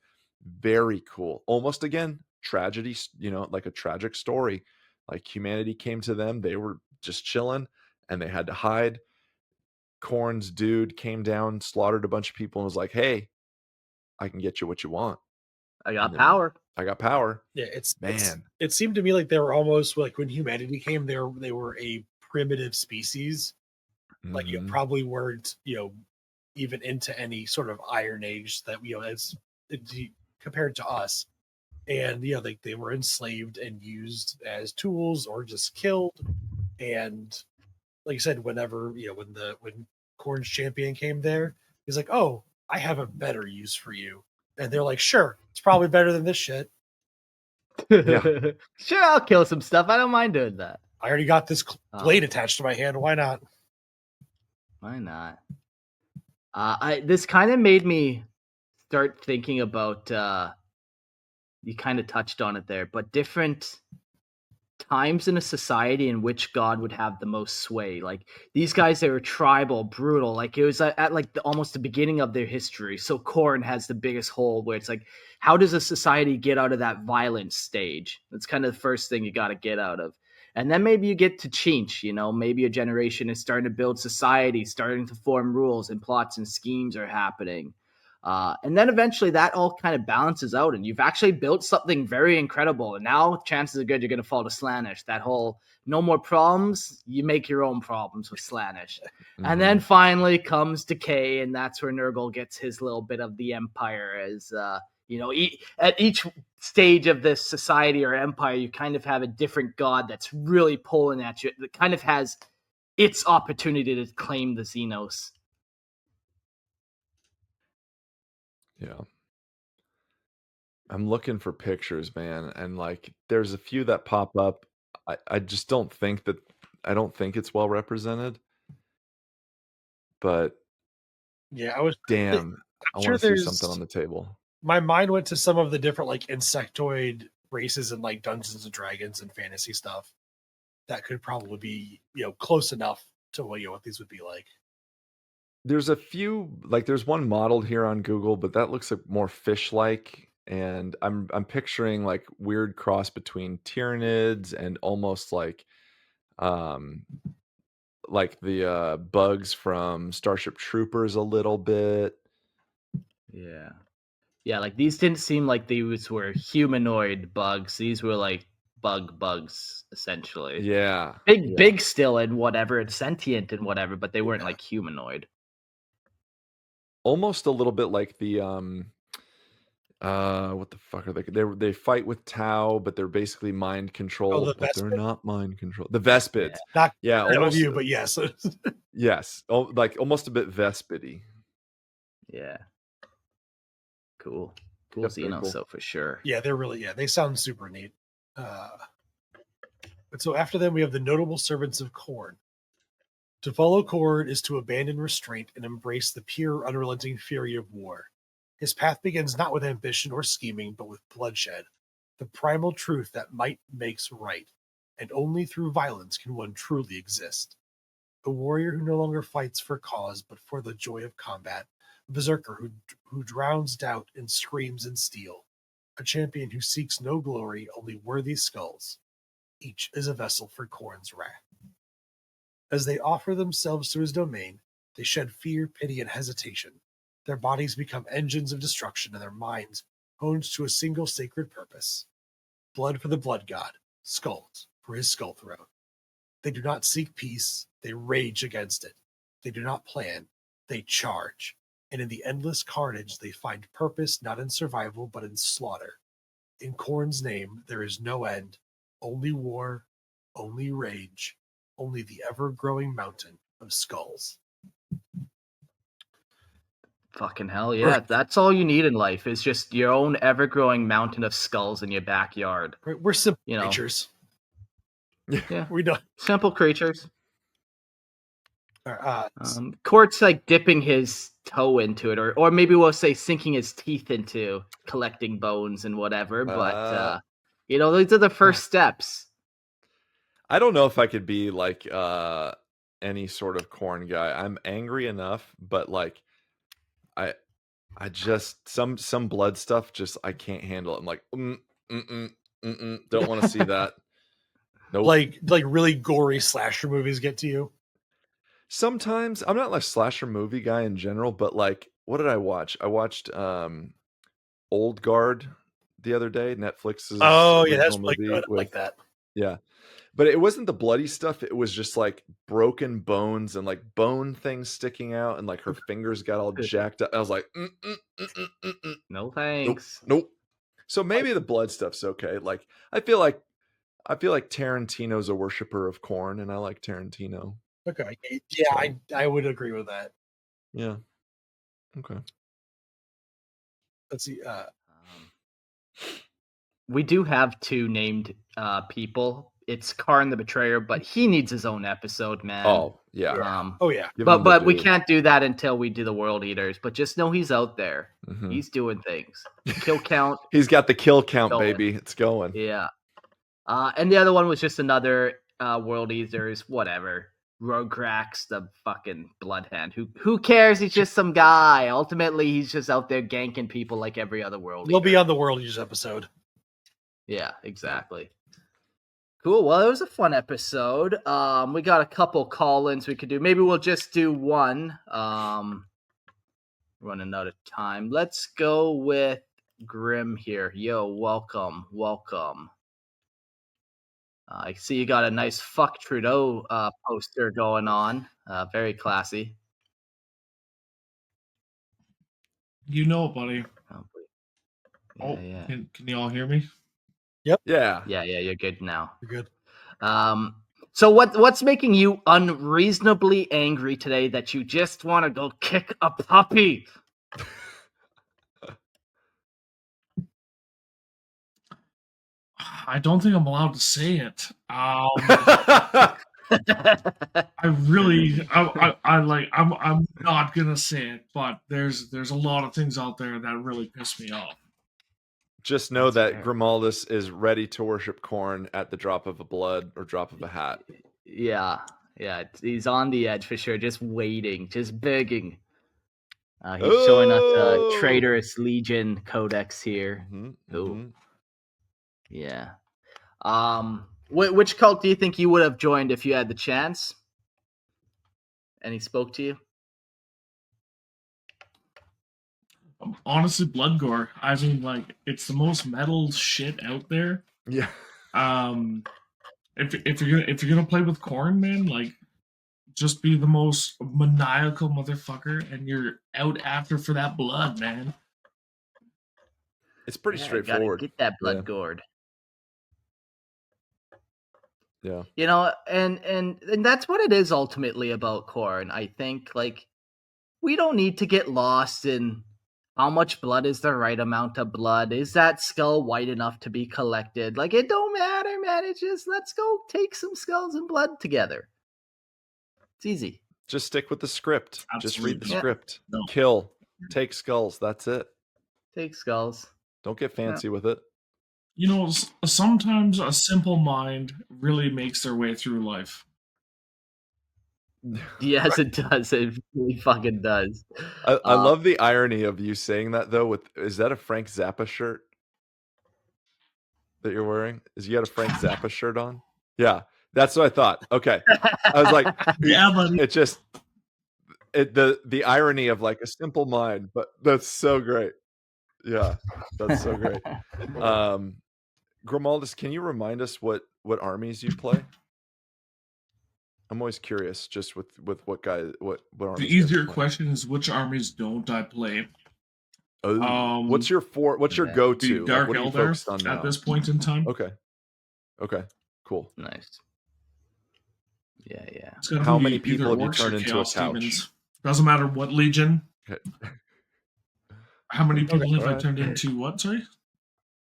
Very cool. Almost again, tragedy, like a tragic story. Like humanity came to them, they were just chilling and they had to hide. Khorne's dude came down, slaughtered a bunch of people, and was like, hey, I can get you what you want. I got power. I got power. Yeah, Man. It seemed to me like they were almost like when humanity came, they were a primitive species. Like you probably weren't, even into any sort of Iron Age that as compared to us. And they were enslaved and used as tools or just killed. And like you said, whenever when Khorne's champion came there, he's like, "Oh, I have a better use for you." And they're like, "Sure, it's probably better than this shit." Yeah. Sure, I'll kill some stuff. I don't mind doing that. I already got this blade attached to my hand. Why not? Why not? This kind of made me start thinking about. You kind of touched on it there, but different times in a society in which God would have the most sway. Like these guys, they were tribal, brutal. Like it was at like almost the beginning of their history. So Khorne has the biggest hole where it's like, how does a society get out of that violent stage? That's kind of the first thing you got to get out of. And then maybe you get to change, maybe a generation is starting to build society, starting to form rules and plots and schemes are happening. And then eventually that all kind of balances out and you've actually built something very incredible. And now chances are good you're going to fall to Slaanesh. That whole no more problems, you make your own problems with Slaanesh. And then finally comes Decay, and that's where Nurgle gets his little bit of the Empire as, at each stage of this society or empire, you kind of have a different god that's really pulling at you. That kind of has its opportunity to claim the Xenos. Yeah. I'm looking for pictures, man, and like there's a few that pop up. I just don't think it's well represented. But yeah, I want to see something on the table. My mind went to some of the different like insectoid races in like Dungeons and Dragons and fantasy stuff that could probably be close enough to what these would be like. There's a few, like there's one modeled here on Google, but that looks like more fish-like, and I'm picturing like weird cross between Tyranids and almost like the bugs from Starship Troopers a little bit. Yeah, like these didn't seem like these were humanoid bugs. These were like bugs essentially. Yeah. Big still and whatever, and sentient and whatever, but they weren't like humanoid. Almost a little bit like the What the fuck are they? They fight with Tau, but they're basically mind controlled, the but they're Vespid? not mind controlled. The Yeah. Vespids. Not Yeah, that with almost. you, but yes. Yes, like almost a bit Vespidy. Yeah. Cool. Cool Yep, very Xenos, cool. so for sure. Yeah, they're really, they sound super neat. But so after them, we have the notable servants of Khorne. To follow Khorne is to abandon restraint and embrace the pure, unrelenting fury of war. His path begins not with ambition or scheming, but with bloodshed, the primal truth that might makes right, and only through violence can one truly exist. A warrior who no longer fights for cause, but for the joy of combat, a berserker who drowns doubt and screams in steel, a champion who seeks no glory, only worthy skulls. Each is a vessel for Khorne's wrath. As they offer themselves to his domain, they shed fear, pity, and hesitation. Their bodies become engines of destruction, and their minds honed to a single sacred purpose: blood for the blood god, skulls for his skull throne. They do not seek peace, they rage against it. They do not plan, they charge. And in the endless carnage, they find purpose not in survival, but in slaughter. In Khorne's name, there is no end, only war, only rage, only the ever-growing mountain of skulls. Fucking hell, yeah. That's all you need in life is just your own ever-growing mountain of skulls in your backyard. We're simple You know. creatures. Yeah. We don't. Simple creatures. Uh, Court's like dipping his toe into it, or maybe we'll say sinking his teeth into collecting bones and whatever, but these are the first steps. I don't know if I could be like any sort of Khorne guy. I'm angry enough, but like I just some blood stuff just I can't handle it. I'm like don't want to see that. Nope. like really gory slasher movies get to you. Sometimes I'm not like slasher movie guy in general, but like what did I watch? I watched Old Guard the other day, Netflix's Oh yeah, that's original really movie good. I with like that. yeah. But it wasn't the bloody stuff. It was just like broken bones and like bone things sticking out, and like her fingers got all jacked up. I was like, No nope, thanks. nope. So maybe the blood stuff's okay. Like I feel like Tarantino's a worshiper of Khorne, and I like Tarantino. Okay, yeah, So. I would agree with that. Yeah. Okay. Let's see. We do have two named people. It's Khorne the Betrayer, but he needs his own episode, man. Oh yeah. Oh yeah. But we can't do that until we do the World Eaters. But just know he's out there. Mm-hmm. He's doing things. Kill count. He's got the kill count, going. baby. It's going. Yeah. And the other one was just another World Eaters, whatever. Rograx, the fucking bloodhand. Who cares? He's just some guy. Ultimately, he's just out there ganking people like every other World He'll Eater. be on the World Eaters episode. Yeah, exactly. Cool. Well, it was a fun episode. We got a couple call-ins we could do. Maybe we'll just do one. Running out of time. Let's go with Grim here. Yo, welcome. I see you got a nice fuck Trudeau poster going on. Very classy. You know it, buddy. Yeah. Can you all hear me? Yep. Yeah. Yeah, you're good now. You're good. So what's making you unreasonably angry today that you just want to go kick a puppy? I don't think I'm allowed to say it. I like. I'm not gonna say it, but there's a lot of things out there that really piss me off. Just know That's that fair. Grimaldus is ready to worship Khorne at the drop of a blood or drop of a hat. Yeah, he's on the edge for sure, just waiting, just begging. He's showing us Traitorous Legion Codex here. Yeah. Which cult do you think you would have joined if you had the chance? And he spoke to you? Honestly, Bloodgore. I mean, like, it's the most metal shit out there. Yeah. If you're gonna play with Khorne, man, like, just be the most maniacal motherfucker, and you're out after for that blood, man. It's pretty Yeah, straightforward. gotta get that blood Yeah. gourd. Yeah. You know, and that's what it is ultimately about Khorne. I think like we don't need to get lost in how much blood is the right amount of blood. Is that skull white enough to be collected? Like it don't matter, man. It's just let's go take some skulls and blood together. It's easy. Just stick with the script. Just read the Absolutely. Yeah. script. No. Kill. Take skulls. That's it. Take skulls. Don't get fancy with it. You know, sometimes a simple mind really makes their way through life. Yes, it does. It really fucking does. I love the irony of you saying that though. Is that a Frank Zappa shirt that you're wearing? You got a Frank Zappa shirt on? Yeah, that's what I thought. Okay, I was like, Yeah, buddy. it just the irony of like a simple mind, but that's so great. Yeah, that's so great. Grimaldus, can you remind us what armies you play? I'm always curious, just with what armies. The you guys easier play. question is which armies don't I play? Oh, what's your What's your Yeah. go-to? The Dark what are you Elder focused on now? at this point in time. Okay, cool. Nice. Yeah. It's gotta How be many either people have you orcs or turned into a chaos couch? demons. Doesn't matter what legion. Okay. How many people have I alright. turned into? What? Sorry.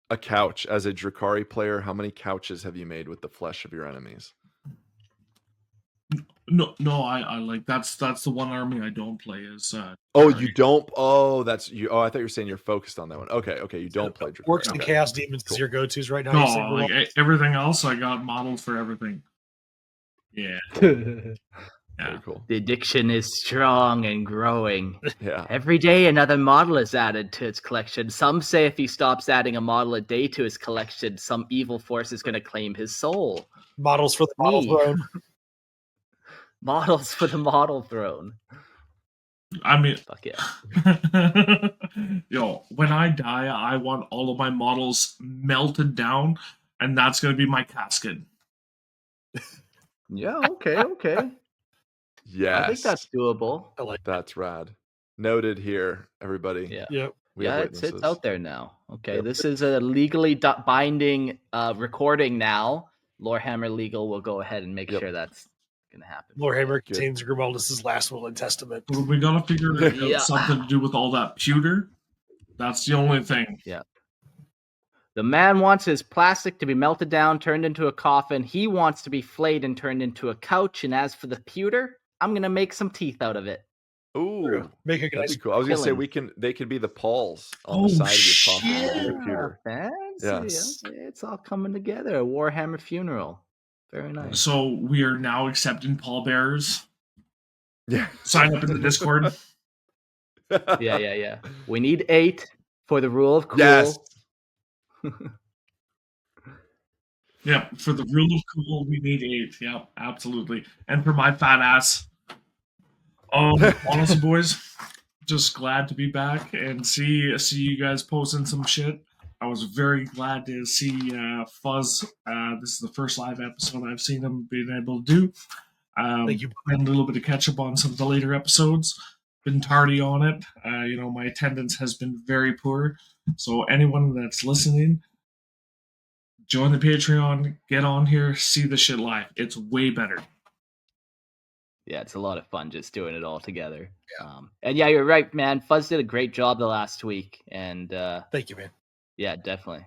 A couch. As a Drakari player, how many couches have you made with the flesh of your enemies? No. I like that's the one army I don't play is. Oh, Drakari. you don't. Oh, that's you. Oh, I thought you were saying you're focused on that one. Okay. You don't play Drakari. Orcs and Okay. Chaos Demons Cool. is your go-tos right now. you say, No, like Grimald? everything else, I got models for everything. Yeah. Very cool. The addiction is strong and growing. Yeah. Every day, another model is added to its collection. Some say if he stops adding a model a day to his collection, some evil force is going to claim his soul. Models for the model Me. throne. Models for the model throne. I mean, Fuck yeah. yo, when I die, I want all of my models melted down, and that's gonna be my casket. Yeah, okay. Yes. I think that's doable. I like That's rad. Noted here, everybody. Yeah. Yep. We have It's witnesses. out there now. Okay, Yep. this is a legally binding recording now. Lorehammer Legal will go ahead and make Yep. sure that's going to happen. Lorehammer Good. contains Grimaldus' last will and testament. We gotta figure out Yeah. something to do with all that pewter. That's the only thing. The man wants his plastic to be melted down, turned into a coffin. He wants to be flayed and turned into a couch. And as for the pewter, I'm going to make some teeth out of it. Ooh, Make a that'd nice be cool. I was gonna say killing. they could be the Pauls on Oh, the side of your coffin. shit. With your pewter. Fancy. Yeah. Okay, it's all coming together. A Warhammer funeral. Very nice. So we are now accepting pallbearers. Yeah. Sign up in the Discord. Yeah. We need 8 for the rule of cool. Yes. Yeah, for the rule of cool, we need 8. Yeah, absolutely. And for my fat ass. Honestly, boys, just glad to be back and see you guys posting some shit. I was very glad to see Fuzz. This is the first live episode I've seen him being able to do. Thank you. And a little bit of catch up on some of the later episodes. Been tardy on it. My attendance has been very poor. So anyone that's listening, join the Patreon, get on here, see the shit live. It's way better. Yeah, it's a lot of fun just doing it all together. Yeah. And yeah, you're right, man. Fuzz did a great job the last week. And Thank you, man. yeah, definitely.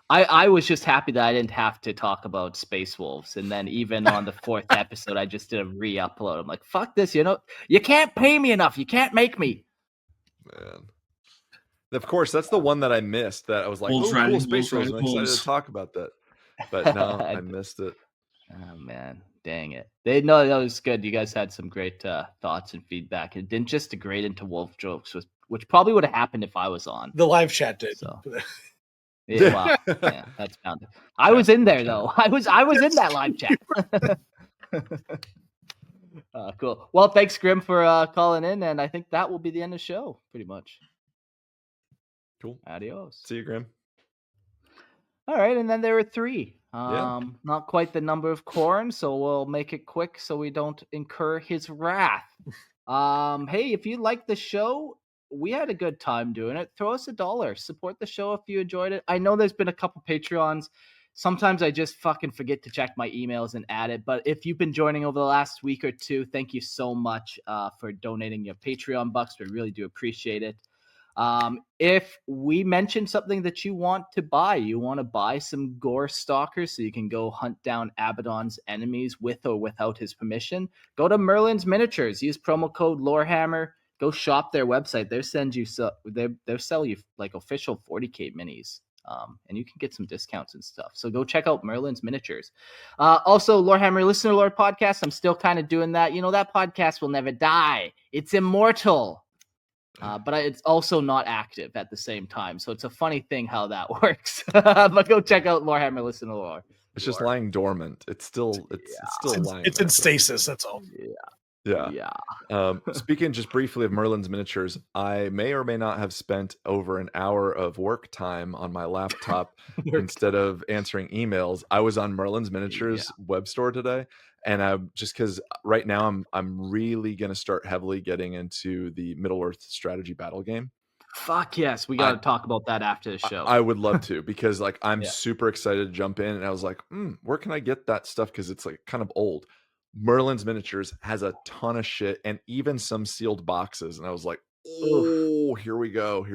I was just happy that I didn't have to talk about Space Wolves. And then even on the 4th episode, I just did a re-upload. I'm like, fuck this, you can't pay me enough. You can't make me. Man. Of course, that's the one that I missed. That I was like, Wolves "Oh, riding, cool, Space Wolves Wolves!" I'm riding excited wolves. to talk about that, but no, I missed it. Oh man, dang it! They know that was good. You guys had some great thoughts and feedback. It didn't just degrade into wolf jokes, which probably would have happened if I was on. The live chat did. So yeah, wow, yeah, that's bound. I was in there though. I was in that live chat. Cool. Well, thanks, Grim, for calling in, and I think that will be the end of the show, pretty much. Cool. Adios. See you, Graham. All right, and then there were 3. Yeah. Not quite the number of Khorne, so we'll make it quick so we don't incur his wrath. Hey, if you like the show, we had a good time doing it. Throw us $1. Support the show if you enjoyed it. I know there's been a couple Patreons. Sometimes I just fucking forget to check my emails and add it. But if you've been joining over the last week or two, thank you so much for donating your Patreon bucks. We really do appreciate it. If we mention something that you want to buy some gore stalkers so you can go hunt down Abaddon's enemies with or without his permission, go to Merlin's Miniatures. Use promo code Lorehammer. Go shop their website. They'll sell you like official 40K minis. And you can get some discounts and stuff. So go check out Merlin's Miniatures. Also, Lorehammer Listener Lore podcast. I'm still kind of doing that. That podcast will never die. It's immortal. But it's also not active at the same time. So it's a funny thing how that works. But go check out Lorehammer Listener Lore. It's just lying dormant. It's still lying. It's in stasis. That's all. Yeah. Speaking just briefly of Merlin's Miniatures, I may or may not have spent over an hour of work time on my laptop instead of answering emails. I was on Merlin's Miniatures web store today, and I just because right now I'm really gonna start heavily getting into the Middle Earth strategy battle game. Fuck yes, we got to talk about that after the show. I would love to because like I'm super excited to jump in, and I was like, where can I get that stuff? Because it's like kind of old. Merlin's Miniatures has a ton of shit and even some sealed boxes. And I was like, oh, here we go.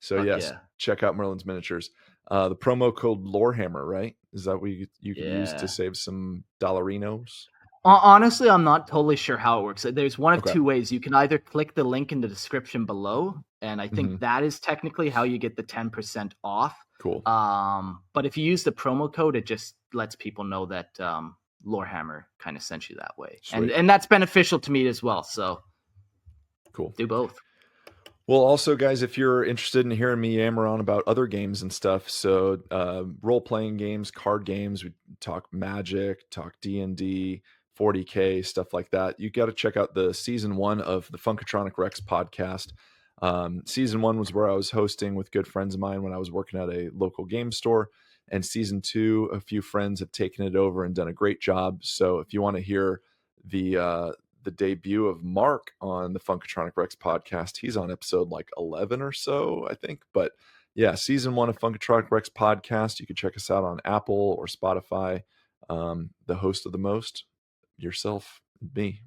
So check out Merlin's Miniatures. The promo code Lorehammer, right? Is that what you can use to save some dollarinos? Honestly, I'm not totally sure how it works. There's one of two ways. You can either click the link in the description below, and I think that is technically how you get the 10% off. Cool. But if you use the promo code, it just lets people know that Lorehammer kind of sent you that way. And that's beneficial to me as well. So cool. Do both. Well, also, guys, if you're interested in hearing me yammer on about other games and stuff, so role-playing games, card games, we talk Magic, talk D&D, 40K, stuff like that, you got to check out the season 1 of the Funkatronic Rex podcast. Season 1 was where I was hosting with good friends of mine when I was working at a local game store. And season 2, a few friends have taken it over and done a great job. So if you want to hear the debut of Mark on the Funkatronic Rex podcast, he's on episode like 11 or so, I think. But yeah, season 1 of Funkatronic Rex podcast. You can check us out on Apple or Spotify. The host of the most, yourself, me.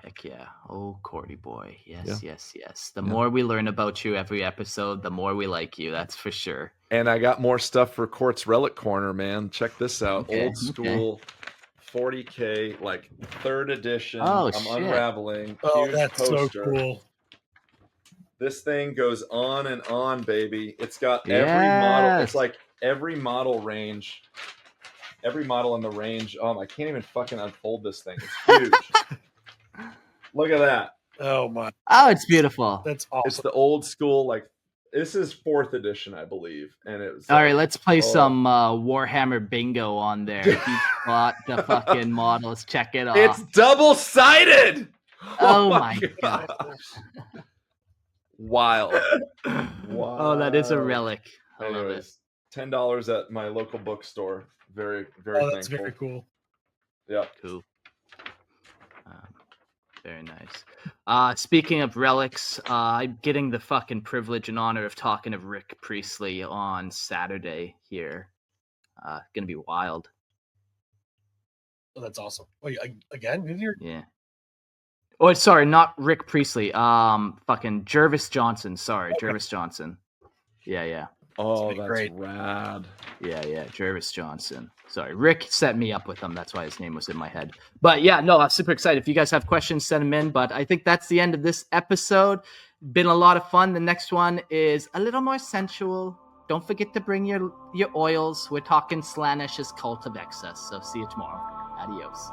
Heck yeah. Oh, Cordy boy. Yes. The more we learn about you every episode, the more we like you. That's for sure. And I got more stuff for Court's Relic Corner, man. Check this out. Old school 40K, like 3rd edition. I'm unraveling. Oh, that's poster. So cool. This thing goes on and on, baby. It's got every model. It's like every model range. Every model in the range. I can't even fucking unfold this thing. It's huge. Look at that. Oh my. Oh, it's beautiful. That's awesome. It's the old school, like this is 4th edition, I believe. And it was all right, let's play some Warhammer bingo on there. If you got the fucking models, check it off. It's double-sided. Oh my god. Wild. Oh, that is a relic. I love it. $10 at my local bookstore. Very, very thankful. That's very cool. Yeah. Cool. Very nice. Speaking of relics, I'm getting the fucking privilege and honor of talking to Rick Priestley on Saturday here. Gonna be wild. Oh, that's awesome. Wait, again? Yeah. Oh, sorry, not Rick Priestley. Fucking Jervis Johnson. Sorry, okay. Jervis Johnson. Yeah. Oh, that's great. Rad. Yeah, Jervis Johnson. Sorry, Rick set me up with him. That's why his name was in my head. But yeah, no, I'm super excited. If you guys have questions, send them in. But I think that's the end of this episode. Been a lot of fun. The next one is a little more sensual. Don't forget to bring your oils. We're talking Slanish's Cult of Excess. So see you tomorrow. Adios.